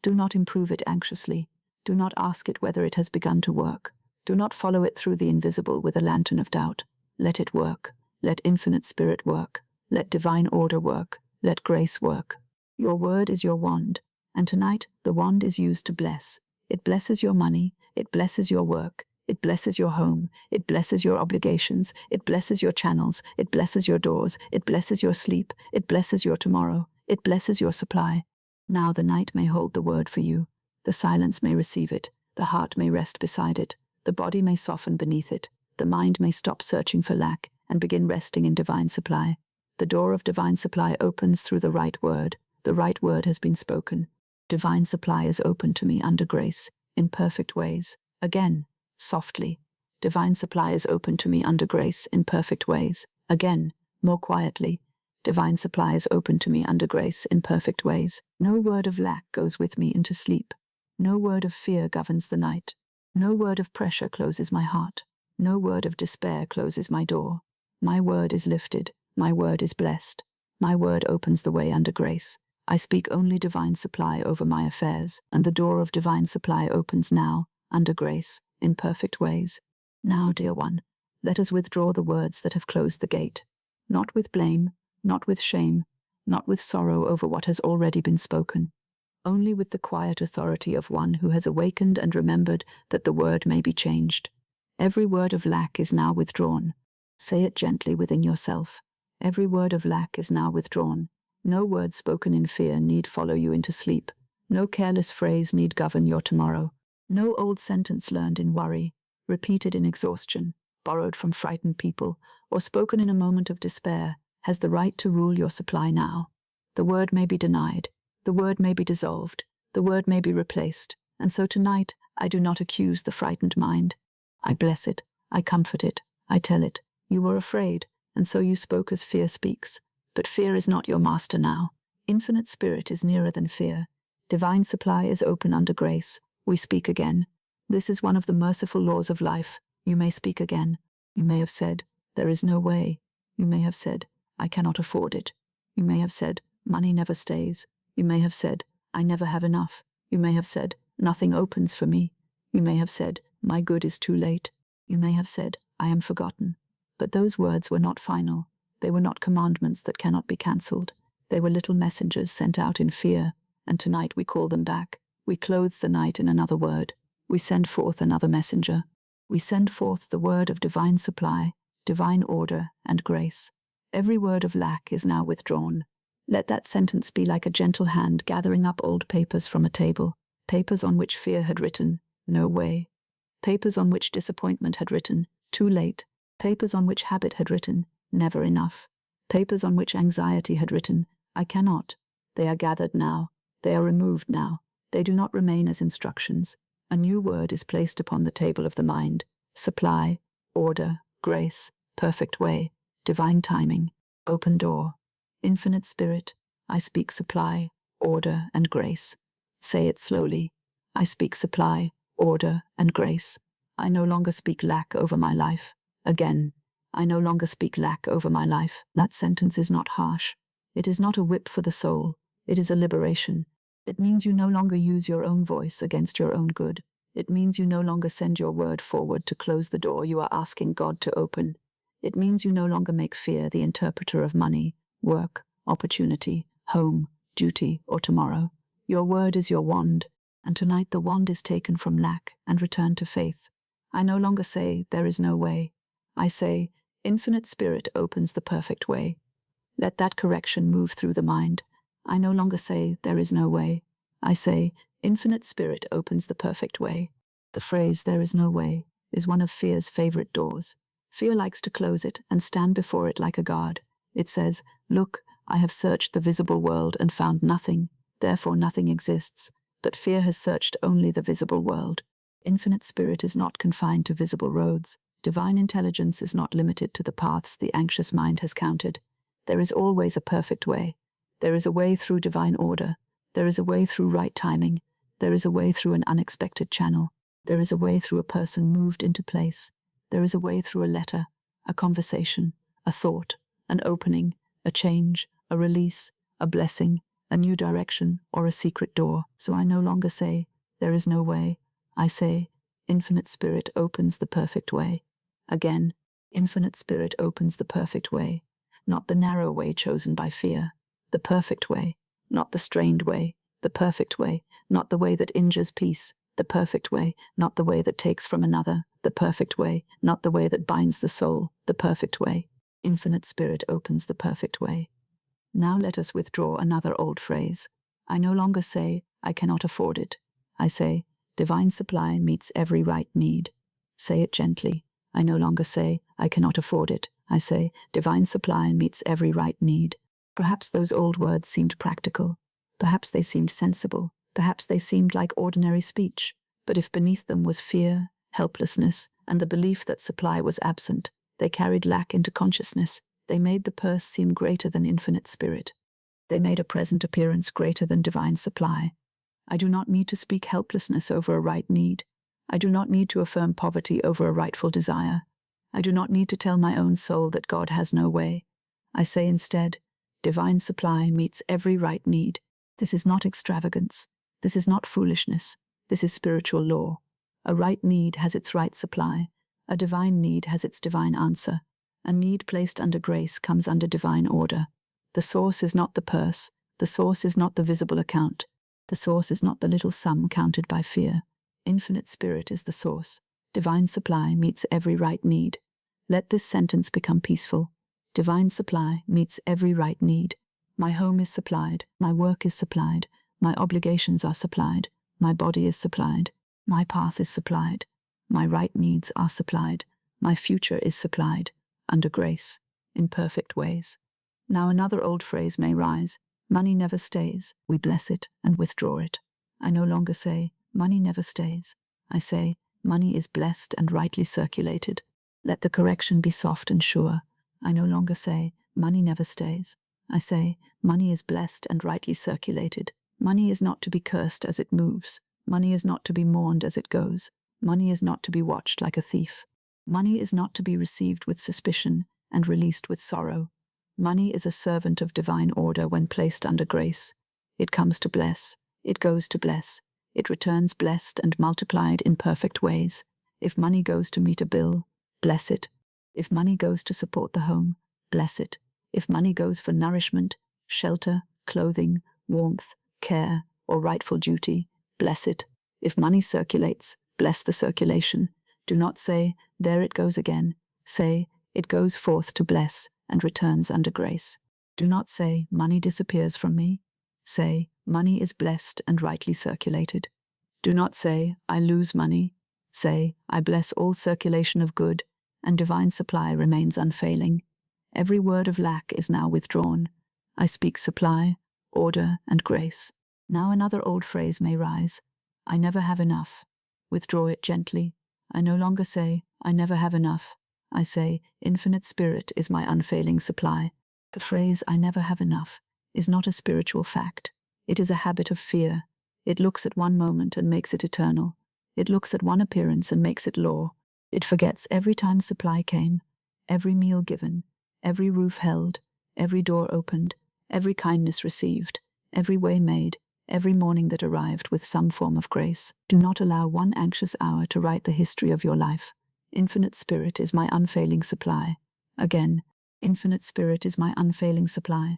Do not improve it anxiously. Do not ask it whether it has begun to work. Do not follow it through the invisible with a lantern of doubt. Let it work. Let infinite spirit work. Let divine order work. Let grace work. Your word is your wand, and tonight the wand is used to bless. It blesses your money. It blesses your work. It blesses your home. It blesses your obligations. It blesses your channels. It blesses your doors. It blesses your sleep. It blesses your tomorrow. It blesses your supply. Now the night may hold the word for you. The silence may receive it. The heart may rest beside it. The body may soften beneath it. The mind may stop searching for lack and begin resting in divine supply. The door of divine supply opens through the right word. The right word has been spoken. Divine supply is open to me under grace, in perfect ways. Again, softly. Divine supply is open to me under grace, in perfect ways. Again, more quietly. Divine supply is open to me under grace, in perfect ways. No word of lack goes with me into sleep. No word of fear governs the night. No word of pressure closes my heart. No word of despair closes my door. My word is lifted. My word is blessed. My word opens the way under grace. I speak only divine supply over my affairs, and the door of divine supply opens now, under grace, in perfect ways. Now, dear one, let us withdraw the words that have closed the gate. Not with blame, not with shame, not with sorrow over what has already been spoken. Only with the quiet authority of one who has awakened and remembered that the word may be changed. Every word of lack is now withdrawn. Say it gently within yourself. Every word of lack is now withdrawn. No word spoken in fear need follow you into sleep. No careless phrase need govern your tomorrow. No old sentence learned in worry, repeated in exhaustion, borrowed from frightened people, or spoken in a moment of despair, has the right to rule your supply now. The word may be denied. The word may be dissolved. The word may be replaced. And so tonight, I do not accuse the frightened mind. I bless it. I comfort it. I tell it, you were afraid, and so you spoke as fear speaks. But fear is not your master now. Infinite spirit is nearer than fear. Divine supply is open under grace. We speak again. This is one of the merciful laws of life. You may speak again. You may have said, there is no way. You may have said, I cannot afford it. You may have said, money never stays. You may have said, I never have enough. You may have said, nothing opens for me. You may have said, my good is too late. You may have said, I am forgotten. But those words were not final. They were not commandments that cannot be cancelled. They were little messengers sent out in fear, and tonight we call them back. We clothe the night in another word. We send forth another messenger. We send forth the word of divine supply, divine order, and grace. Every word of lack is now withdrawn. Let that sentence be like a gentle hand gathering up old papers from a table, papers on which fear had written, no way. Papers on which disappointment had written, too late. Papers on which habit had written, never enough. Papers on which anxiety had written, I cannot. They are gathered now. They are removed now. They do not remain as instructions. A new word is placed upon the table of the mind. Supply, order, grace, perfect way, divine timing, open door. Infinite spirit, I speak supply, order, and grace. Say it slowly. I speak supply, order, and grace. I no longer speak lack over my life. Again, I no longer speak lack over my life. That sentence is not harsh. It is not a whip for the soul. It is a liberation. It means you no longer use your own voice against your own good. It means you no longer send your word forward to close the door you are asking God to open. It means you no longer make fear the interpreter of money, work, opportunity, home, duty, or tomorrow. Your word is your wand, and tonight the wand is taken from lack and returned to faith. I no longer say, there is no way. I say, infinite spirit opens the perfect way. Let that correction move through the mind. I no longer say, there is no way. I say, infinite spirit opens the perfect way. The phrase, there is no way, is one of fear's favorite doors. Fear likes to close it and stand before it like a guard. It says, look, I have searched the visible world and found nothing, therefore nothing exists. But fear has searched only the visible world. Infinite spirit is not confined to visible roads. Divine intelligence is not limited to the paths the anxious mind has counted. There is always a perfect way. There is a way through divine order. There is a way through right timing. There is a way through an unexpected channel. There is a way through a person moved into place. There is a way through a letter, a conversation, a thought, an opening, a change, a release, a blessing, a new direction, or a secret door. So I no longer say, there is no way. I say, Infinite Spirit opens the perfect way. Again, Infinite Spirit opens the perfect way, not the narrow way chosen by fear, the perfect way, not the strained way, the perfect way, not the way that injures peace, the perfect way, not the way that takes from another, the perfect way, not the way that binds the soul, the perfect way. Infinite Spirit opens the perfect way. Now let us withdraw another old phrase. I no longer say, I cannot afford it. I say, divine supply meets every right need. Say it gently. I no longer say, I cannot afford it. I say, divine supply meets every right need. Perhaps those old words seemed practical. Perhaps they seemed sensible. Perhaps they seemed like ordinary speech. But if beneath them was fear, helplessness, and the belief that supply was absent, they carried lack into consciousness. They made the purse seem greater than Infinite Spirit. They made a present appearance greater than divine supply. I do not need to speak helplessness over a right need. I do not need to affirm poverty over a rightful desire. I do not need to tell my own soul that God has no way. I say instead, divine supply meets every right need. This is not extravagance. This is not foolishness. This is spiritual law. A right need has its right supply. A divine need has its divine answer. A need placed under grace comes under divine order. The source is not the purse. The source is not the visible account. The source is not the little sum counted by fear. Infinite Spirit is the source. Divine supply meets every right need. Let this sentence become peaceful. Divine supply meets every right need. My home is supplied. My work is supplied. My obligations are supplied. My body is supplied. My path is supplied. My right needs are supplied. My future is supplied. Under grace, in perfect ways. Now another old phrase may rise. Money never stays. We bless it and withdraw it. I no longer say, money never stays. I say, money is blessed and rightly circulated. Let the correction be soft and sure. I no longer say, money never stays. I say, money is blessed and rightly circulated. Money is not to be cursed as it moves. Money is not to be mourned as it goes. Money is not to be watched like a thief. Money is not to be received with suspicion and released with sorrow. Money is a servant of divine order when placed under grace. It comes to bless. It goes to bless. It returns blessed and multiplied in perfect ways. If money goes to meet a bill, bless it. If money goes to support the home, bless it. If money goes for nourishment, shelter, clothing, warmth, care, or rightful duty, bless it. If money circulates, bless the circulation. Do not say, there it goes again. Say, it goes forth to bless and returns under grace. Do not say, money disappears from me. Say, money is blessed and rightly circulated. Do not say, I lose money. Say, I bless all circulation of good, and divine supply remains unfailing. Every word of lack is now withdrawn. I speak supply, order, and grace. Now another old phrase may rise. I never have enough. Withdraw it gently. I no longer say, I never have enough. I say, Infinite Spirit is my unfailing supply. The phrase, I never have enough, is not a spiritual fact. It is a habit of fear. It looks at one moment and makes it eternal. It looks at one appearance and makes it law. It forgets every time supply came, every meal given, every roof held, every door opened, every kindness received, every way made, every morning that arrived with some form of grace. Do not allow one anxious hour to write the history of your life. Infinite Spirit is my unfailing supply. Again, Infinite Spirit is my unfailing supply.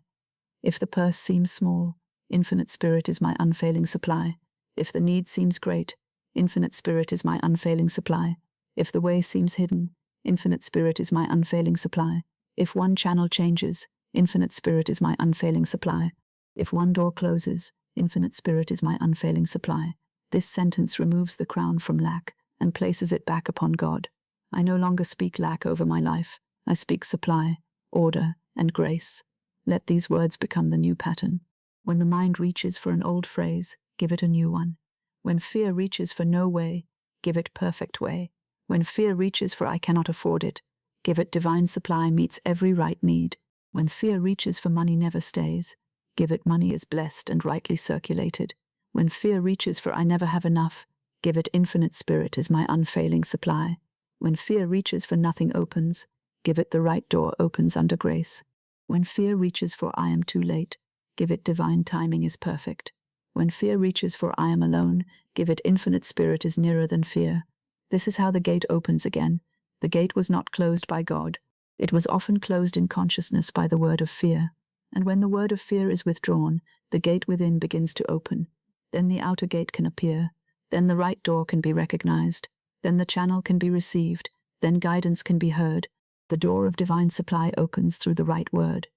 If the purse seems small, Infinite Spirit is my unfailing supply. If the need seems great, Infinite Spirit is my unfailing supply. If the way seems hidden, Infinite Spirit is my unfailing supply. If one channel changes, Infinite Spirit is my unfailing supply. If one door closes, Infinite Spirit is my unfailing supply. This sentence removes the crown from lack and places it back upon God. I no longer speak lack over my life. I speak supply, order, and grace. Let these words become the new pattern. When the mind reaches for an old phrase, give it a new one. When fear reaches for no way, give it perfect way. When fear reaches for I cannot afford it, give it divine supply meets every right need. When fear reaches for money never stays, give it money is blessed and rightly circulated. When fear reaches for I never have enough, Give it infinite spirit is my unfailing supply. When fear reaches for nothing opens, give it the right door opens under grace. When fear reaches for I am too late, give it divine timing is perfect. When fear reaches for I am alone, give it infinite spirit is nearer than fear. This is how the gate opens again. The gate was not closed by God. It was often closed in consciousness by the word of fear. And when the word of fear is withdrawn, the gate within begins to open. Then the outer gate can appear. Then the right door can be recognized. Then the channel can be received. Then guidance can be heard. The door of divine supply opens through the right word.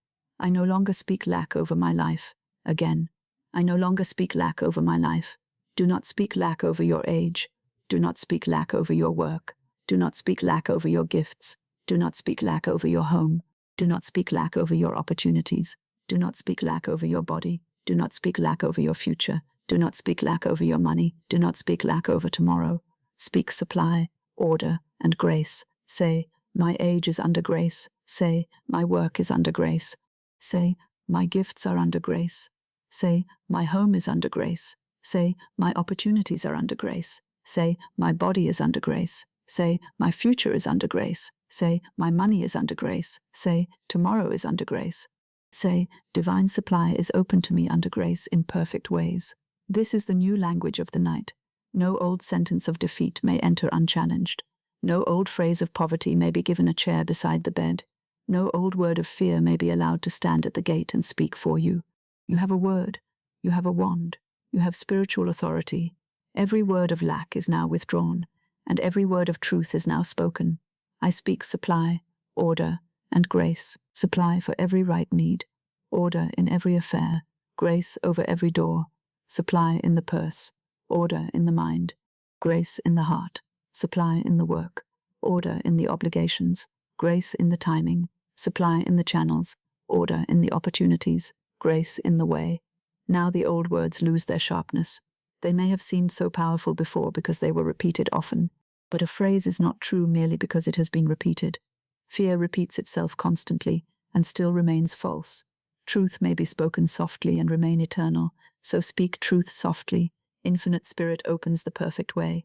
I no longer speak lack over my life. Again, I no longer speak lack over my life. Do not speak lack over your age. Do not speak lack over your work. Do not speak lack over your gifts. Do not speak lack over your home. Do not speak lack over your opportunities. Do not speak lack over your body. Do not speak lack over your future. Do not speak lack over your money. Do not speak lack over tomorrow. Speak supply, order, and grace. Say, my age is under grace. Say, my work is under grace. Say, my gifts are under grace. Say, my home is under grace. Say, my opportunities are under grace. Say, my body is under grace. Say, my future is under grace. Say, my money is under grace. Say, tomorrow is under grace. Say, divine supply is open to me under grace in perfect ways. This is the new language of the night. No old sentence of defeat may enter unchallenged. No old phrase of poverty may be given a chair beside the bed. No old word of fear may be allowed to stand at the gate and speak for you. You have a word. You have a wand. You have spiritual authority. Every word of lack is now withdrawn, and every word of truth is now spoken. I speak supply, order, and grace, supply for every right need, order in every affair, grace over every door, supply in the purse, order in the mind, grace in the heart, supply in the work, order in the obligations, grace in the timing, supply in the channels, order in the opportunities, grace in the way. Now the old words lose their sharpness. They may have seemed so powerful before because they were repeated often, but a phrase is not true merely because it has been repeated. Fear repeats itself constantly and still remains false. Truth may be spoken softly and remain eternal, so speak truth softly. Infinite spirit opens the perfect way.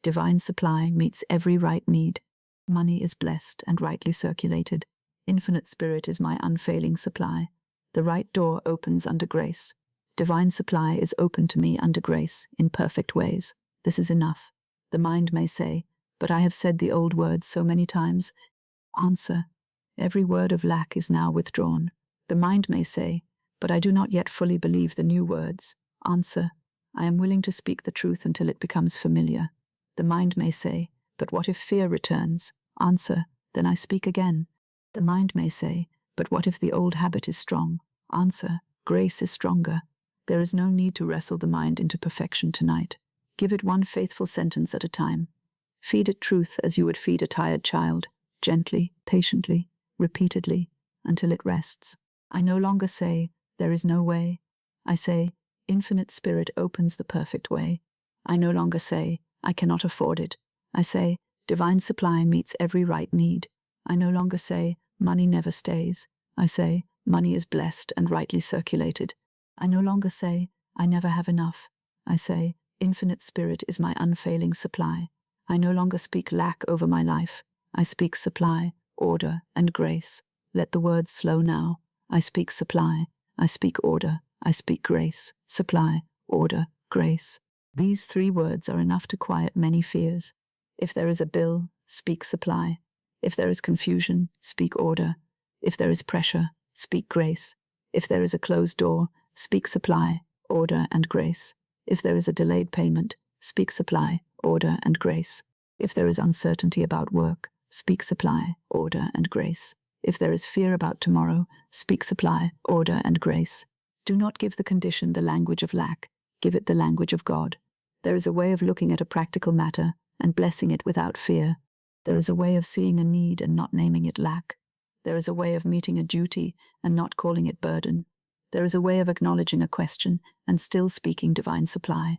Divine supply meets every right need. Money is blessed and rightly circulated. Infinite spirit is my unfailing supply. The right door opens under grace. Divine supply is open to me under grace in perfect ways. This is enough. The mind may say, but I have said the old words so many times. Answer, every word of lack is now withdrawn. The mind may say, but I do not yet fully believe the new words. Answer, I am willing to speak the truth until it becomes familiar. The mind may say, but what if fear returns? Answer, then I speak again. The mind may say, but what if the old habit is strong? Answer, grace is stronger. There is no need to wrestle the mind into perfection tonight. Give it one faithful sentence at a time. Feed it truth as you would feed a tired child, gently, patiently, repeatedly, until it rests. I no longer say, there is no way. I say, infinite spirit opens the perfect way. I no longer say, I cannot afford it. I say, divine supply meets every right need. I no longer say, money never stays. I say, money is blessed and rightly circulated. I no longer say, I never have enough. I say, infinite spirit is my unfailing supply. I no longer speak lack over my life. I speak supply, order, and grace. Let the words slow now. I speak supply. I speak order. I speak grace. Supply, order, grace. These three words are enough to quiet many fears. If there is a bill, speak supply. If there is confusion, speak order. If there is pressure, speak grace. If there is a closed door, speak supply, order, and grace. If there is a delayed payment, speak supply, order, and grace. If there is uncertainty about work, speak supply, order, and grace. If there is fear about tomorrow, speak supply, order, and grace. Do not give the condition the language of lack. Give it the language of God. There is a way of looking at a practical matter and blessing it without fear. There is a way of seeing a need and not naming it lack. There is a way of meeting a duty and not calling it burden. There is a way of acknowledging a question and still speaking divine supply.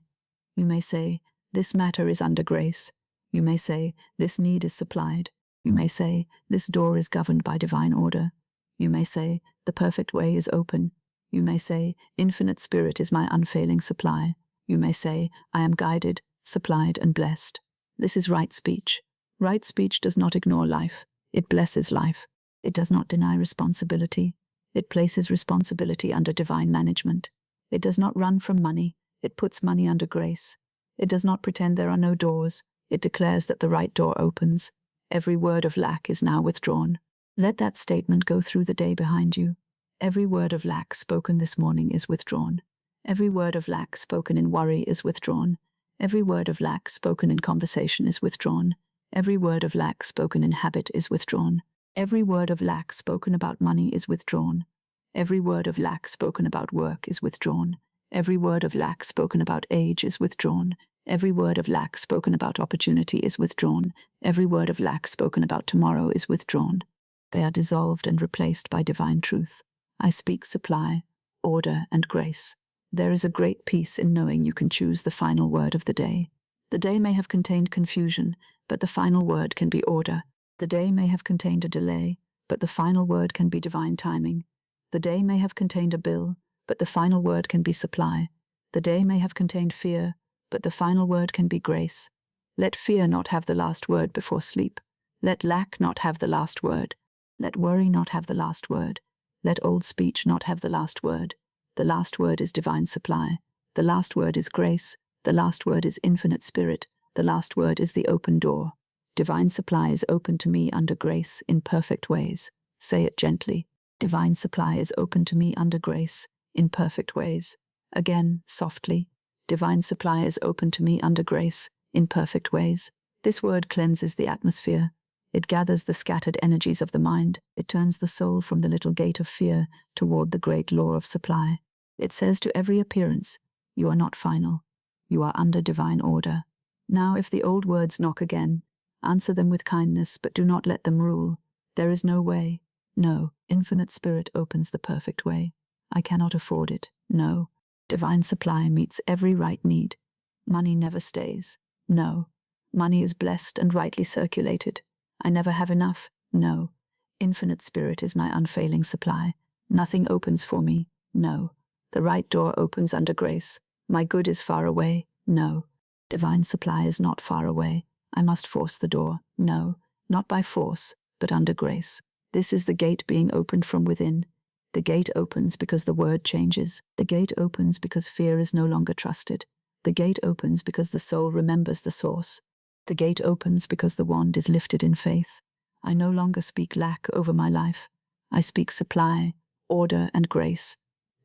You may say, this matter is under grace. You may say, this need is supplied. You may say, this door is governed by divine order. You may say, the perfect way is open. You may say, infinite spirit is my unfailing supply. You may say, I am guided, supplied and blessed. This is right speech. Right speech does not ignore life. It blesses life. It does not deny responsibility. It places responsibility under divine management. It does not run from money. It puts money under grace. It does not pretend there are no doors. It declares that the right door opens. Every word of lack is now withdrawn. Let that statement go through the day behind you. Every word of lack spoken this morning is withdrawn. Every word of lack spoken in worry is withdrawn. Every word of lack spoken in conversation is withdrawn. Every word of lack spoken in habit is withdrawn. Every word of lack spoken about money is withdrawn. Every word of lack spoken about work is withdrawn. Every word of lack spoken about age is withdrawn. Every word of lack spoken about opportunity is withdrawn. Every word of lack spoken about tomorrow is withdrawn. They are dissolved and replaced by divine truth. I speak supply, order, and grace. There is a great peace in knowing you can choose the final word of the day. The day may have contained confusion, but the final word can be order. The day may have contained a delay, but the final word can be divine timing. The day may have contained a bill, but the final word can be supply. The day may have contained fear, but the final word can be grace. Let fear not have the last word before sleep. Let lack not have the last word. Let worry not have the last word. Let old speech not have the last word. The last word is divine supply. The last word is grace. The last word is infinite spirit. The last word is the open door. Divine supply is open to me under grace in perfect ways. Say it gently. Divine supply is open to me under grace in perfect ways. Again, softly. Divine supply is open to me under grace in perfect ways. This word cleanses the atmosphere. It gathers the scattered energies of the mind. It turns the soul from the little gate of fear toward the great law of supply. It says to every appearance, you are not final. You are under divine order. Now if the old words knock again, answer them with kindness, but do not let them rule. There is no way. No, infinite spirit opens the perfect way. I cannot afford it. No. Divine supply meets every right need. Money never stays. No. Money is blessed and rightly circulated. I never have enough. No. Infinite spirit is my unfailing supply. Nothing opens for me. No. The right door opens under grace. My good is far away. No. Divine supply is not far away. I must force the door. No. Not by force, but under grace. This is the gate being opened from within. The gate opens because the word changes. The gate opens because fear is no longer trusted. The gate opens because the soul remembers the source. The gate opens because the wand is lifted in faith. I no longer speak lack over my life. I speak supply, order, and grace.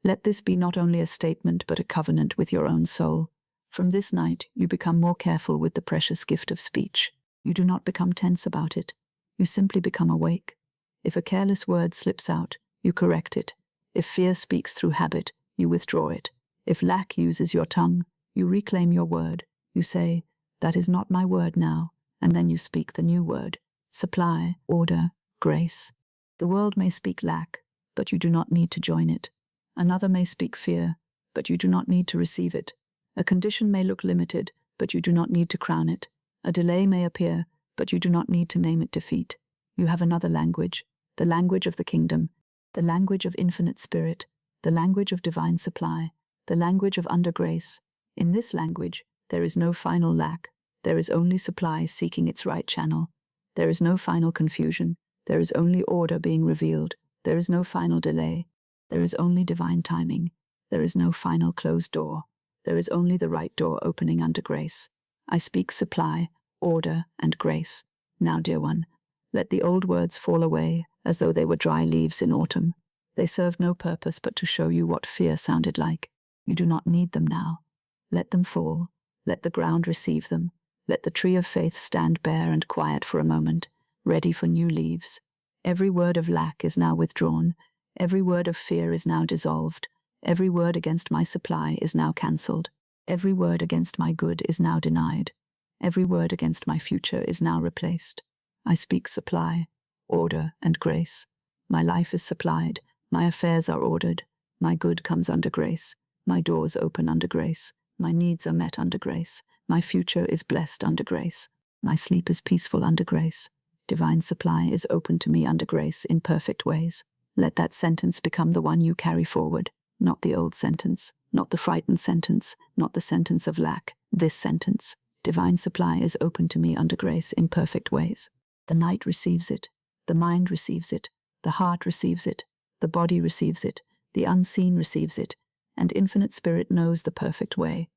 Let this be not only a statement but a covenant with your own soul. From this night, you become more careful with the precious gift of speech. You do not become tense about it. You simply become awake. If a careless word slips out, you correct it. If fear speaks through habit, you withdraw it. If lack uses your tongue, you reclaim your word. You say, that is not my word now, and then you speak the new word. Supply, order, grace. The world may speak lack, but you do not need to join it. Another may speak fear, but you do not need to receive it. A condition may look limited, but you do not need to crown it. A delay may appear, but you do not need to name it defeat. You have another language, the language of the kingdom, the language of infinite spirit, the language of divine supply, the language of under grace. In this language, there is no final lack. There is only supply seeking its right channel. There is no final confusion. There is only order being revealed. There is no final delay. There is only divine timing. There is no final closed door. There is only the right door opening under grace. I speak supply, order, and grace. Now, dear one, let the old words fall away as though they were dry leaves in autumn. They serve no purpose but to show you what fear sounded like. You do not need them now. Let them fall. Let the ground receive them. Let the tree of faith stand bare and quiet for a moment, ready for new leaves. Every word of lack is now withdrawn. Every word of fear is now dissolved. Every word against my supply is now cancelled. Every word against my good is now denied. Every word against my future is now replaced. I speak supply, order, and grace. My life is supplied. My affairs are ordered. My good comes under grace. My doors open under grace. My needs are met under grace. My future is blessed under grace. My sleep is peaceful under grace. Divine supply is open to me under grace in perfect ways. Let that sentence become the one you carry forward, not the old sentence, not the frightened sentence, not the sentence of lack. This sentence, Divine supply is open to me under grace in perfect ways. The night receives it, the mind receives it, the heart receives it, the body receives it, the unseen receives it, and Infinite Spirit knows the perfect way.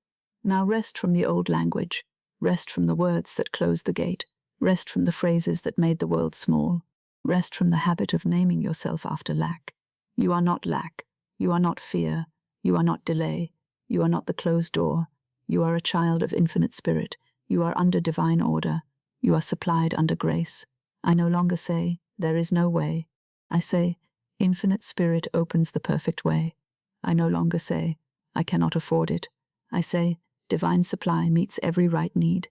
Now rest from the old language, rest from the words that closed the gate, rest from the phrases that made the world small, rest from the habit of naming yourself after lack. You are not lack, you are not fear, you are not delay, you are not the closed door, you are a child of Infinite Spirit, you are under divine order, you are supplied under grace. I no longer say, there is no way. I say, Infinite Spirit opens the perfect way. I no longer say, I cannot afford it. I say, divine supply meets every right need.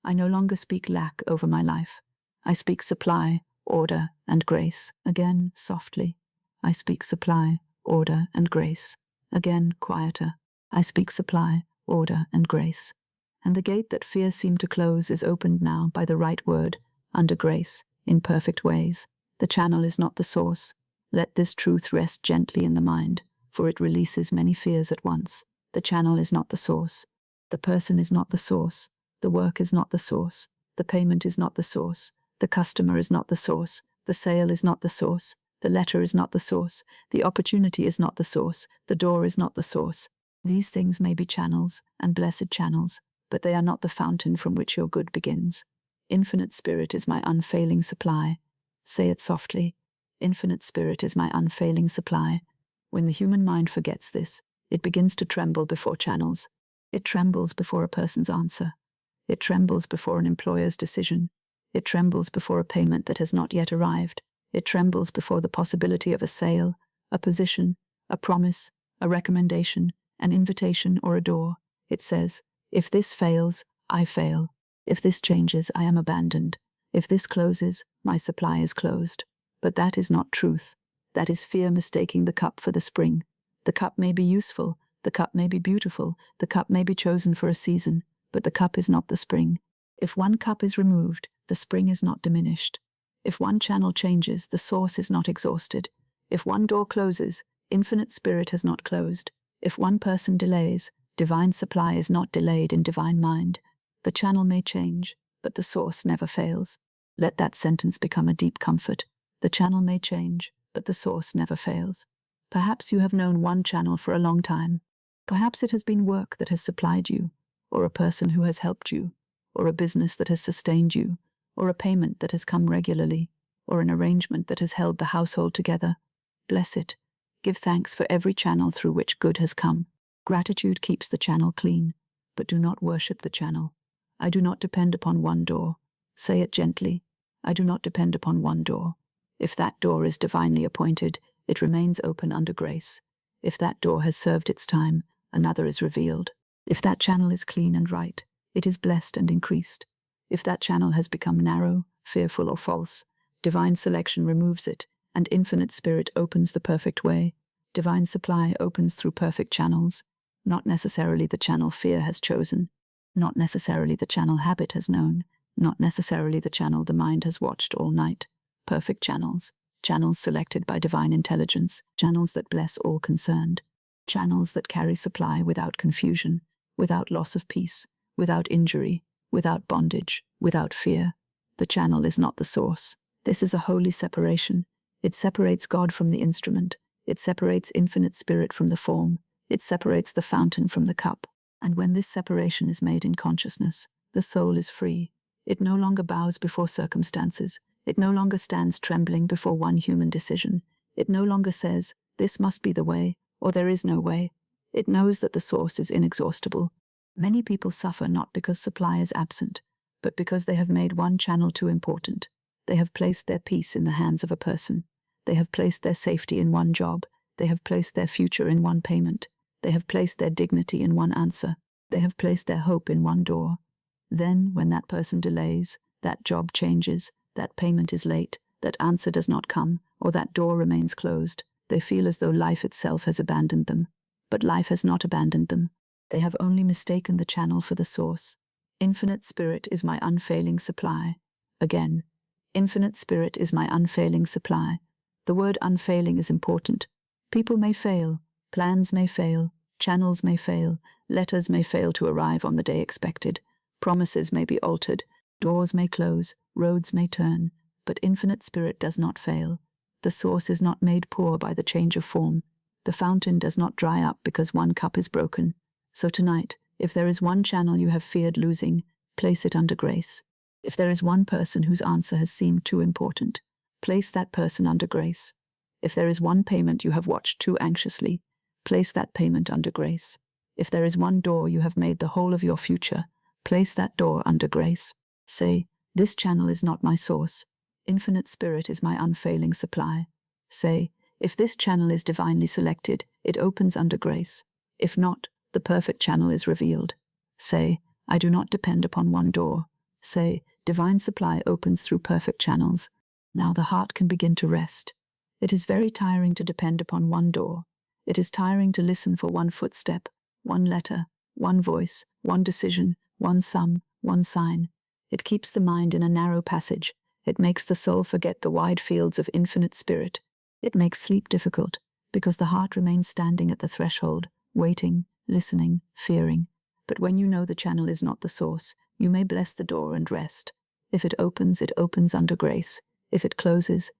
I no longer speak lack over my life. I speak supply, order, and grace. Again, softly. I speak supply, order, and grace. Again, quieter. I speak supply, order, and grace. And the gate that fear seemed to close is opened now by the right word, under grace, in perfect ways. The channel is not the source. Let this truth rest gently in the mind, for it releases many fears at once. The channel is not the source. The person is not the source. The work is not the source. The payment is not the source. The customer is not the source. The sale is not the source. The letter is not the source. The opportunity is not the source. The door is not the source. These things may be channels, and blessed channels, but they are not the fountain from which your good begins. Infinite Spirit is my unfailing supply. Say it softly. Infinite Spirit is my unfailing supply. When the human mind forgets this, it begins to tremble before channels. It trembles before a person's answer. It trembles before an employer's decision. It trembles before a payment that has not yet arrived. It trembles before the possibility of a sale, a position, a promise, a recommendation, an invitation, or a door. It says, if this fails, I fail. If this changes, I am abandoned. If this closes, my supply is closed. But that is not truth. That is fear mistaking the cup for the spring. The cup may be useful, the cup may be beautiful, the cup may be chosen for a season, but the cup is not the spring. If one cup is removed, the spring is not diminished. If one channel changes, the source is not exhausted. If one door closes, Infinite Spirit has not closed. If one person delays, divine supply is not delayed in divine mind. The channel may change, but the source never fails. Let that sentence become a deep comfort. The channel may change, but the source never fails. Perhaps you have known one channel for a long time. Perhaps it has been work that has supplied you, or a person who has helped you, or a business that has sustained you, or a payment that has come regularly, or an arrangement that has held the household together. Bless it. Give thanks for every channel through which good has come. Gratitude keeps the channel clean, but do not worship the channel. I do not depend upon one door. Say it gently. I do not depend upon one door. If that door is divinely appointed, it remains open under grace. If that door has served its time, another is revealed. If that channel is clean and right, it is blessed and increased. If that channel has become narrow, fearful, or false, divine selection removes it, and Infinite Spirit opens the perfect way. Divine supply opens through perfect channels, not necessarily the channel fear has chosen, not necessarily the channel habit has known, not necessarily the channel the mind has watched all night. Perfect channels, channels selected by divine intelligence, channels that bless all concerned, channels that carry supply without confusion, without loss of peace, without injury, without bondage, without fear. The channel is not the source. This is a holy separation. It separates God from the instrument. It separates Infinite Spirit from the form. It separates the fountain from the cup. And when this separation is made in consciousness, the soul is free. It no longer bows before circumstances. It no longer stands trembling before one human decision. It no longer says, this must be the way, or there is no way. It knows that the source is inexhaustible. Many people suffer not because supply is absent, but because they have made one channel too important. They have placed their peace in the hands of a person. They have placed their safety in one job. They have placed their future in one payment. They have placed their dignity in one answer. They have placed their hope in one door. Then, when that person delays, that job changes, that payment is late, that answer does not come, or that door remains closed, they feel as though life itself has abandoned them. But life has not abandoned them. They have only mistaken the channel for the source. Infinite Spirit is my unfailing supply. Again, Infinite Spirit is my unfailing supply. The word unfailing is important. People may fail, plans may fail, channels may fail, letters may fail to arrive on the day expected, Promises may be altered, doors may close, roads may turn, but infinite spirit does not fail. The source is not made poor by the change of form. The fountain does not dry up because one cup is broken. So tonight, if there is one channel you have feared losing, place it under grace. If there is one person whose answer has seemed too important, place that person under grace. If there is one payment you have watched too anxiously, place that payment under grace. If there is one door you have made the whole of your future, place that door under grace. Say, this channel is not my source. Infinite spirit is my unfailing supply. Say, if this channel is divinely selected, it opens under grace. If not, the perfect channel is revealed. Say, I do not depend upon one door. Say, divine supply opens through perfect channels. Now the heart can begin to rest. It is very tiring to depend upon one door. It is tiring to listen for one footstep, one letter, one voice, one decision, one sum, one sign. It keeps the mind in a narrow passage. It makes the soul forget the wide fields of infinite spirit. It makes sleep difficult, because the heart remains standing at the threshold, waiting, listening, fearing. But when you know the channel is not the source, you may bless the door and rest. If it opens under grace. If it closes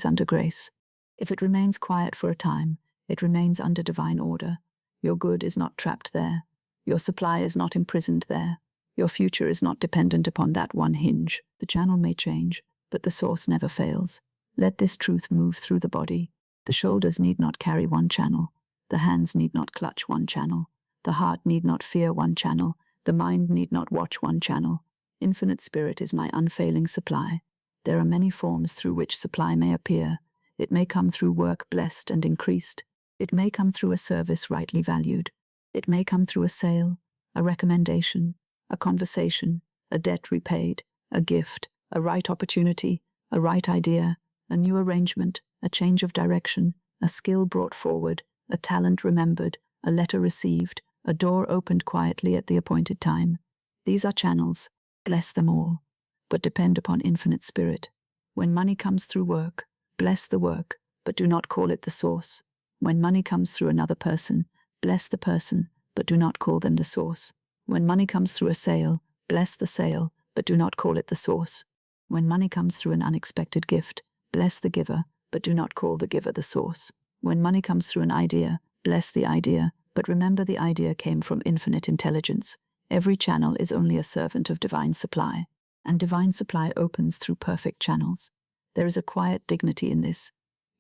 under grace. If it remains quiet for a time, it remains under divine order. Your good is not trapped there. Your supply is not imprisoned there. Your future is not dependent upon that one hinge. The channel may change, but the source never fails. Let this truth move through the body. The shoulders need not carry one channel. The hands need not clutch one channel. The heart need not fear one channel. The mind need not watch one channel. Infinite spirit is my unfailing supply. There are many forms through which supply may appear. It may come through work blessed and increased. It may come through a service rightly valued. It may come through a sale, a recommendation, a conversation, a debt repaid, a gift, a right opportunity, a right idea, a new arrangement, a change of direction, a skill brought forward, a talent remembered, a letter received, a door opened quietly at the appointed time. These are channels. Bless them all. But depend upon infinite spirit. When money comes through work, bless the work, but do not call it the source. When money comes through another person, bless the person, but do not call them the source. When money comes through a sale, bless the sale, but do not call it the source. When money comes through an unexpected gift, bless the giver, but do not call the giver the source. When money comes through an idea, bless the idea, but remember the idea came from infinite intelligence. Every channel is only a servant of divine supply, and divine supply opens through perfect channels. There is a quiet dignity in this.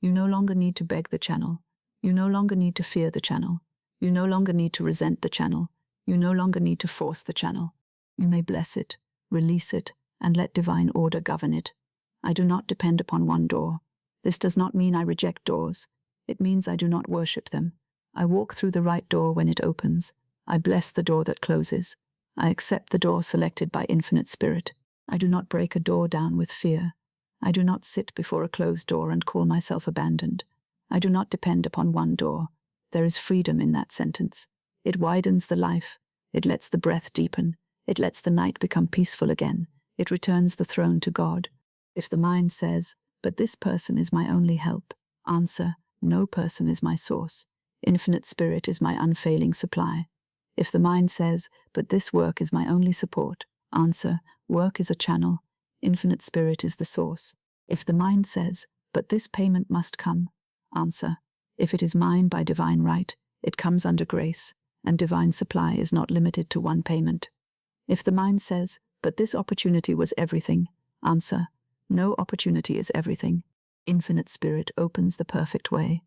You no longer need to beg the channel. You no longer need to fear the channel. You no longer need to resent the channel. You no longer need to force the channel. You may bless it, release it, and let divine order govern it. I do not depend upon one door. This does not mean I reject doors. It means I do not worship them. I walk through the right door when it opens. I bless the door that closes. I accept the door selected by infinite spirit. I do not break a door down with fear. I do not sit before a closed door and call myself abandoned. I do not depend upon one door. There is freedom in that sentence. It widens the life. It lets the breath deepen. It lets the night become peaceful again. It returns the throne to God. If the mind says, but this person is my only help, answer, no person is my source. Infinite spirit is my unfailing supply. If the mind says, but this work is my only support, answer, work is a channel. Infinite spirit is the source. If the mind says, but this payment must come, answer, if it is mine by divine right, it comes under grace, and divine supply is not limited to one payment. If the mind says, but this opportunity was everything, answer, no opportunity is everything. Infinite spirit opens the perfect way.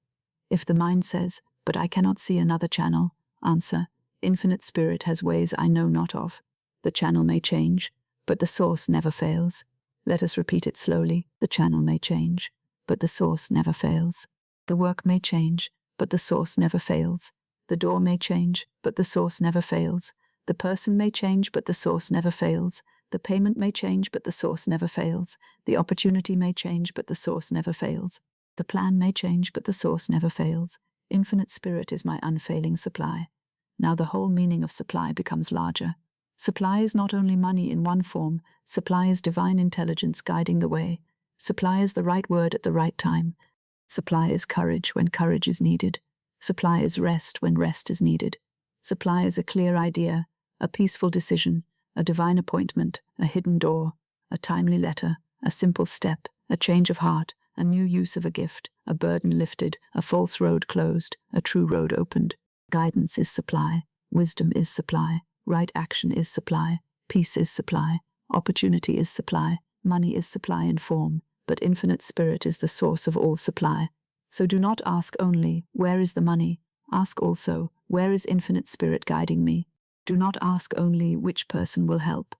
If the mind says, but I cannot see another channel, answer, infinite spirit has ways I know not of. The channel may change, but the source never fails. Let us repeat it slowly. The channel may change, but the source never fails. The work may change, but the source never fails. The door may change, but the source never fails. The person may change, but the source never fails. The payment may change, but the source never fails. The opportunity may change, but the source never fails. The plan may change, but the source never fails. Infinite spirit is my unfailing supply. Now the whole meaning of supply becomes larger. Supply is not only money in one form. Supply is divine intelligence guiding the way. Supply is the right word at the right time. Supply is courage when courage is needed. Supply is rest when rest is needed. Supply is a clear idea, a peaceful decision, a divine appointment, a hidden door, a timely letter, a simple step, a change of heart, a new use of a gift, a burden lifted, a false road closed, a true road opened. Guidance is supply, wisdom is supply, right action is supply, peace is supply, opportunity is supply, money is supply in form, but infinite spirit is the source of all supply. So do not ask only, where is the money? Ask also, where is infinite spirit guiding me? Do not ask only, which person will help?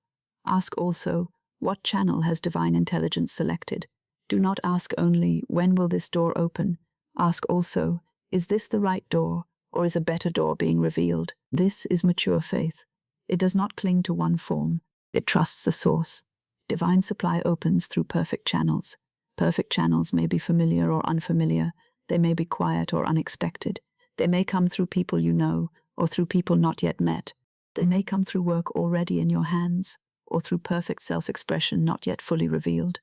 Ask also, what channel has divine intelligence selected? Do not ask only, when will this door open? Ask also, is this the right door, or is a better door being revealed? This is mature faith. It does not cling to one form. It trusts the source. Divine supply opens through perfect channels. Perfect channels may be familiar or unfamiliar. They may be quiet or unexpected. They may come through people you know, or through people not yet met. They may come through work already in your hands, or through perfect self-expression not yet fully revealed.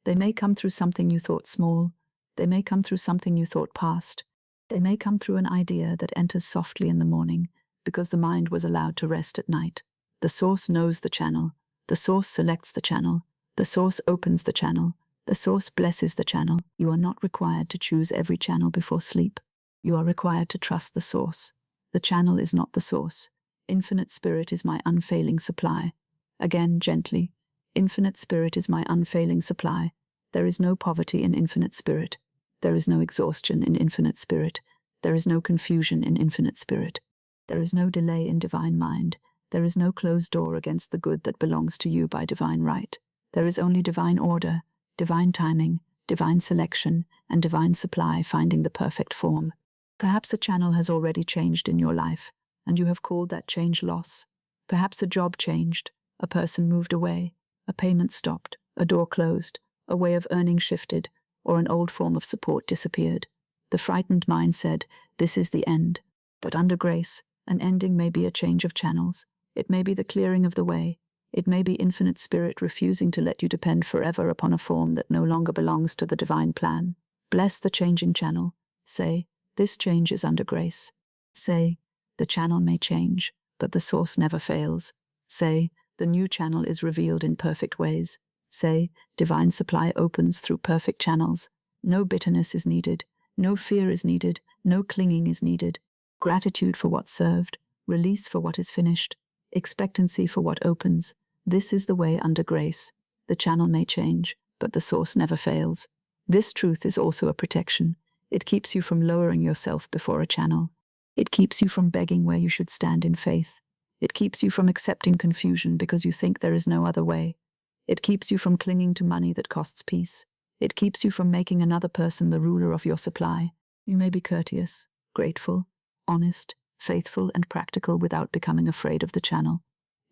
They may come through something you thought small. They may come through something you thought past. They may come through an idea that enters softly in the morning, because the mind was allowed to rest at night. The source knows the channel. The source selects the channel. The source opens the channel. The source blesses the channel. You are not required to choose every channel before sleep. You are required to trust the source. The channel is not the source. Infinite spirit is my unfailing supply. Again, gently. Infinite spirit is my unfailing supply. There is no poverty in infinite spirit. There is no exhaustion in infinite spirit. There is no confusion in infinite spirit. There is no delay in divine mind. There is no closed door against the good that belongs to you by divine right. There is only divine order, divine timing, divine selection, and divine supply finding the perfect form. Perhaps a channel has already changed in your life, and you have called that change loss. Perhaps a job changed, a person moved away, a payment stopped, a door closed, a way of earning shifted, or an old form of support disappeared. The frightened mind said, "This is the end." But under grace, an ending may be a change of channels. It may be the clearing of the way. It may be infinite spirit refusing to let you depend forever upon a form that no longer belongs to the divine plan. Bless the changing channel. Say, this change is under grace. Say, the channel may change, but the source never fails. Say, the new channel is revealed in perfect ways. Say, divine supply opens through perfect channels. No bitterness is needed. No fear is needed. No clinging is needed. Gratitude for what served. Release for what is finished. Expectancy for what opens. This is the way under grace. The channel may change, but the source never fails. This truth is also a protection. It keeps you from lowering yourself before a channel. It keeps you from begging where you should stand in faith. It keeps you from accepting confusion because you think there is no other way. It keeps you from clinging to money that costs peace. It keeps you from making another person the ruler of your supply. You may be courteous, grateful, honest, faithful, and practical without becoming afraid of the channel.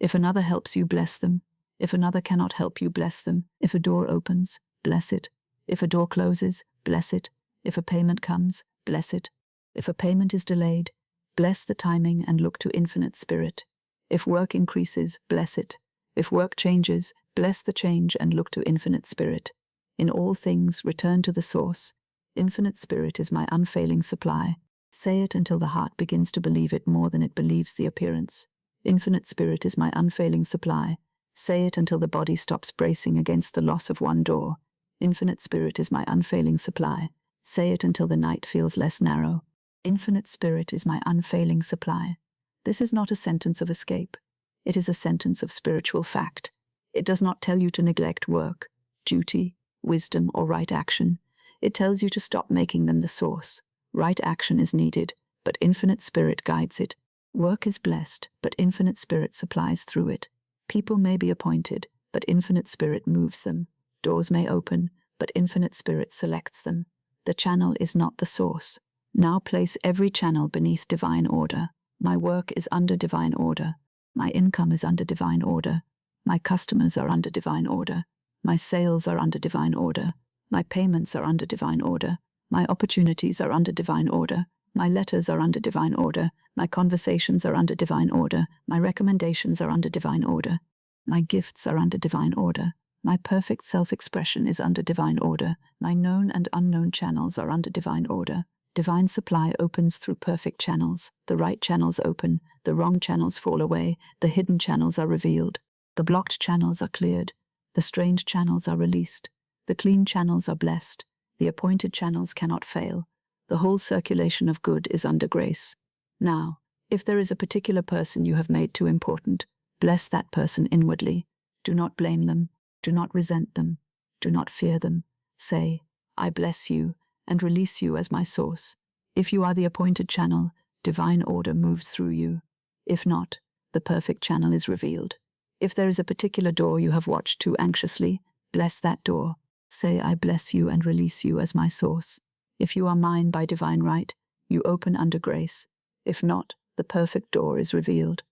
If another helps you, bless them. If another cannot help you, bless them. If a door opens, bless it. If a door closes, bless it. If a payment comes, bless it. If a payment is delayed, bless the timing and look to infinite spirit. If work increases, bless it. If work changes, bless the change and look to infinite spirit. In all things, return to the source. Infinite spirit is my unfailing supply. Say it until the heart begins to believe it more than it believes the appearance. Infinite spirit is my unfailing supply. Say it until the body stops bracing against the loss of one door. Infinite spirit is my unfailing supply. Say it until the night feels less narrow. Infinite spirit is my unfailing supply. This is not a sentence of escape. It is a sentence of spiritual fact. It does not tell you to neglect work, duty, wisdom, or right action. It tells you to stop making them the source. Right action is needed, but infinite spirit guides it. Work is blessed, but infinite spirit supplies through it. People may be appointed, but infinite spirit moves them. Doors may open, but infinite spirit selects them. The channel is not the source. Now place every channel beneath divine order. My work is under divine order. My income is under divine order. My customers are under divine order. My sales are under divine order. My payments are under divine order. My opportunities are under divine order. My letters are under divine order. My conversations are under divine order. My recommendations are under divine order. My gifts are under divine order. My perfect self-expression is under divine order. My known and unknown channels are under divine order. Divine supply opens through perfect channels. The right channels open. The wrong channels fall away. The hidden channels are revealed. The blocked channels are cleared. The strained channels are released. The clean channels are blessed. The appointed channels cannot fail. The whole circulation of good is under grace. Now, if there is a particular person you have made too important, bless that person inwardly. Do not blame them. Do not resent them. Do not fear them. Say, I bless you, and release you as my source. If you are the appointed channel, divine order moves through you. If not, the perfect channel is revealed. If there is a particular door you have watched too anxiously, bless that door. Say, I bless you and release you as my source. If you are mine by divine right, you open under grace. If not, the perfect door is revealed.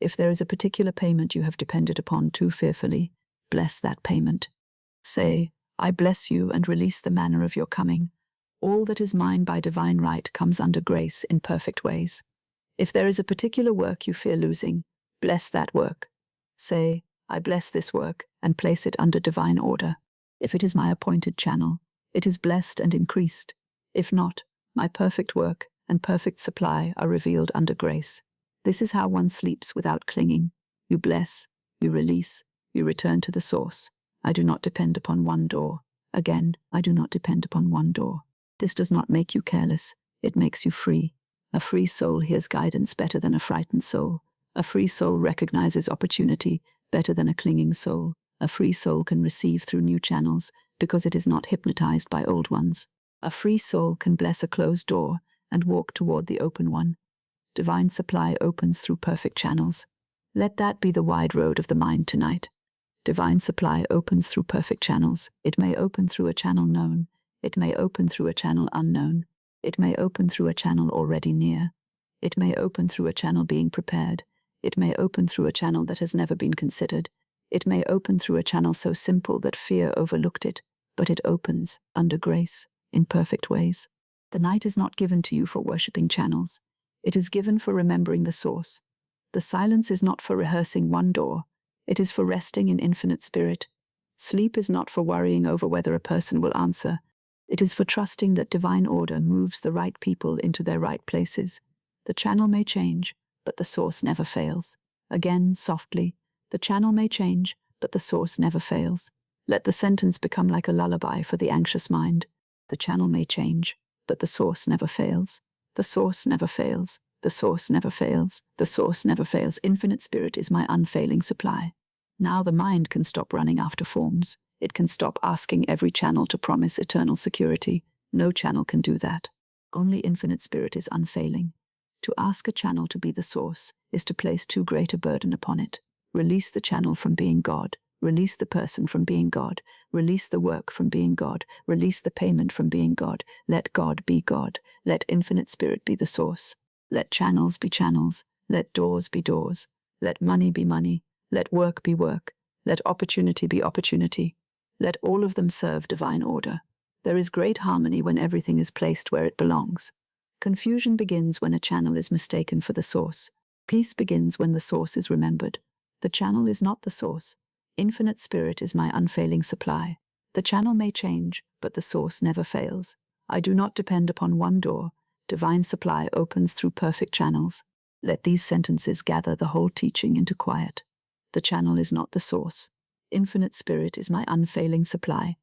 If there is a particular payment you have depended upon too fearfully, bless that payment. Say, I bless you and release the manner of your coming. All that is mine by divine right comes under grace in perfect ways. If there is a particular work you fear losing, bless that work. Say, I bless this work and place it under divine order. If it is my appointed channel, it is blessed and increased. If not, my perfect work and perfect supply are revealed under grace. This is how one sleeps without clinging. You bless, you release, you return to the source. I do not depend upon one door. Again, I do not depend upon one door. This does not make you careless. It makes you free. A free soul hears guidance better than a frightened soul. A free soul recognizes opportunity better than a clinging soul. A free soul can receive through new channels because it is not hypnotized by old ones. A free soul can bless a closed door and walk toward the open one. Divine supply opens through perfect channels. Let that be the wide road of the mind tonight. Divine supply opens through perfect channels. It may open through a channel known. It may open through a channel unknown. It may open through a channel already near. It may open through a channel being prepared. It may open through a channel that has never been considered. It may open through a channel so simple that fear overlooked it, but it opens, under grace, in perfect ways. The night is not given to you for worshipping channels. It is given for remembering the source. The silence is not for rehearsing one door. It is for resting in infinite spirit. Sleep is not for worrying over whether a person will answer. It is for trusting that divine order moves the right people into their right places. The channel may change, but the source never fails. Again, softly, the channel may change, but the source never fails. Let the sentence become like a lullaby for the anxious mind. The channel may change, but the source never fails. The source never fails. The source never fails. The source never fails. Infinite spirit is my unfailing supply. Now the mind can stop running after forms. It can stop asking every channel to promise eternal security. No channel can do that. Only infinite spirit is unfailing. To ask a channel to be the source is to place too great a burden upon it. Release the channel from being God. Release the person from being God. Release the work from being God. Release the payment from being God. Let God be God. Let infinite spirit be the source. Let channels be channels. Let doors be doors. Let money be money. Let work be work. Let opportunity be opportunity. Let all of them serve divine order. There is great harmony when everything is placed where it belongs. Confusion begins when a channel is mistaken for the source. Peace begins when the source is remembered. The channel is not the source. Infinite spirit is my unfailing supply. The channel may change, but the source never fails. I do not depend upon one door. Divine supply opens through perfect channels. Let these sentences gather the whole teaching into quiet. The channel is not the source. Infinite spirit is my unfailing supply.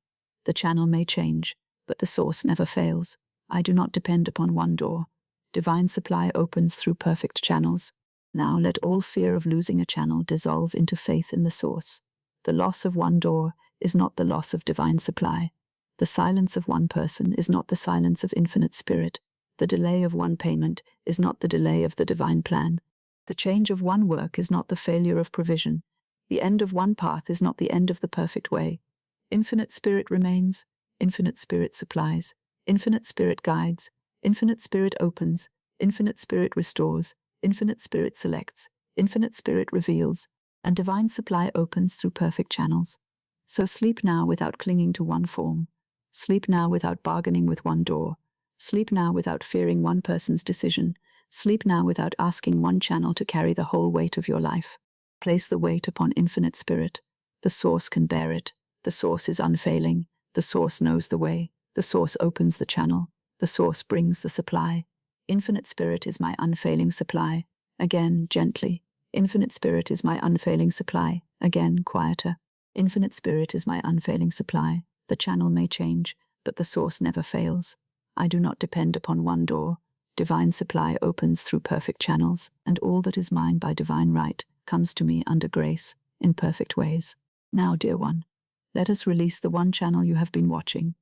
The channel may change, but the source never fails. I do not depend upon one door. Divine supply opens through perfect channels. Now let all fear of losing a channel dissolve into faith in the source. The loss of one door is not the loss of divine supply. The silence of one person is not the silence of infinite spirit. The delay of one payment is not the delay of the divine plan. The change of one work is not the failure of provision. The end of one path is not the end of the perfect way. Infinite spirit remains. Infinite spirit supplies. Infinite spirit guides. Infinite spirit opens. Infinite spirit restores. Infinite spirit selects. Infinite spirit reveals. And divine supply opens through perfect channels. So sleep now without clinging to one form. Sleep now without bargaining with one door. Sleep now without fearing one person's decision. Sleep now without asking one channel to carry the whole weight of your life. Place the weight upon infinite spirit. The source can bear it. The source is unfailing. The source knows the way. The source opens the channel. The source brings the supply. Infinite spirit is my unfailing supply. Again, gently. Infinite spirit is my unfailing supply. Again, quieter. Infinite Spirit is my unfailing supply. The channel may change, but the source never fails. I do not depend upon one door. Divine supply opens through perfect channels, and all that is mine by divine right comes to me under grace, in perfect ways. Now, dear one, let us release the one channel you have been watching.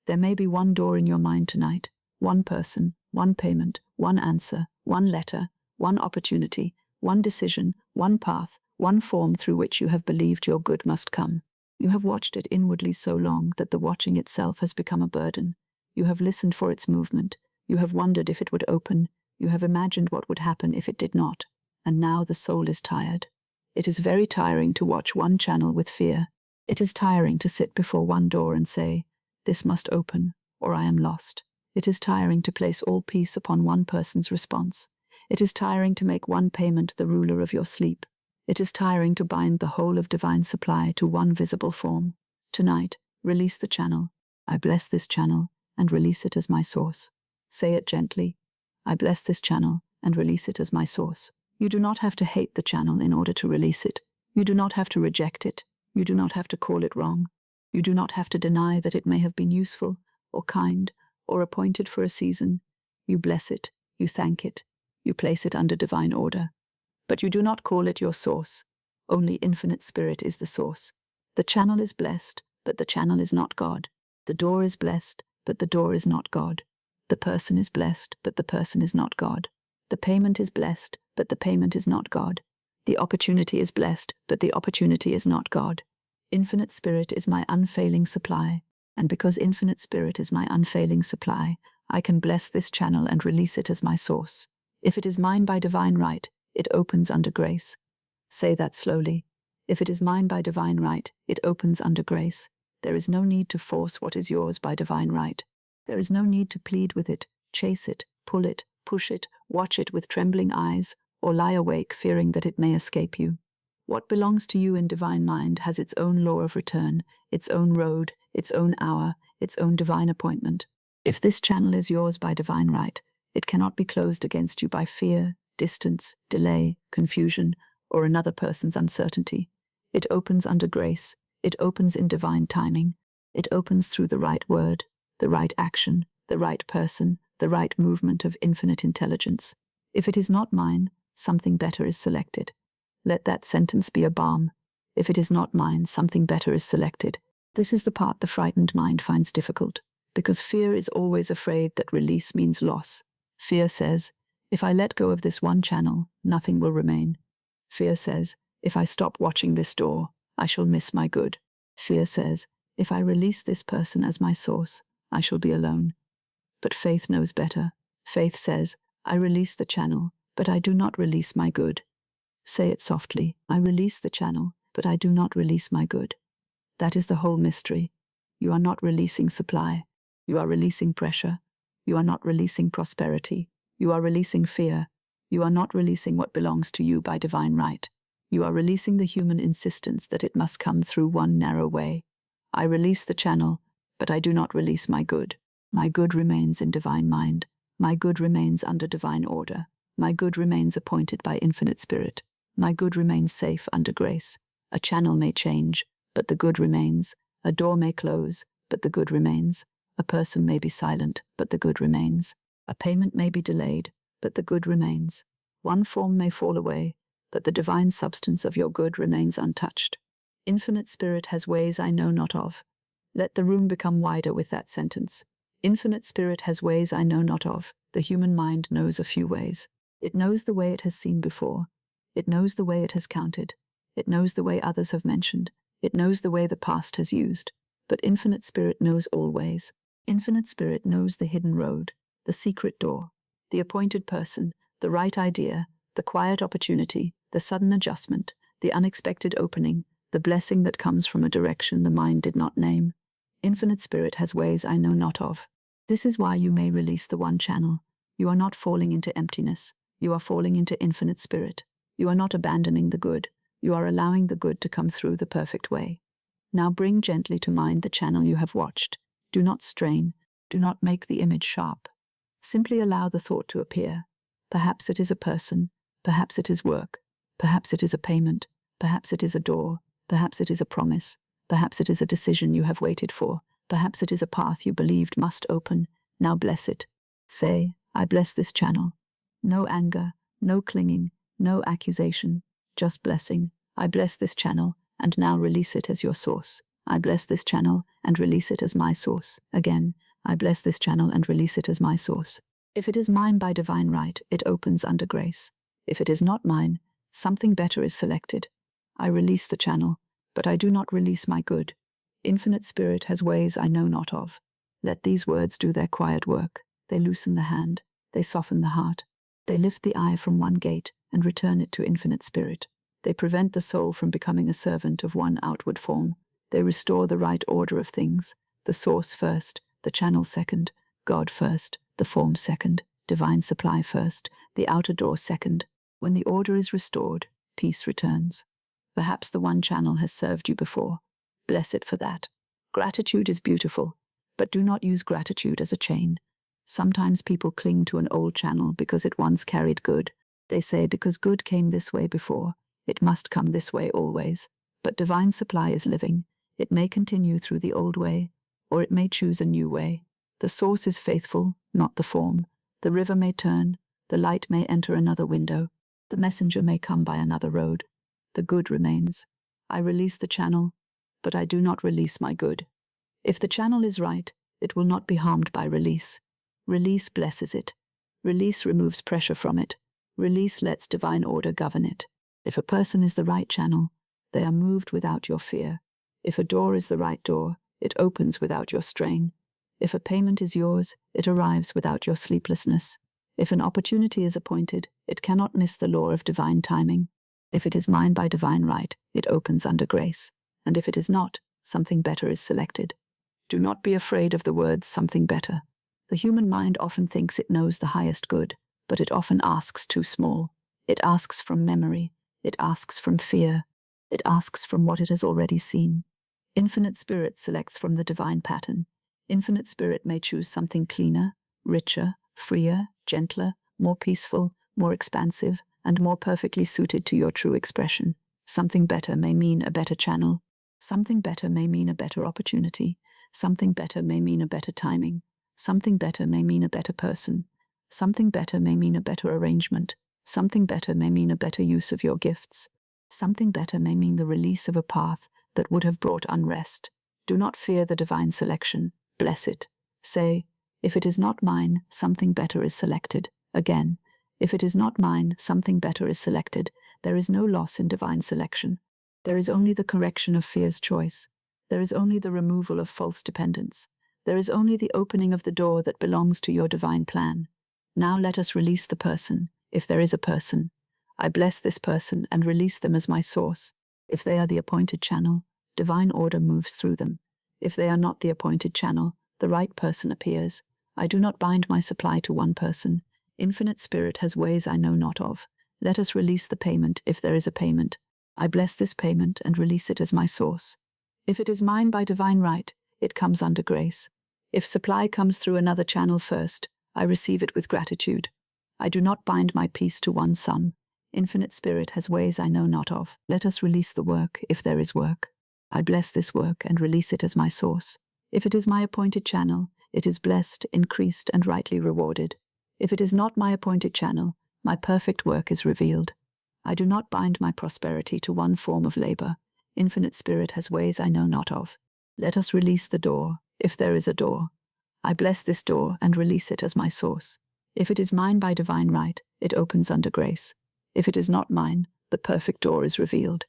There may be one door in your mind tonight, one person, one payment, one answer, one letter, one opportunity, one decision, one path, one form through which you have believed your good must come. You have watched it inwardly so long that the watching itself has become a burden. You have listened for its movement. You have wondered if it would open. You have imagined what would happen if it did not. And now the soul is tired. It is very tiring to watch one channel with fear. It is tiring to sit before one door and say, "This must open, or I am lost." It is tiring to place all peace upon one person's response. It is tiring to make one payment the ruler of your sleep. It is tiring to bind the whole of divine supply to one visible form. Tonight, release the channel. I bless this channel and release it as my source. Say it gently. I bless this channel and release it as my source. You do not have to hate the channel in order to release it. You do not have to reject it. You do not have to call it wrong. You do not have to deny that it may have been useful, or kind, or appointed for a season. You bless it. You thank it. You place it under divine order. But you do not call it your source. Only Infinite Spirit is the source. The channel is blessed, but the channel is not God. The door is blessed, but the door is not God. The person is blessed, but the person is not God. The payment is blessed, but the payment is not God. The opportunity is blessed, but the opportunity is not God. Infinite Spirit is my unfailing supply, and because Infinite Spirit is my unfailing supply, I can bless this channel and release it as my source. If it is mine by divine right, it opens under grace. Say that slowly. If it is mine by divine right, it opens under grace. There is no need to force what is yours by divine right. There is no need to plead with it, chase it, pull it, push it, watch it with trembling eyes, or lie awake fearing that it may escape you. What belongs to you in divine mind has its own law of return, its own road, its own hour, its own divine appointment. If this channel is yours by divine right, it cannot be closed against you by fear, distance, delay, confusion, or another person's uncertainty. It opens under grace. It opens in divine timing. It opens through the right word, the right action, the right person, the right movement of infinite intelligence. If it is not mine, something better is selected. Let that sentence be a balm. If it is not mine, something better is selected. This is the part the frightened mind finds difficult, because fear is always afraid that release means loss. Fear says, if I let go of this one channel, nothing will remain. Fear says, if I stop watching this door, I shall miss my good. Fear says, if I release this person as my source, I shall be alone. But faith knows better. Faith says, I release the channel, but I do not release my good. Say it softly. I release the channel, but I do not release my good. That is the whole mystery. You are not releasing supply. You are releasing pressure. You are not releasing prosperity. You are releasing fear. You are not releasing what belongs to you by divine right. You are releasing the human insistence that it must come through one narrow way. I release the channel, but I do not release my good. My good remains in divine mind. My good remains under divine order. My good remains appointed by Infinite Spirit. My good remains safe under grace. A channel may change, but the good remains. A door may close, but the good remains. A person may be silent, but the good remains. A payment may be delayed, but the good remains. One form may fall away, but the divine substance of your good remains untouched. Infinite Spirit has ways I know not of. Let the room become wider with that sentence. Infinite Spirit has ways I know not of. The human mind knows a few ways. It knows the way it has seen before. It knows the way it has counted. It knows the way others have mentioned. It knows the way the past has used. But Infinite Spirit knows all ways. Infinite Spirit knows the hidden road, the secret door, the appointed person, the right idea, the quiet opportunity, the sudden adjustment, the unexpected opening, the blessing that comes from a direction the mind did not name. Infinite Spirit has ways I know not of. This is why you may release the one channel. You are not falling into emptiness. You are falling into Infinite Spirit. You are not abandoning the good. You are allowing the good to come through the perfect way. Now bring gently to mind the channel you have watched. Do not strain. Do not make the image sharp. Simply allow the thought to appear. Perhaps it is a person. Perhaps it is work. Perhaps it is a payment. Perhaps it is a door. Perhaps it is a promise. Perhaps it is a decision you have waited for. Perhaps it is a path you believed must open. Now bless it. Say, I bless this channel. No anger, no clinging, no accusation, just blessing. I bless this channel, and now release it as your source. I bless this channel and release it as my source. Again, I bless this channel and release it as my source. If it is mine by divine right, it opens under grace. If it is not mine, something better is selected. I release the channel, but I do not release my good. Infinite Spirit has ways I know not of. Let these words do their quiet work. They loosen the hand. They soften the heart. They lift the eye from one gate and return it to Infinite Spirit. They prevent the soul from becoming a servant of one outward form. They restore the right order of things. The source first, the channel second, God first, the form second, divine supply first, the outer door second. When the order is restored, peace returns. Perhaps the one channel has served you before. Bless it for that. Gratitude is beautiful, but do not use gratitude as a chain. Sometimes people cling to an old channel because it once carried good. They say because good came this way before, it must come this way always. But divine supply is living. It may continue through the old way, or it may choose a new way. The source is faithful, not the form. The river may turn, the light may enter another window, the messenger may come by another road. The good remains. I release the channel, but I do not release my good. If the channel is right, it will not be harmed by release. Release blesses it. Release removes pressure from it. Release lets divine order govern it. If a person is the right channel, they are moved without your fear. If a door is the right door, it opens without your strain. If a payment is yours, it arrives without your sleeplessness. If an opportunity is appointed, it cannot miss the law of divine timing. If it is mine by divine right, it opens under grace. And if it is not, something better is selected. Do not be afraid of the words something better. The human mind often thinks it knows the highest good, but it often asks too small. It asks from memory. It asks from fear. It asks from what it has already seen. Infinite Spirit selects from the divine pattern. Infinite Spirit may choose something cleaner, richer, freer, gentler, more peaceful, more expansive, and more perfectly suited to your true expression. Something better may mean a better channel. Something better may mean a better opportunity. Something better may mean a better timing. Something better may mean a better person. Something better may mean a better arrangement. Something better may mean a better use of your gifts. Something better may mean the release of a path that would have brought unrest. Do not fear the divine selection. Bless it. Say, if it is not mine, something better is selected. Again, if it is not mine, something better is selected. There is no loss in divine selection. There is only the correction of fear's choice. There is only the removal of false dependence. There is only the opening of the door that belongs to your divine plan. Now let us release the person, if there is a person. I bless this person and release them as my source. If they are the appointed channel, divine order moves through them. If they are not the appointed channel, the right person appears. I do not bind my supply to one person. Infinite Spirit has ways I know not of. Let us release the payment if there is a payment. I bless this payment and release it as my source. If it is mine by divine right, it comes under grace. If supply comes through another channel first, I receive it with gratitude. I do not bind my peace to one sum. Infinite Spirit has ways I know not of. Let us release the work if there is work. I bless this work and release it as my source. If it is my appointed channel, it is blessed, increased, and rightly rewarded. If it is not my appointed channel, my perfect work is revealed. I do not bind my prosperity to one form of labor. Infinite Spirit has ways I know not of. Let us release the door, if there is a door. I bless this door and release it as my source. If it is mine by divine right, it opens under grace. If it is not mine, the perfect door is revealed.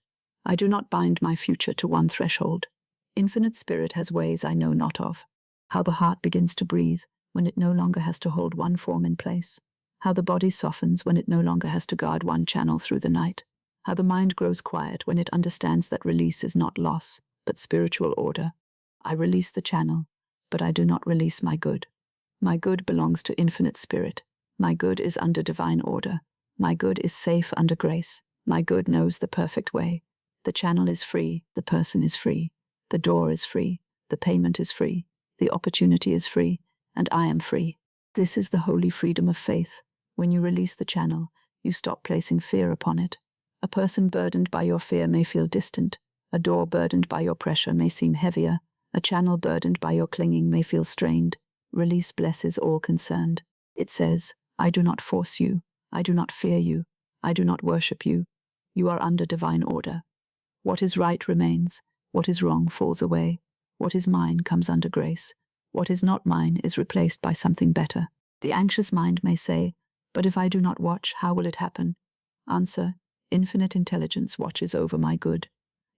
I do not bind my future to one threshold. Infinite Spirit has ways I know not of. How the heart begins to breathe when it no longer has to hold one form in place. How the body softens when it no longer has to guard one channel through the night. How the mind grows quiet when it understands that release is not loss, but spiritual order. I release the channel, but I do not release my good. My good belongs to Infinite Spirit. My good is under divine order. My good is safe under grace. My good knows the perfect way. The channel is free. The person is free. The door is free. The payment is free. The opportunity is free. And I am free. This is the holy freedom of faith. When you release the channel, you stop placing fear upon it. A person burdened by your fear may feel distant. A door burdened by your pressure may seem heavier. A channel burdened by your clinging may feel strained. Release blesses all concerned. It says, I do not force you. I do not fear you. I do not worship you. You are under divine order. What is right remains. What is wrong falls away. What is mine comes under grace. What is not mine is replaced by something better. The anxious mind may say, but if I do not watch, how will it happen? Answer, infinite intelligence watches over my good.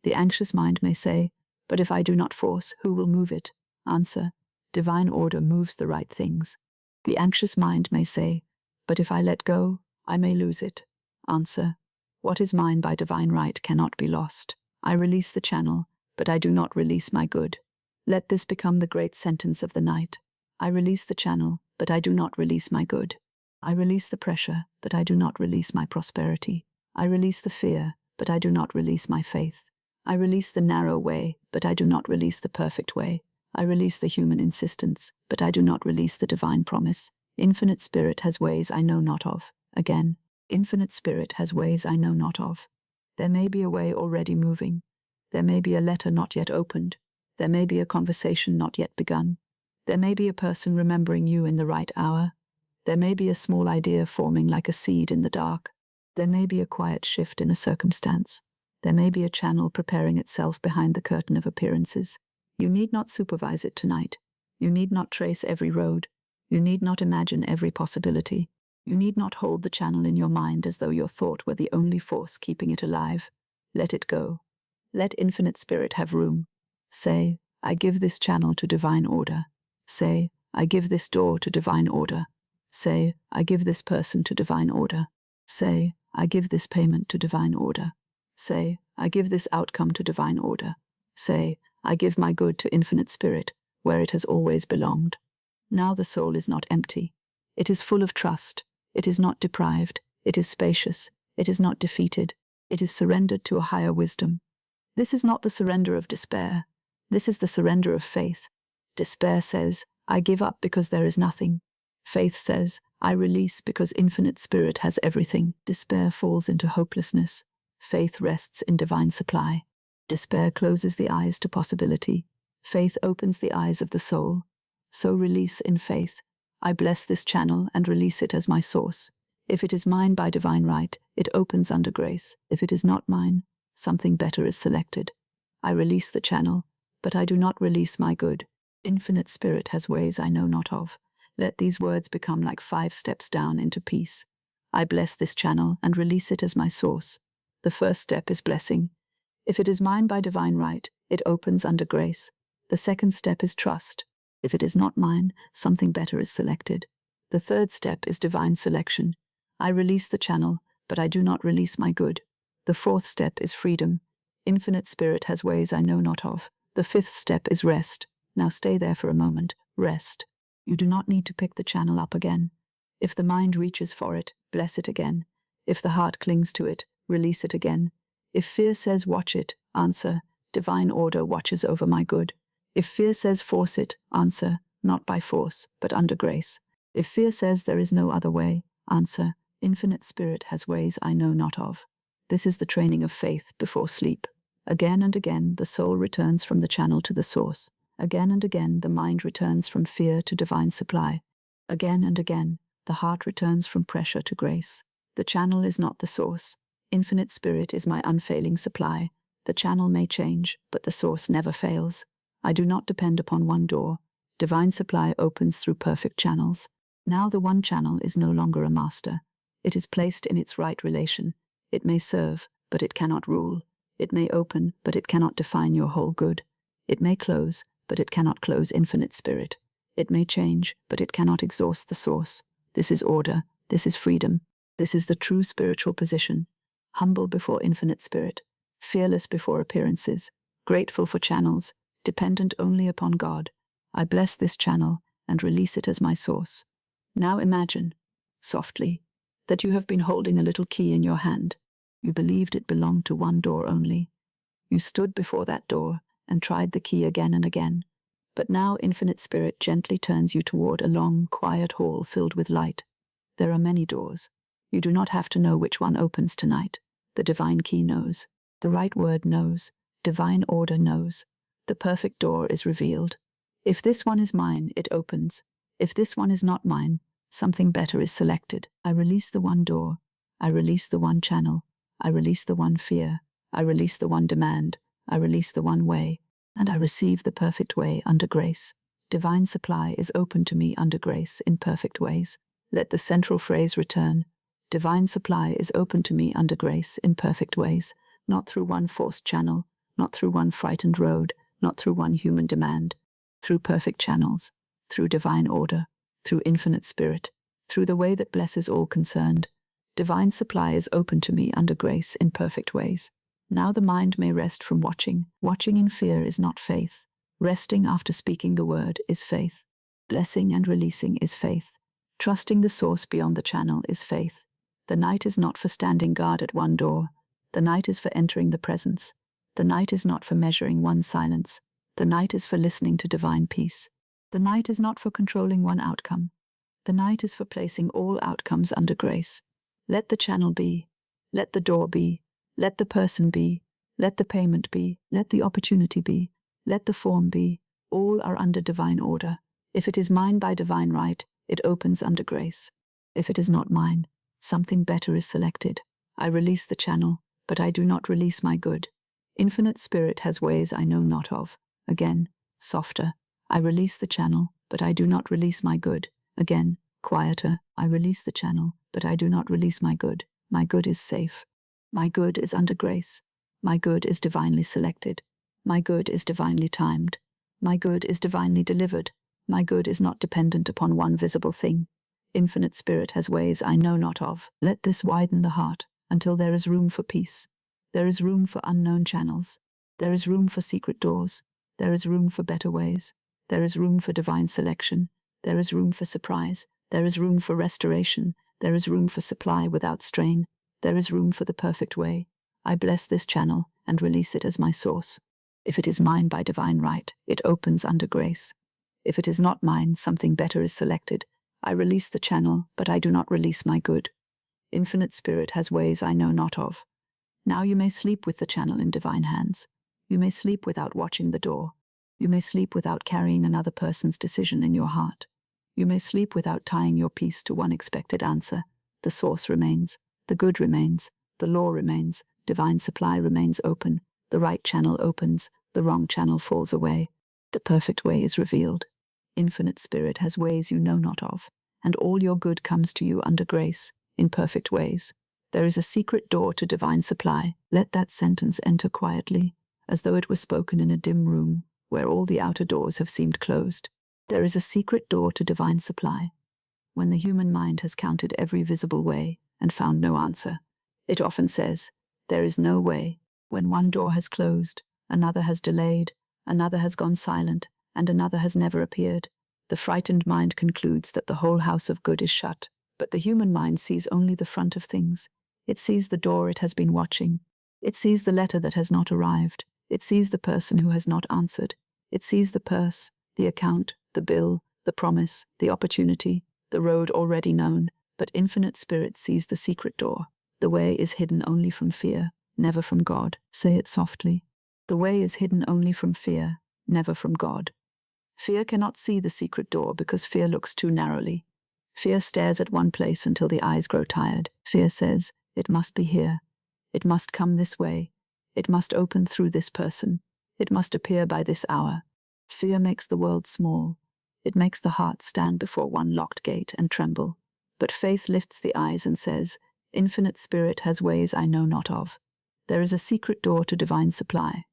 The anxious mind may say, but if I do not force, who will move it? Answer, divine order moves the right things. The anxious mind may say, but if I let go, I may lose it. Answer, what is mine by divine right cannot be lost. I release the channel, but I do not release my good. Let this become the great sentence of the night. I release the channel, but I do not release my good. I release the pressure, but I do not release my prosperity. I release the fear, but I do not release my faith. I release the narrow way, but I do not release the perfect way. I release the human insistence, but I do not release the divine promise. Infinite Spirit has ways I know not of. Again, Infinite Spirit has ways I know not of. There may be a way already moving. There may be a letter not yet opened. There may be a conversation not yet begun. There may be a person remembering you in the right hour. There may be a small idea forming like a seed in the dark. There may be a quiet shift in a circumstance. There may be a channel preparing itself behind the curtain of appearances. You need not supervise it tonight. You need not trace every road. You need not imagine every possibility. You need not hold the channel in your mind as though your thought were the only force keeping it alive. Let it go. Let Infinite Spirit have room. Say, I give this channel to divine order. Say, I give this door to divine order. Say, I give this person to divine order. Say, I give this payment to divine order. Say, I give this outcome to divine order. Say, I give my good to Infinite Spirit, where it has always belonged. Now the soul is not empty. It is full of trust. It is not deprived. It is spacious. It is not defeated. It is surrendered to a higher wisdom. This is not the surrender of despair. This is the surrender of faith. Despair says, I give up because there is nothing. Faith says, I release because Infinite Spirit has everything. Despair falls into hopelessness. Faith rests in divine supply. Despair closes the eyes to possibility. Faith opens the eyes of the soul. So release in faith. I bless this channel and release it as my source. If it is mine by divine right, it opens under grace. If it is not mine, something better is selected. I release the channel, but I do not release my good. Infinite Spirit has ways I know not of. Let these words become like 5 steps down into peace. I bless this channel and release it as my source. The first step is blessing. If it is mine by divine right, it opens under grace. The second step is trust. If it is not mine, something better is selected. The third step is divine selection. I release the channel, but I do not release my good. The fourth step is freedom. Infinite Spirit has ways I know not of. The fifth step is rest. Now stay there for a moment. Rest. You do not need to pick the channel up again. If the mind reaches for it, bless it again. If the heart clings to it, release it again. If fear says watch it, answer, divine order watches over my good. If fear says force it, answer, not by force, but under grace. If fear says there is no other way, answer, Infinite Spirit has ways I know not of. This is the training of faith before sleep. Again and again, the soul returns from the channel to the source. Again and again, the mind returns from fear to divine supply. Again and again, the heart returns from pressure to grace. The channel is not the source. Infinite Spirit is my unfailing supply. The channel may change, but the source never fails. I do not depend upon one door. Divine supply opens through perfect channels. Now the one channel is no longer a master. It is placed in its right relation. It may serve, but it cannot rule. It may open, but it cannot define your whole good. It may close, but it cannot close Infinite Spirit. It may change, but it cannot exhaust the source. This is order. This is freedom. This is the true spiritual position. Humble before Infinite Spirit. Fearless before appearances. Grateful for channels. Dependent only upon God. I bless this channel and release it as my source. Now imagine, softly, that you have been holding a little key in your hand. You believed it belonged to one door only. You stood before that door and tried the key again and again. But now Infinite Spirit gently turns you toward a long, quiet hall filled with light. There are many doors. You do not have to know which one opens tonight. The divine key knows. The right word knows. Divine order knows. The perfect door is revealed. If this one is mine, it opens. If this one is not mine, something better is selected. I release the one door. I release the one channel. I release the one fear. I release the one demand. I release the one way. And I receive the perfect way under grace. Divine supply is open to me under grace in perfect ways. Let the central phrase return. Divine supply is open to me under grace in perfect ways, not through one forced channel, not through one frightened road, not through one human demand, through perfect channels, through divine order, through infinite spirit, through the way that blesses all concerned. Divine supply is open to me under grace in perfect ways. Now the mind may rest from watching. Watching in fear is not faith. Resting after speaking the word is faith. Blessing and releasing is faith. Trusting the source beyond the channel is faith. The night is not for standing guard at one door. The night is for entering the presence. The night is not for measuring one silence. The night is for listening to divine peace. The night is not for controlling one outcome. The night is for placing all outcomes under grace. Let the channel be. Let the door be. Let the person be. Let the payment be. Let the opportunity be. Let the form be. All are under divine order. If it is mine by divine right, it opens under grace. If it is not mine, something better is selected. I release the channel, but I do not release my good. Infinite spirit has ways I know not of. Again, softer. I release the channel, but I do not release my good. Again, quieter. I release the channel, but I do not release my good. My good is safe. My good is under grace. My good is divinely selected. My good is divinely timed. My good is divinely delivered. My good is not dependent upon one visible thing. Infinite spirit has ways I know not of. Let this widen the heart until there is room for peace. There is room for unknown channels. There is room for secret doors. There is room for better ways. There is room for divine selection. There is room for surprise. There is room for restoration. There is room for supply without strain. There is room for the perfect way. I bless this channel and release it as my source. If it is mine by divine right, it opens under grace. If it is not mine, something better is selected. I release the channel, but I do not release my good. Infinite spirit has ways I know not of. Now you may sleep with the channel in divine hands. You may sleep without watching the door. You may sleep without carrying another person's decision in your heart. You may sleep without tying your peace to one expected answer. The source remains. The good remains. The law remains. Divine supply remains open. The right channel opens. The wrong channel falls away. The perfect way is revealed. Infinite spirit has ways you know not of, and all your good comes to you under grace, in perfect ways. There is a secret door to divine supply. Let that sentence enter quietly, as though it were spoken in a dim room, where all the outer doors have seemed closed. There is a secret door to divine supply. When the human mind has counted every visible way and found no answer, it often says, "There is no way." When one door has closed, another has delayed, another has gone silent, and another has never appeared. The frightened mind concludes that the whole house of good is shut, but the human mind sees only the front of things. It sees the door it has been watching. It sees the letter that has not arrived. It sees the person who has not answered. It sees the purse, the account, the bill, the promise, the opportunity, the road already known, but infinite spirit sees the secret door. The way is hidden only from fear, never from God. Say it softly. The way is hidden only from fear, never from God. Fear cannot see the secret door because fear looks too narrowly. Fear stares at one place until the eyes grow tired. Fear says, "It must be here. It must come this way. It must open through this person. It must appear by this hour." Fear makes the world small. It makes the heart stand before one locked gate and tremble. But faith lifts the eyes and says, "Infinite spirit has ways I know not of." There is a secret door to divine supply.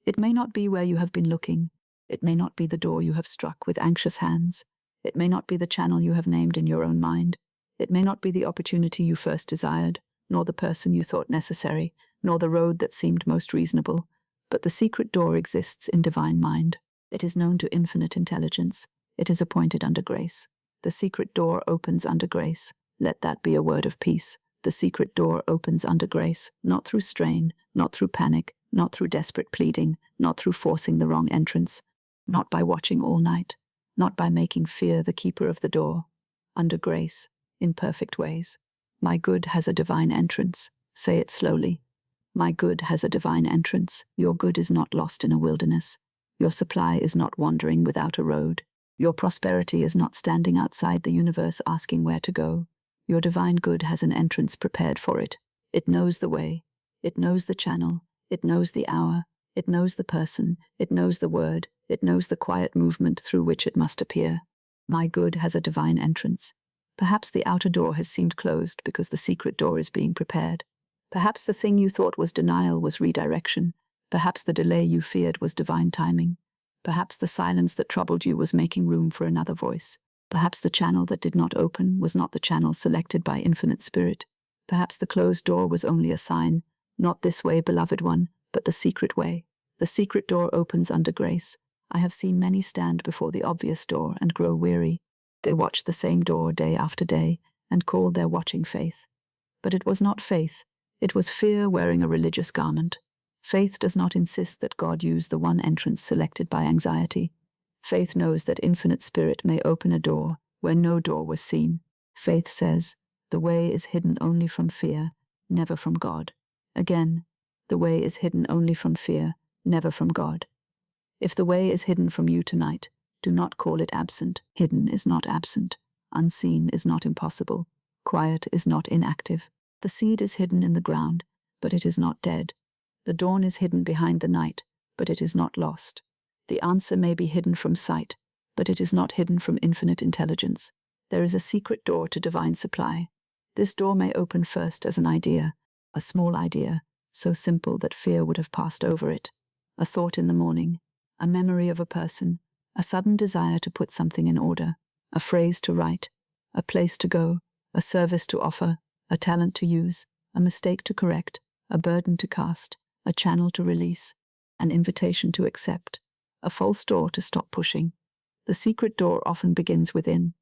It may not be where you have been looking. It may not be the door you have struck with anxious hands. It may not be the channel you have named in your own mind. It may not be the opportunity you first desired, nor the person you thought necessary, nor the road that seemed most reasonable. But the secret door exists in divine mind. It is known to infinite intelligence. It is appointed under grace. The secret door opens under grace. Let that be a word of peace. The secret door opens under grace, not through strain, not through panic, not through desperate pleading, not through forcing the wrong entrance, not by watching all night, not by making fear the keeper of the door. Under grace, in perfect ways. My good has a divine entrance. Say it slowly. My good has a divine entrance. Your good is not lost in a wilderness. Your supply is not wandering without a road. Your prosperity is not standing outside the universe asking where to go. Your divine good has an entrance prepared for it. It knows the way. It knows the channel. It knows the hour. It knows the person. It knows the word. It knows the quiet movement through which it must appear. My good has a divine entrance. Perhaps the outer door has seemed closed because the secret door is being prepared. Perhaps the thing you thought was denial was redirection. Perhaps the delay you feared was divine timing. Perhaps the silence that troubled you was making room for another voice. Perhaps the channel that did not open was not the channel selected by infinite spirit. Perhaps the closed door was only a sign, not this way, beloved one, but the secret way. The secret door opens under grace. I have seen many stand before the obvious door and grow weary. They watched the same door day after day and called their watching faith. But it was not faith. It was fear wearing a religious garment. Faith does not insist that God use the one entrance selected by anxiety. Faith knows that infinite spirit may open a door where no door was seen. Faith says, the way is hidden only from fear, never from God. Again, the way is hidden only from fear, never from God. If the way is hidden from you tonight, do not call it absent. Hidden is not absent. Unseen is not impossible. Quiet is not inactive. The seed is hidden in the ground, but it is not dead. The dawn is hidden behind the night, but it is not lost. The answer may be hidden from sight, but it is not hidden from infinite intelligence. There is a secret door to divine supply. This door may open first as an idea, a small idea, so simple that fear would have passed over it. A thought in the morning, a memory of a person, a sudden desire to put something in order, a phrase to write, a place to go, a service to offer, a talent to use, a mistake to correct, a burden to cast, a channel to release, an invitation to accept, a false door to stop pushing. The secret door often begins within.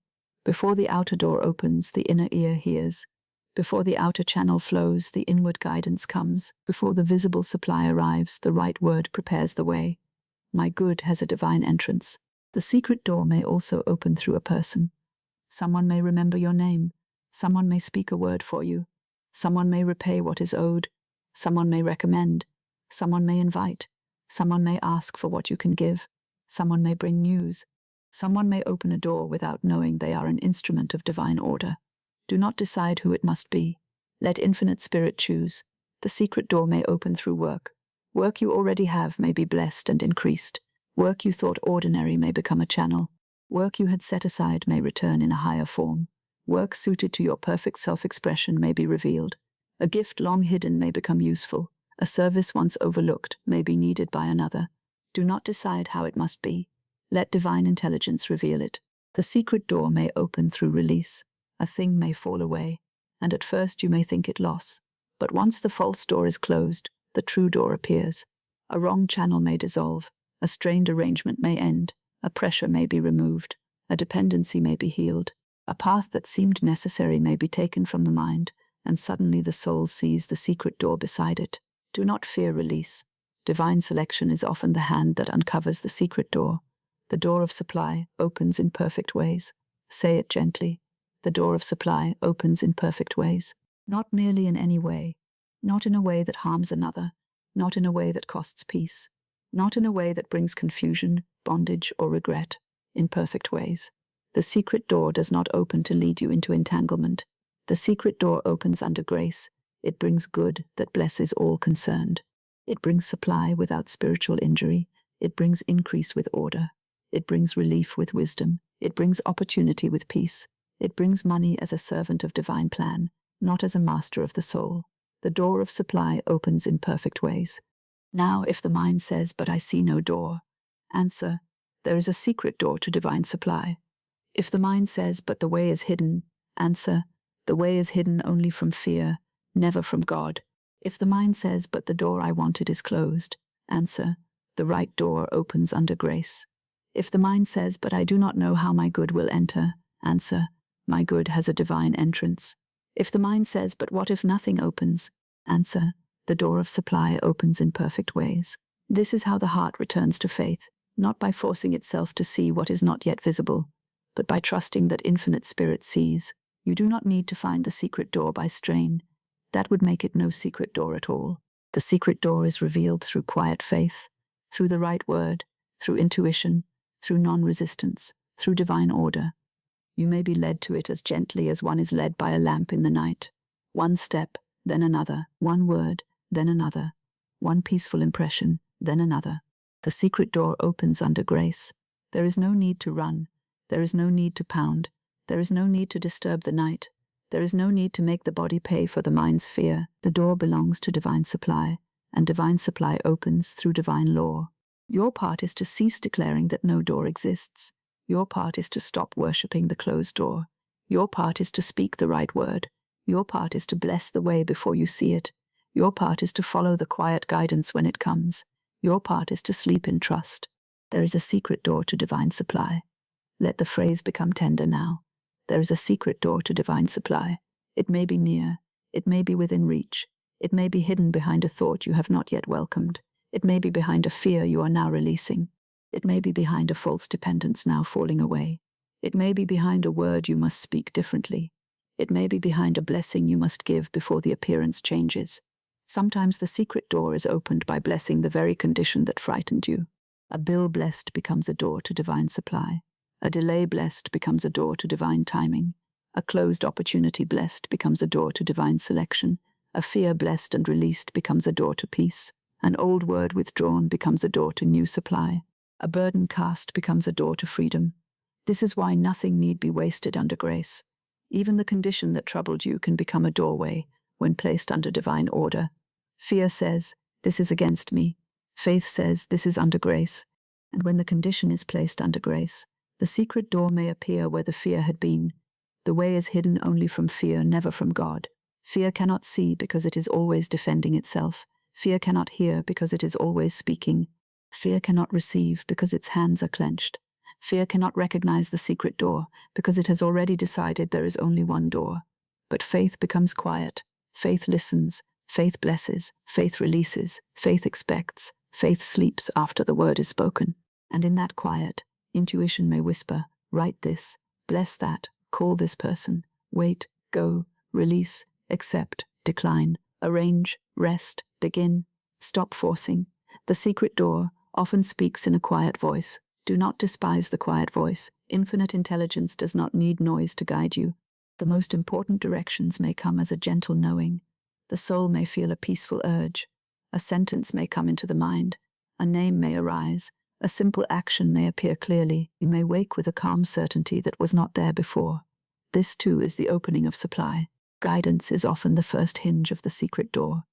Before the outer door opens, the inner ear hears. Before the outer channel flows, the inward guidance comes. Before the visible supply arrives, the right word prepares the way. My good has a divine entrance. The secret door may also open through a person. Someone may remember your name. Someone may speak a word for you. Someone may repay what is owed. Someone may recommend. Someone may invite. Someone may ask for what you can give. Someone may bring news. Someone may open a door without knowing they are an instrument of divine order. Do not decide who it must be. Let infinite spirit choose. The secret door may open through work. Work you already have may be blessed and increased. Work you thought ordinary may become a channel. Work you had set aside may return in a higher form. Work suited to your perfect self-expression may be revealed. A gift long hidden may become useful. A service once overlooked may be needed by another. Do not decide how it must be. Let divine intelligence reveal it. The secret door may open through release. A thing may fall away, and at first you may think it loss. But once the false door is closed, the true door appears. A wrong channel may dissolve. A strained arrangement may end. A pressure may be removed. A dependency may be healed. A path that seemed necessary may be taken from the mind, and suddenly the soul sees the secret door beside it. Do not fear release. Divine selection is often the hand that uncovers the secret door. The door of supply opens in perfect ways. Say it gently. The door of supply opens in perfect ways. Not merely in any way. Not in a way that harms another. Not in a way that costs peace. Not in a way that brings confusion, bondage, or regret. In perfect ways. The secret door does not open to lead you into entanglement. The secret door opens under grace. It brings good that blesses all concerned. It brings supply without spiritual injury. It brings increase with order. It brings relief with wisdom. It brings opportunity with peace. It brings money as a servant of divine plan, not as a master of the soul. The door of supply opens in perfect ways. Now, if the mind says, "But I see no door," answer, there is a secret door to divine supply. If the mind says, "But the way is hidden," answer, the way is hidden only from fear, never from God. If the mind says, "But the door I wanted is closed," answer, the right door opens under grace. If the mind says, "But I do not know how my good will enter," answer, my good has a divine entrance. If the mind says, "But what if nothing opens?" answer, the door of supply opens in perfect ways. This is how the heart returns to faith, not by forcing itself to see what is not yet visible, but by trusting that infinite spirit sees. You do not need to find the secret door by strain. That would make it no secret door at all. The secret door is revealed through quiet faith, through the right word, through intuition, through non-resistance, through divine order. You may be led to it as gently as one is led by a lamp in the night. One step, then another, one word, then another, one peaceful impression, then another. The secret door opens under grace. There is no need to run. There is no need to pound. There is no need to disturb the night. There is no need to make the body pay for the mind's fear. The door belongs to divine supply, and divine supply opens through divine law. Your part is to cease declaring that no door exists. Your part is to stop worshipping the closed door. Your part is to speak the right word. Your part is to bless the way before you see it. Your part is to follow the quiet guidance when it comes. Your part is to sleep in trust. There is a secret door to divine supply. Let the phrase become tender now. There is a secret door to divine supply. It may be near. It may be within reach. It may be hidden behind a thought you have not yet welcomed. It may be behind a fear you are now releasing. It may be behind a false dependence now falling away. It may be behind a word you must speak differently. It may be behind a blessing you must give before the appearance changes. Sometimes the secret door is opened by blessing the very condition that frightened you. A bill blessed becomes a door to divine supply. A delay blessed becomes a door to divine timing. A closed opportunity blessed becomes a door to divine selection. A fear blessed and released becomes a door to peace. An old word withdrawn becomes a door to new supply. A burden cast becomes a door to freedom. This is why nothing need be wasted under grace. Even the condition that troubled you can become a doorway when placed under divine order. Fear says, "This is against me." Faith says, "This is under grace." And when the condition is placed under grace, the secret door may appear where the fear had been. The way is hidden only from fear, never from God. Fear cannot see because it is always defending itself. Fear cannot hear because it is always speaking. Fear cannot receive because its hands are clenched. Fear cannot recognize the secret door because it has already decided there is only one door. But faith becomes quiet. Faith listens. Faith blesses. Faith releases. Faith expects. Faith sleeps after the word is spoken. And in that quiet, intuition may whisper, "Write this, bless that, call this person, wait, go, release, accept, decline, arrange, rest, begin, stop forcing." The secret door often speaks in a quiet voice. Do not despise the quiet voice. Infinite intelligence does not need noise to guide you. The most important directions may come as a gentle knowing. The soul may feel a peaceful urge. A sentence may come into the mind. A name may arise. A simple action may appear clearly. You may wake with a calm certainty that was not there before. This too is the opening of supply. Guidance is often the first hinge of the secret door.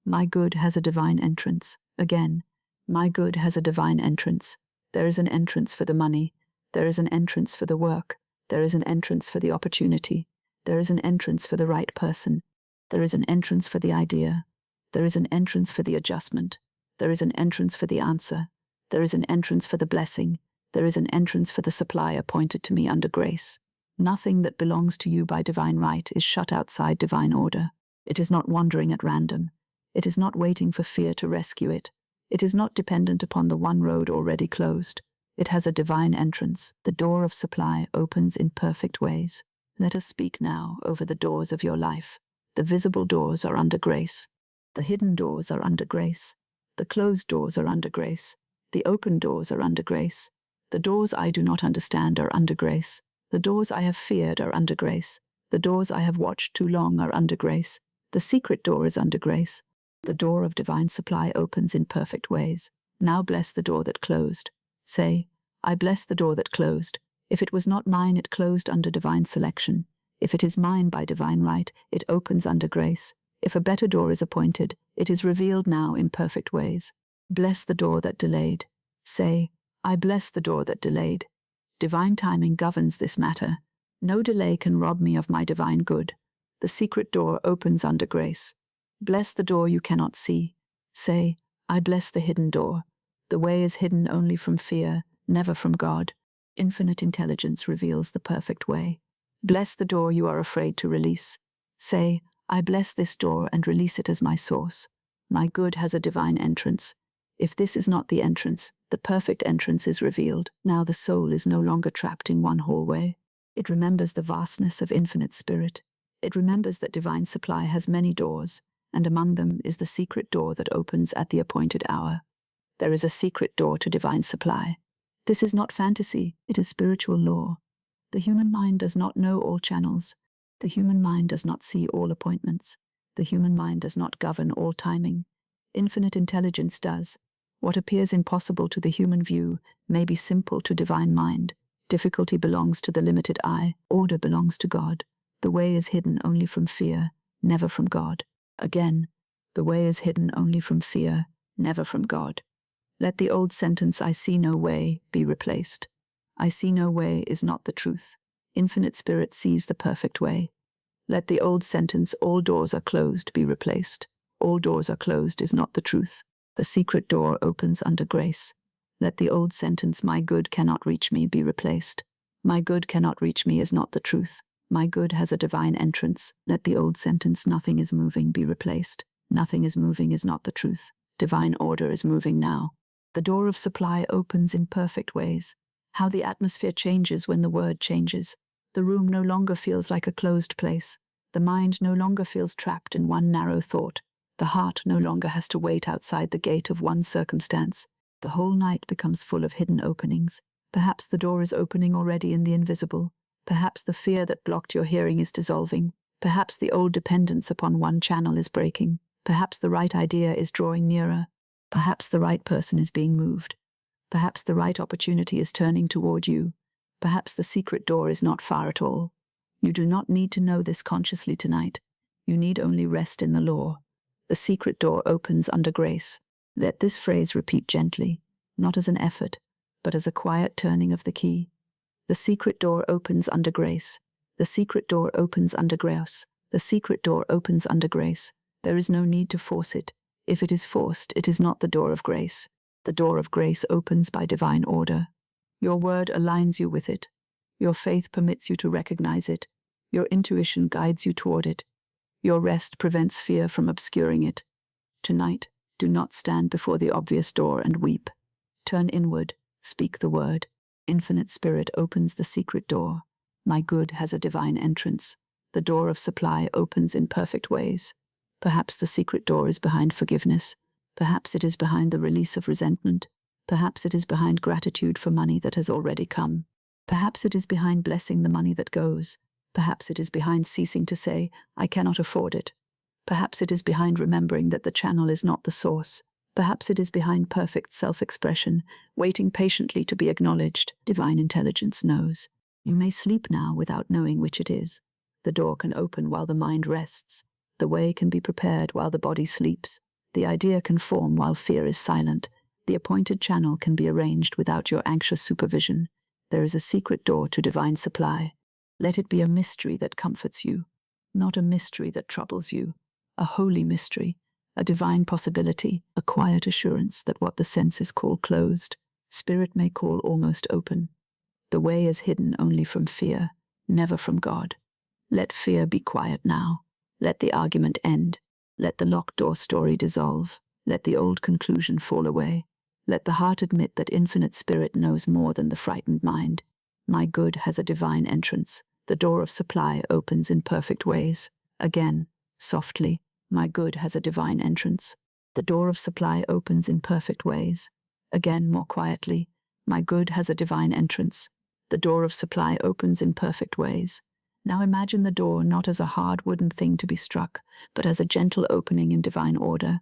My good has a divine entrance. Again, my good has a divine entrance. There is an entrance for the money. There is an entrance for the work. There is an entrance for the opportunity. There is an entrance for the right person. There is an entrance for the idea. There is an entrance for the adjustment. There is an entrance for the answer. There is an entrance for the blessing. There is an entrance for the supply appointed to me under grace. Nothing that belongs to you by divine right is shut outside divine order. It is not wandering at random. It is not waiting for fear to rescue it. It is not dependent upon the one road already closed. It has a divine entrance. The door of supply opens in perfect ways. Let us speak now over the doors of your life. The visible doors are under grace. The hidden doors are under grace. The closed doors are under grace. The open doors are under grace. The doors I do not understand are under grace. The doors I have feared are under grace. The doors I have watched too long are under grace. The secret door is under grace. The door of divine supply opens in perfect ways. Now bless the door that closed. Say, "I bless the door that closed. If it was not mine, it closed under divine selection. If it is mine by divine right, it opens under grace. If a better door is appointed, it is revealed now in perfect ways." Bless the door that delayed. Say, "I bless the door that delayed." Divine timing governs this matter. No delay can rob me of my divine good. The secret door opens under grace. Bless the door you cannot see. Say, "I bless the hidden door." The way is hidden only from fear, never from God. Infinite intelligence reveals the perfect way. Bless the door you are afraid to release. Say, "I bless this door and release it as my source." My good has a divine entrance. If this is not the entrance, the perfect entrance is revealed. Now the soul is no longer trapped in one hallway. It remembers the vastness of infinite spirit. It remembers that divine supply has many doors, and among them is the secret door that opens at the appointed hour. There is a secret door to divine supply. This is not fantasy, it is spiritual law. The human mind does not know all channels. The human mind does not see all appointments. The human mind does not govern all timing. Infinite intelligence does. What appears impossible to the human view may be simple to divine mind. Difficulty belongs to the limited eye. Order belongs to God. The way is hidden only from fear, never from God. Again, the way is hidden only from fear, never from God. Let the old sentence, "I see no way," be replaced. "I see no way" is not the truth. Infinite Spirit sees the perfect way. Let the old sentence, "All doors are closed," be replaced. "All doors are closed" is not the truth. The secret door opens under grace. Let the old sentence, "My good cannot reach me," be replaced. "My good cannot reach me" is not the truth. My good has a divine entrance. Let the old sentence, "Nothing is moving," be replaced. Nothing is moving is not the truth. Divine order is moving now. The door of supply opens in perfect ways. How the atmosphere changes when the word changes. The room no longer feels like a closed place. The mind no longer feels trapped in one narrow thought. The heart no longer has to wait outside the gate of one circumstance. The whole night becomes full of hidden openings. Perhaps the door is opening already in the invisible. Perhaps the fear that blocked your hearing is dissolving. Perhaps the old dependence upon one channel is breaking. Perhaps the right idea is drawing nearer. Perhaps the right person is being moved. Perhaps the right opportunity is turning toward you. Perhaps the secret door is not far at all. You do not need to know this consciously tonight. You need only rest in the law. The secret door opens under grace. Let this phrase repeat gently, not as an effort, but as a quiet turning of the key. The secret door opens under grace. The secret door opens under grace. The secret door opens under grace. There is no need to force it. If it is forced, it is not the door of grace. The door of grace opens by divine order. Your word aligns you with it. Your faith permits you to recognize it. Your intuition guides you toward it. Your rest prevents fear from obscuring it. Tonight, do not stand before the obvious door and weep. Turn inward, speak the word. Infinite Spirit opens the secret door. My good has a divine entrance. The door of supply opens in perfect ways. Perhaps the secret door is behind forgiveness. Perhaps it is behind the release of resentment. Perhaps it is behind gratitude for money that has already come. Perhaps it is behind blessing the money that goes. Perhaps it is behind ceasing to say, "I cannot afford it." Perhaps it is behind remembering that the channel is not the source. Perhaps it is behind perfect self-expression, waiting patiently to be acknowledged. Divine intelligence knows. You may sleep now without knowing which it is. The door can open while the mind rests. The way can be prepared while the body sleeps. The idea can form while fear is silent. The appointed channel can be arranged without your anxious supervision. There is a secret door to divine supply. Let it be a mystery that comforts you, not a mystery that troubles you. A holy mystery, a divine possibility, a quiet assurance that what the senses call closed, spirit may call almost open. The way is hidden only from fear, never from God. Let fear be quiet now. Let the argument end. Let the locked door story dissolve. Let the old conclusion fall away. Let the heart admit that infinite spirit knows more than the frightened mind. My good has a divine entrance. The door of supply opens in perfect ways. Again, softly, my good has a divine entrance. The door of supply opens in perfect ways. Again, more quietly, my good has a divine entrance. The door of supply opens in perfect ways. Now imagine the door not as a hard wooden thing to be struck, but as a gentle opening in divine order.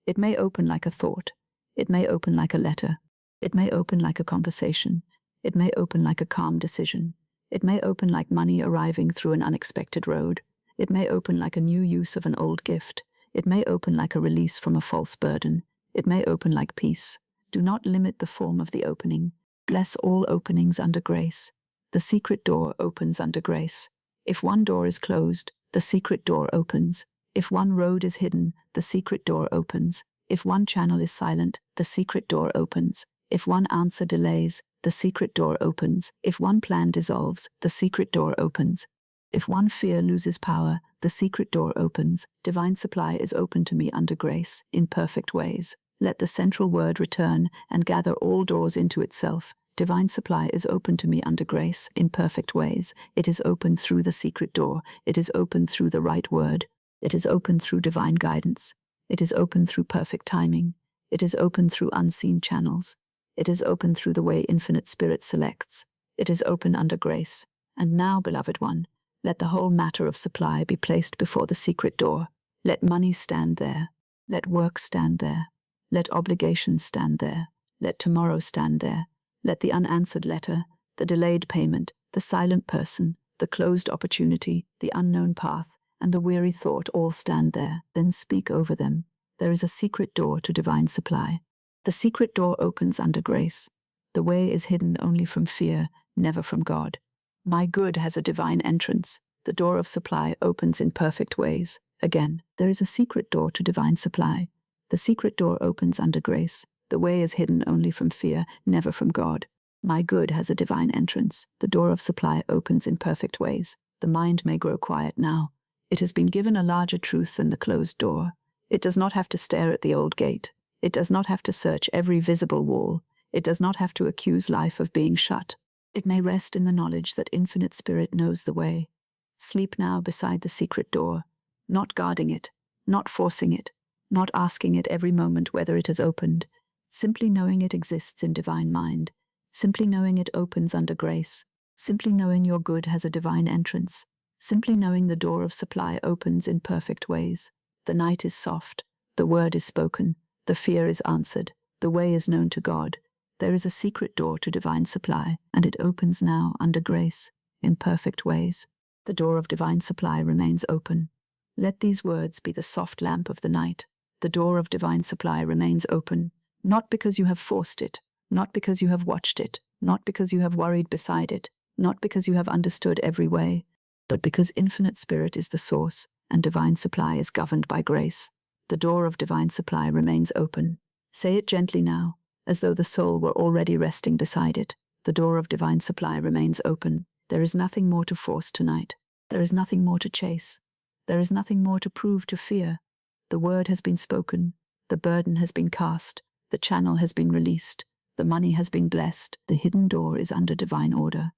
It may open like a thought. It may open like a letter. It may open like a conversation. It may open like a calm decision. It may open like money arriving through an unexpected road. It may open like a new use of an old gift. It may open like a release from a false burden. It may open like peace. Do not limit the form of the opening. Bless all openings under grace. The secret door opens under grace. If one door is closed, the secret door opens. If one road is hidden, the secret door opens. If one channel is silent, the secret door opens. If one answer delays, the secret door opens. If one plan dissolves, the secret door opens. If one fear loses power, the secret door opens. Divine supply is open to me under grace, in perfect ways. Let the central word return and gather all doors into itself. Divine supply is open to me under grace, in perfect ways. It is open through the secret door. It is open through the right word. It is open through divine guidance. It is open through perfect timing. It is open through unseen channels. It is open through the way infinite spirit selects. It is open under grace. And now, beloved one, let the whole matter of supply be placed before the secret door. Let money stand there. Let work stand there. Let obligations stand there. Let tomorrow stand there. Let the unanswered letter, the delayed payment, the silent person, the closed opportunity, the unknown path, and the weary thought all stand there. Then speak over them. There is a secret door to divine supply. The secret door opens under grace. The way is hidden only from fear, never from God. My good has a divine entrance. The door of supply opens in perfect ways. Again, there is a secret door to divine supply. The secret door opens under grace. The way is hidden only from fear, never from God. My good has a divine entrance. The door of supply opens in perfect ways. The mind may grow quiet now. It has been given a larger truth than the closed door. It does not have to stare at the old gate. It does not have to search every visible wall. It does not have to accuse life of being shut. It may rest in the knowledge that infinite spirit knows the way. Sleep now beside the secret door, not guarding it, not forcing it, not asking it every moment whether it has opened, simply knowing it exists in divine mind, simply knowing it opens under grace, simply knowing your good has a divine entrance, simply knowing the door of supply opens in perfect ways. The night is soft, the word is spoken, the fear is answered, the way is known to God. There is a secret door to divine supply, and it opens now under grace, in perfect ways. The door of divine supply remains open. Let these words be the soft lamp of the night. The door of divine supply remains open, not because you have forced it, not because you have watched it, not because you have worried beside it, not because you have understood every way, but because infinite spirit is the source, and divine supply is governed by grace. The door of divine supply remains open. Say it gently now, as though the soul were already resting beside it. The door of divine supply remains open. There is nothing more to force tonight. There is nothing more to chase. There is nothing more to prove to fear. The word has been spoken. The burden has been cast. The channel has been released. The money has been blessed. The hidden door is under divine order.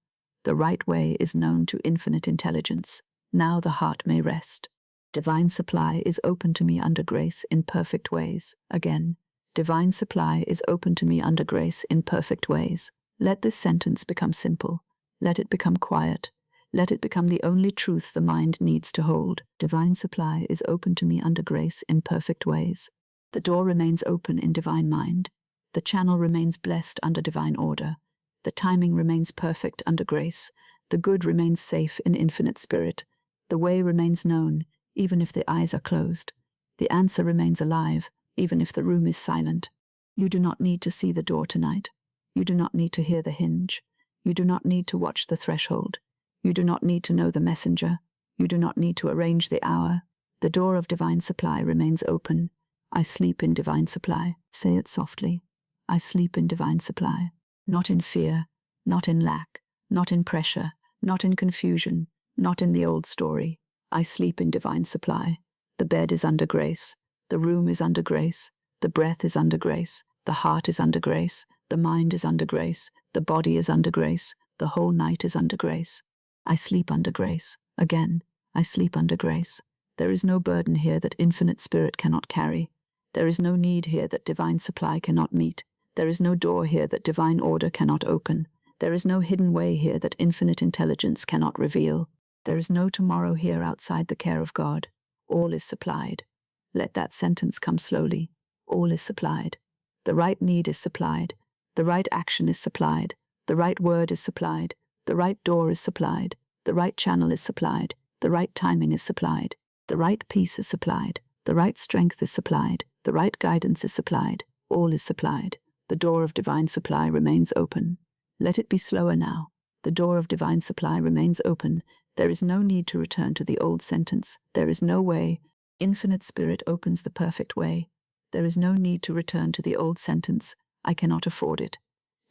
The right way is known to infinite intelligence. Now the heart may rest. Divine supply is open to me under grace in perfect ways. Again, divine supply is open to me under grace in perfect ways. Let this sentence become simple. Let it become quiet. Let it become the only truth the mind needs to hold. Divine supply is open to me under grace in perfect ways. The door remains open in divine mind. The channel remains blessed under divine order. The timing remains perfect under grace. The good remains safe in infinite spirit. The way remains known, even if the eyes are closed. The answer remains alive, even if the room is silent. You do not need to see the door tonight. You do not need to hear the hinge. You do not need to watch the threshold. You do not need to know the messenger. You do not need to arrange the hour. The door of divine supply remains open. I sleep in divine supply. Say it softly. I sleep in divine supply. Not in fear, not in lack, not in pressure, not in confusion, not in the old story. I sleep in divine supply. The bed is under grace. The room is under grace. The breath is under grace. The heart is under grace. The mind is under grace. The body is under grace. The whole night is under grace. I sleep under grace. Again, I sleep under grace. There is no burden here that infinite spirit cannot carry. There is no need here that divine supply cannot meet. There is no door here that divine order cannot open. There is no hidden way here that infinite intelligence cannot reveal. There is no tomorrow here outside the care of God. All is supplied. Let that sentence come slowly. All is supplied. The right need is supplied. The right action is supplied. The right word is supplied. The right door is supplied. The right channel is supplied. The right timing is supplied. The right peace is supplied. The right strength is supplied. The right guidance is supplied. All is supplied. The door of divine supply remains open. Let it be slower now. The door of divine supply remains open. There is no need to return to the old sentence. There is no way. Infinite spirit opens the perfect way. There is no need to return to the old sentence. I cannot afford it.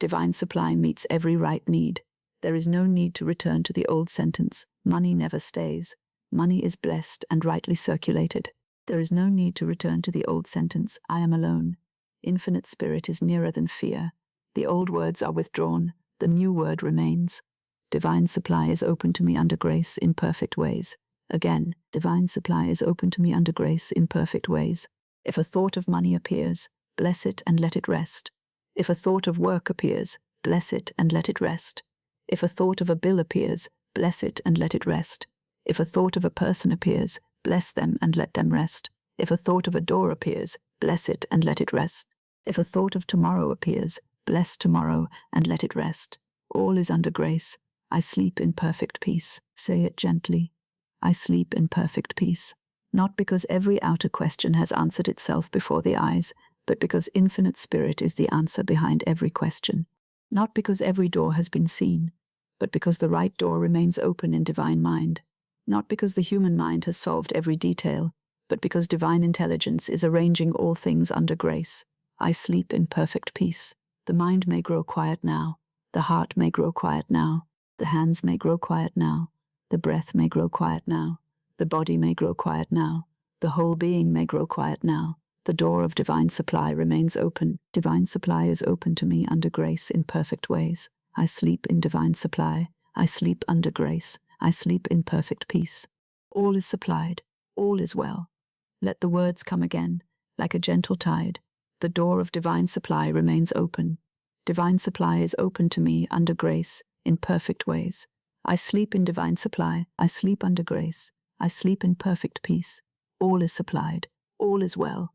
Divine supply meets every right need. There is no need to return to the old sentence. Money never stays. Money is blessed and rightly circulated. There is no need to return to the old sentence. I am alone. Infinite spirit is nearer than fear. The old words are withdrawn. The new word remains. Divine supply is open to me under grace in perfect ways. Again, divine supply is open to me under grace in perfect ways. If a thought of money appears, bless it and let it rest. If a thought of work appears, bless it and let it rest. If a thought of a bill appears, bless it and let it rest. If a thought of a person appears, bless them and let them rest. If a thought of a door appears, bless it and let it rest. If a thought of tomorrow appears, bless tomorrow and let it rest. All is under grace. I sleep in perfect peace. Say it gently. I sleep in perfect peace. Not because every outer question has answered itself before the eyes, but because infinite spirit is the answer behind every question. Not because every door has been seen, but because the right door remains open in divine mind. Not because the human mind has solved every detail, but because divine intelligence is arranging all things under grace. I sleep in perfect peace. The mind may grow quiet now. The heart may grow quiet now. The hands may grow quiet now. The breath may grow quiet now. The body may grow quiet now. The whole being may grow quiet now. The door of divine supply remains open. Divine supply is open to me under grace in perfect ways. I sleep in divine supply. I sleep under grace. I sleep in perfect peace. All is supplied. All is well. Let the words come again, like a gentle tide. The door of divine supply remains open. Divine supply is open to me under grace in perfect ways. I sleep in divine supply. I sleep under grace. I sleep in perfect peace. All is supplied. All is well.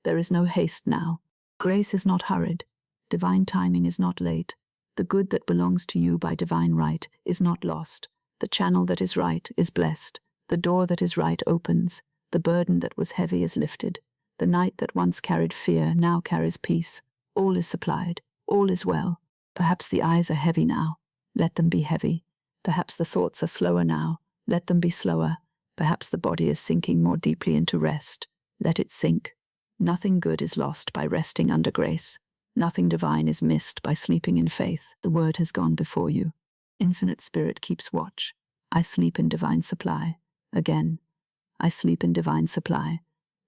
There is no haste now. Grace is not hurried. Divine timing is not late. The good that belongs to you by divine right is not lost. The channel that is right is blessed. The door that is right opens. The burden that was heavy is lifted. The night that once carried fear now carries peace. All is supplied. All is well. Perhaps the eyes are heavy now. Let them be heavy. Perhaps the thoughts are slower now. Let them be slower. Perhaps the body is sinking more deeply into rest. Let it sink. Nothing good is lost by resting under grace. Nothing divine is missed by sleeping in faith. The word has gone before you. Infinite Spirit keeps watch. I sleep in divine supply. Again, I sleep in divine supply.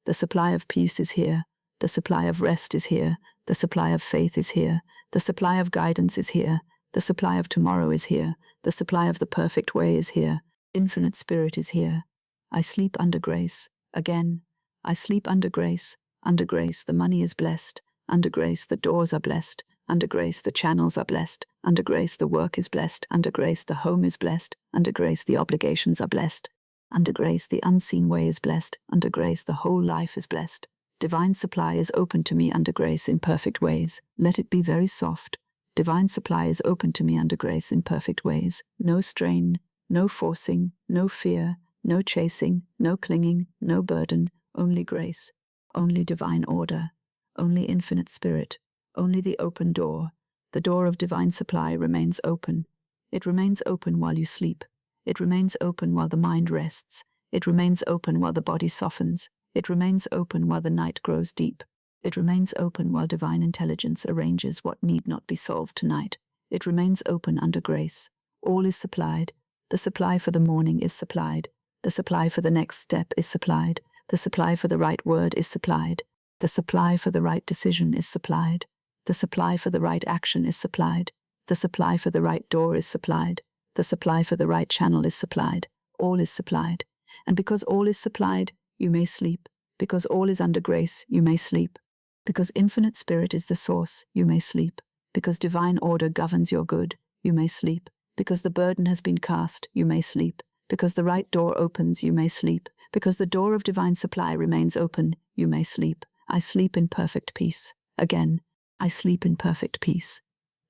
The supply of peace is here. The supply of rest is here. The supply of faith is here. The supply of guidance is here. The supply of tomorrow is here. The supply of the perfect way is here. Infinite Spirit is here. I sleep under grace. Again, I sleep under grace. Under grace, the money is blessed. Under grace, the doors are blessed. Under grace, the channels are blessed. Under grace, the work is blessed. Under grace, the home is blessed. Under grace, the obligations are blessed. Under grace, the unseen way is blessed. Under grace, the whole life is blessed. Divine supply is open to me under grace in perfect ways. Let it be very soft. Divine supply is open to me under grace in perfect ways. No strain, no forcing, no fear, no chasing, no clinging, no burden, only grace, only divine order, only infinite spirit, only the open door. The door of divine supply remains open. It remains open while you sleep. It remains open while the mind rests. It remains open while the body softens. It remains open while the night grows deep. It remains open while divine intelligence arranges what need not be solved tonight. It remains open under grace. All is supplied. The supply for the morning is supplied. The supply for the next step is supplied. The supply for the right word is supplied. The supply for the right decision is supplied. The supply for the right action is supplied. The supply for the right door is supplied. The supply for the right channel is supplied. All is supplied. And because all is supplied, you may sleep. Because all is under grace, you may sleep. Because infinite spirit is the source, you may sleep. Because divine order governs your good, you may sleep. Because the burden has been cast, you may sleep. Because the right door opens, you may sleep. Because the door of divine supply remains open, you may sleep. I sleep in perfect peace. Again, I sleep in perfect peace.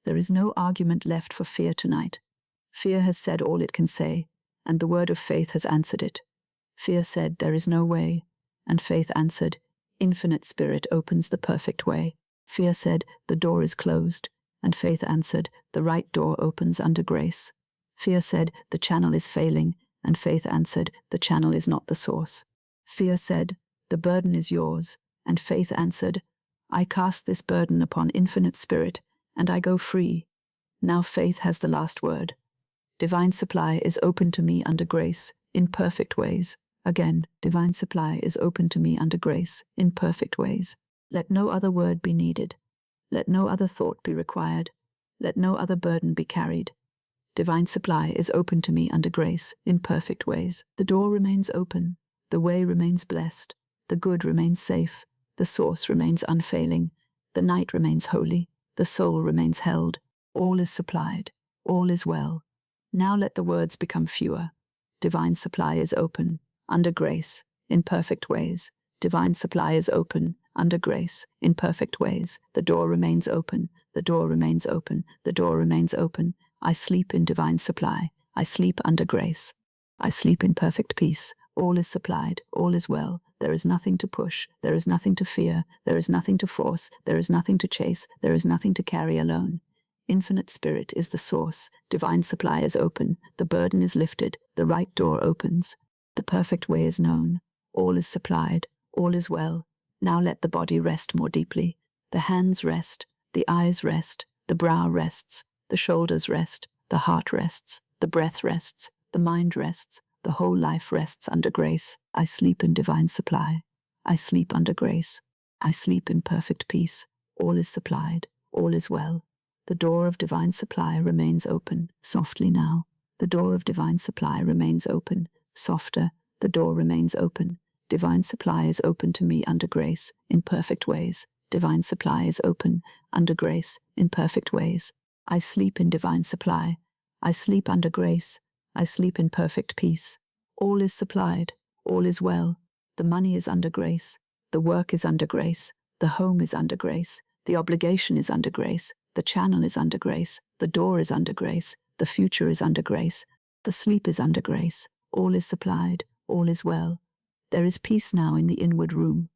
There is no argument left for fear tonight. Fear has said all it can say, and the word of faith has answered it. Fear said, there is no way, and faith answered, infinite spirit opens the perfect way. Fear said, the door is closed, and faith answered, the right door opens under grace. Fear said, the channel is failing, and faith answered, the channel is not the source. Fear said, the burden is yours, and faith answered, I cast this burden upon infinite spirit, and I go free. Now faith has the last word. Divine supply is open to me under grace, in perfect ways. Again, divine supply is open to me under grace, in perfect ways. Let no other word be needed. Let no other thought be required. Let no other burden be carried. Divine supply is open to me under grace in perfect ways. The door remains open. The way remains blessed. The good remains safe. The source remains unfailing. The night remains holy. The soul remains held. All is supplied. All is well. Now let the words become fewer. Divine supply is open, under grace, in perfect ways. Divine supply is open, under grace, in perfect ways. The door remains open. The door remains open. The door remains open. I sleep in divine supply. I sleep under grace. I sleep in perfect peace. All is supplied. All is well. There is nothing to push. There is nothing to fear. There is nothing to force. There is nothing to chase. There is nothing to carry alone. Infinite Spirit is the source. Divine supply is open. The burden is lifted. The right door opens. The perfect way is known. All is supplied. All is well. Now let the body rest more deeply. The hands rest. The eyes rest. The brow rests. The shoulders rest. The heart rests. The breath rests. The mind rests. The whole life rests under grace. I sleep in divine supply. I sleep under grace. I sleep in perfect peace. All is supplied. All is well. The door of divine supply remains open, softly now. The door of divine supply remains open, softer. The door remains open. Divine supply is open to me under grace, in perfect ways. Divine supply is open, under grace, in perfect ways. I sleep in divine supply. I sleep under grace. I sleep in perfect peace. All is supplied. All is well. The money is under grace. The work is under grace. The home is under grace. The obligation is under grace. The channel is under grace. The door is under grace. The future is under grace. The sleep is under grace. All is supplied. All is well. There is peace now in the inward room.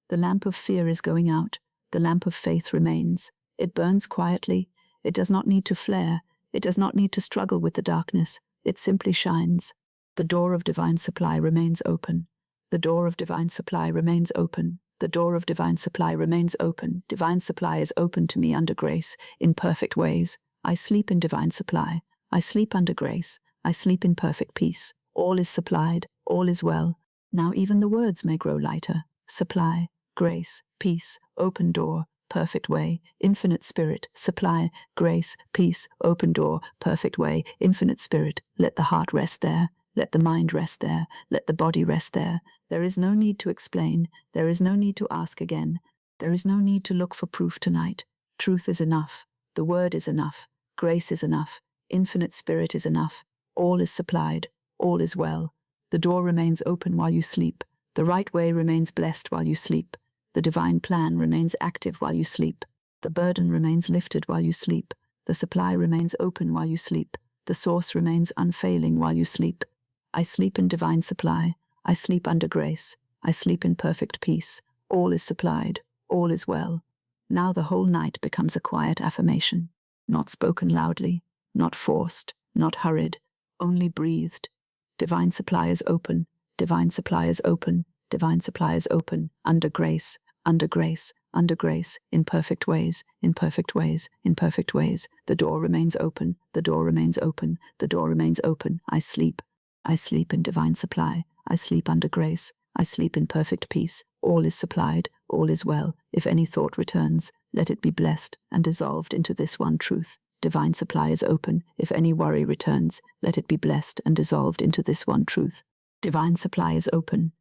The lamp of fear is going out. The lamp of faith remains. It burns quietly. It does not need to flare. It does not need to struggle with the darkness. It simply shines. The door of divine supply remains open. The door of divine supply remains open. The door of divine supply remains open. Divine supply is open to me under grace, in perfect ways. I sleep in divine supply. I sleep under grace. I sleep in perfect peace. All is supplied. All is well. Now even the words may grow lighter. Supply, grace, peace, open door, perfect way, infinite spirit, supply, grace, peace, open door, perfect way, infinite spirit. Let the heart rest there. Let the mind rest there. Let the body rest there. There is no need to explain. There is no need to ask again. There is no need to look for proof tonight. Truth is enough. The word is enough. Grace is enough. Infinite spirit is enough. All is supplied. All is well. The door remains open while you sleep. The right way remains blessed while you sleep. The divine plan remains active while you sleep. The burden remains lifted while you sleep. The supply remains open while you sleep. The source remains unfailing while you sleep. I sleep in divine supply. I sleep under grace. I sleep in perfect peace. All is supplied. All is well. Now the whole night becomes a quiet affirmation. Not spoken loudly, not forced, not hurried, only breathed. Divine supply is open. Divine supply is open. Divine supply is open. Under grace, under grace, under grace, in perfect ways, in perfect ways, in perfect ways. The door remains open. The door remains open. The door remains open. I sleep. I sleep in divine supply. I sleep under grace. I sleep in perfect peace. All is supplied. All is well. If any thought returns, let it be blessed and dissolved into this one truth. Divine supply is open. If any worry returns, let it be blessed and dissolved into this one truth. Divine supply is open.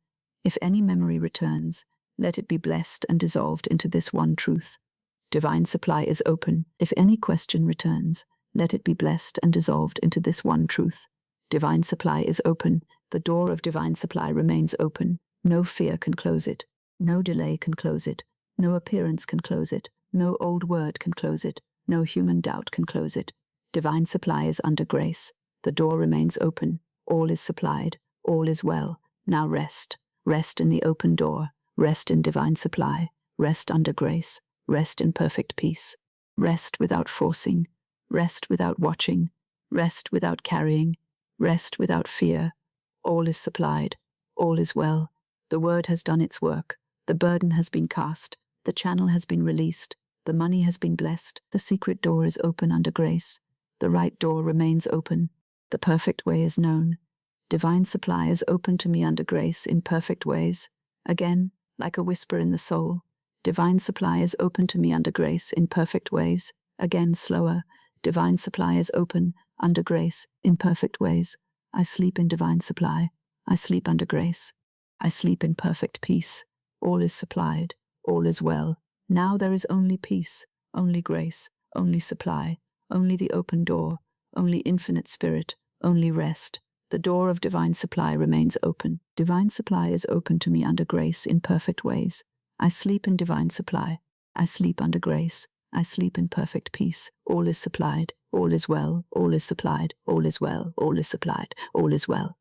If any memory returns, let it be blessed and dissolved into this one truth. Divine supply is open. If any question returns, let it be blessed and dissolved into this one truth. Divine supply is open. The door of divine supply remains open. No fear can close it. No delay can close it. No appearance can close it. No old word can close it. No human doubt can close it. Divine supply is under grace. The door remains open. All is supplied. All is well. Now rest. Rest in the open door. Rest in divine supply. Rest under grace. Rest in perfect peace. Rest without forcing. Rest without watching. Rest without carrying. Rest without fear. All is supplied. All is well. The word has done its work. The burden has been cast. The channel has been released. The money has been blessed. The secret door is open under grace. The right door remains open. The perfect way is known. Divine supply is open to me under grace in perfect ways. Again, like a whisper in the soul. Divine supply is open to me under grace in perfect ways. Again, slower. Divine supply is open under grace, in perfect ways. I sleep in divine supply. I sleep under grace. I sleep in perfect peace. All is supplied. All is well. Now there is only peace, only grace, only supply, only the open door, only infinite spirit, only rest. The door of divine supply remains open. Divine supply is open to me under grace in perfect ways. I sleep in divine supply. I sleep under grace. I sleep in perfect peace. All is supplied. All is well. All is supplied. All is well. All is supplied. All is well.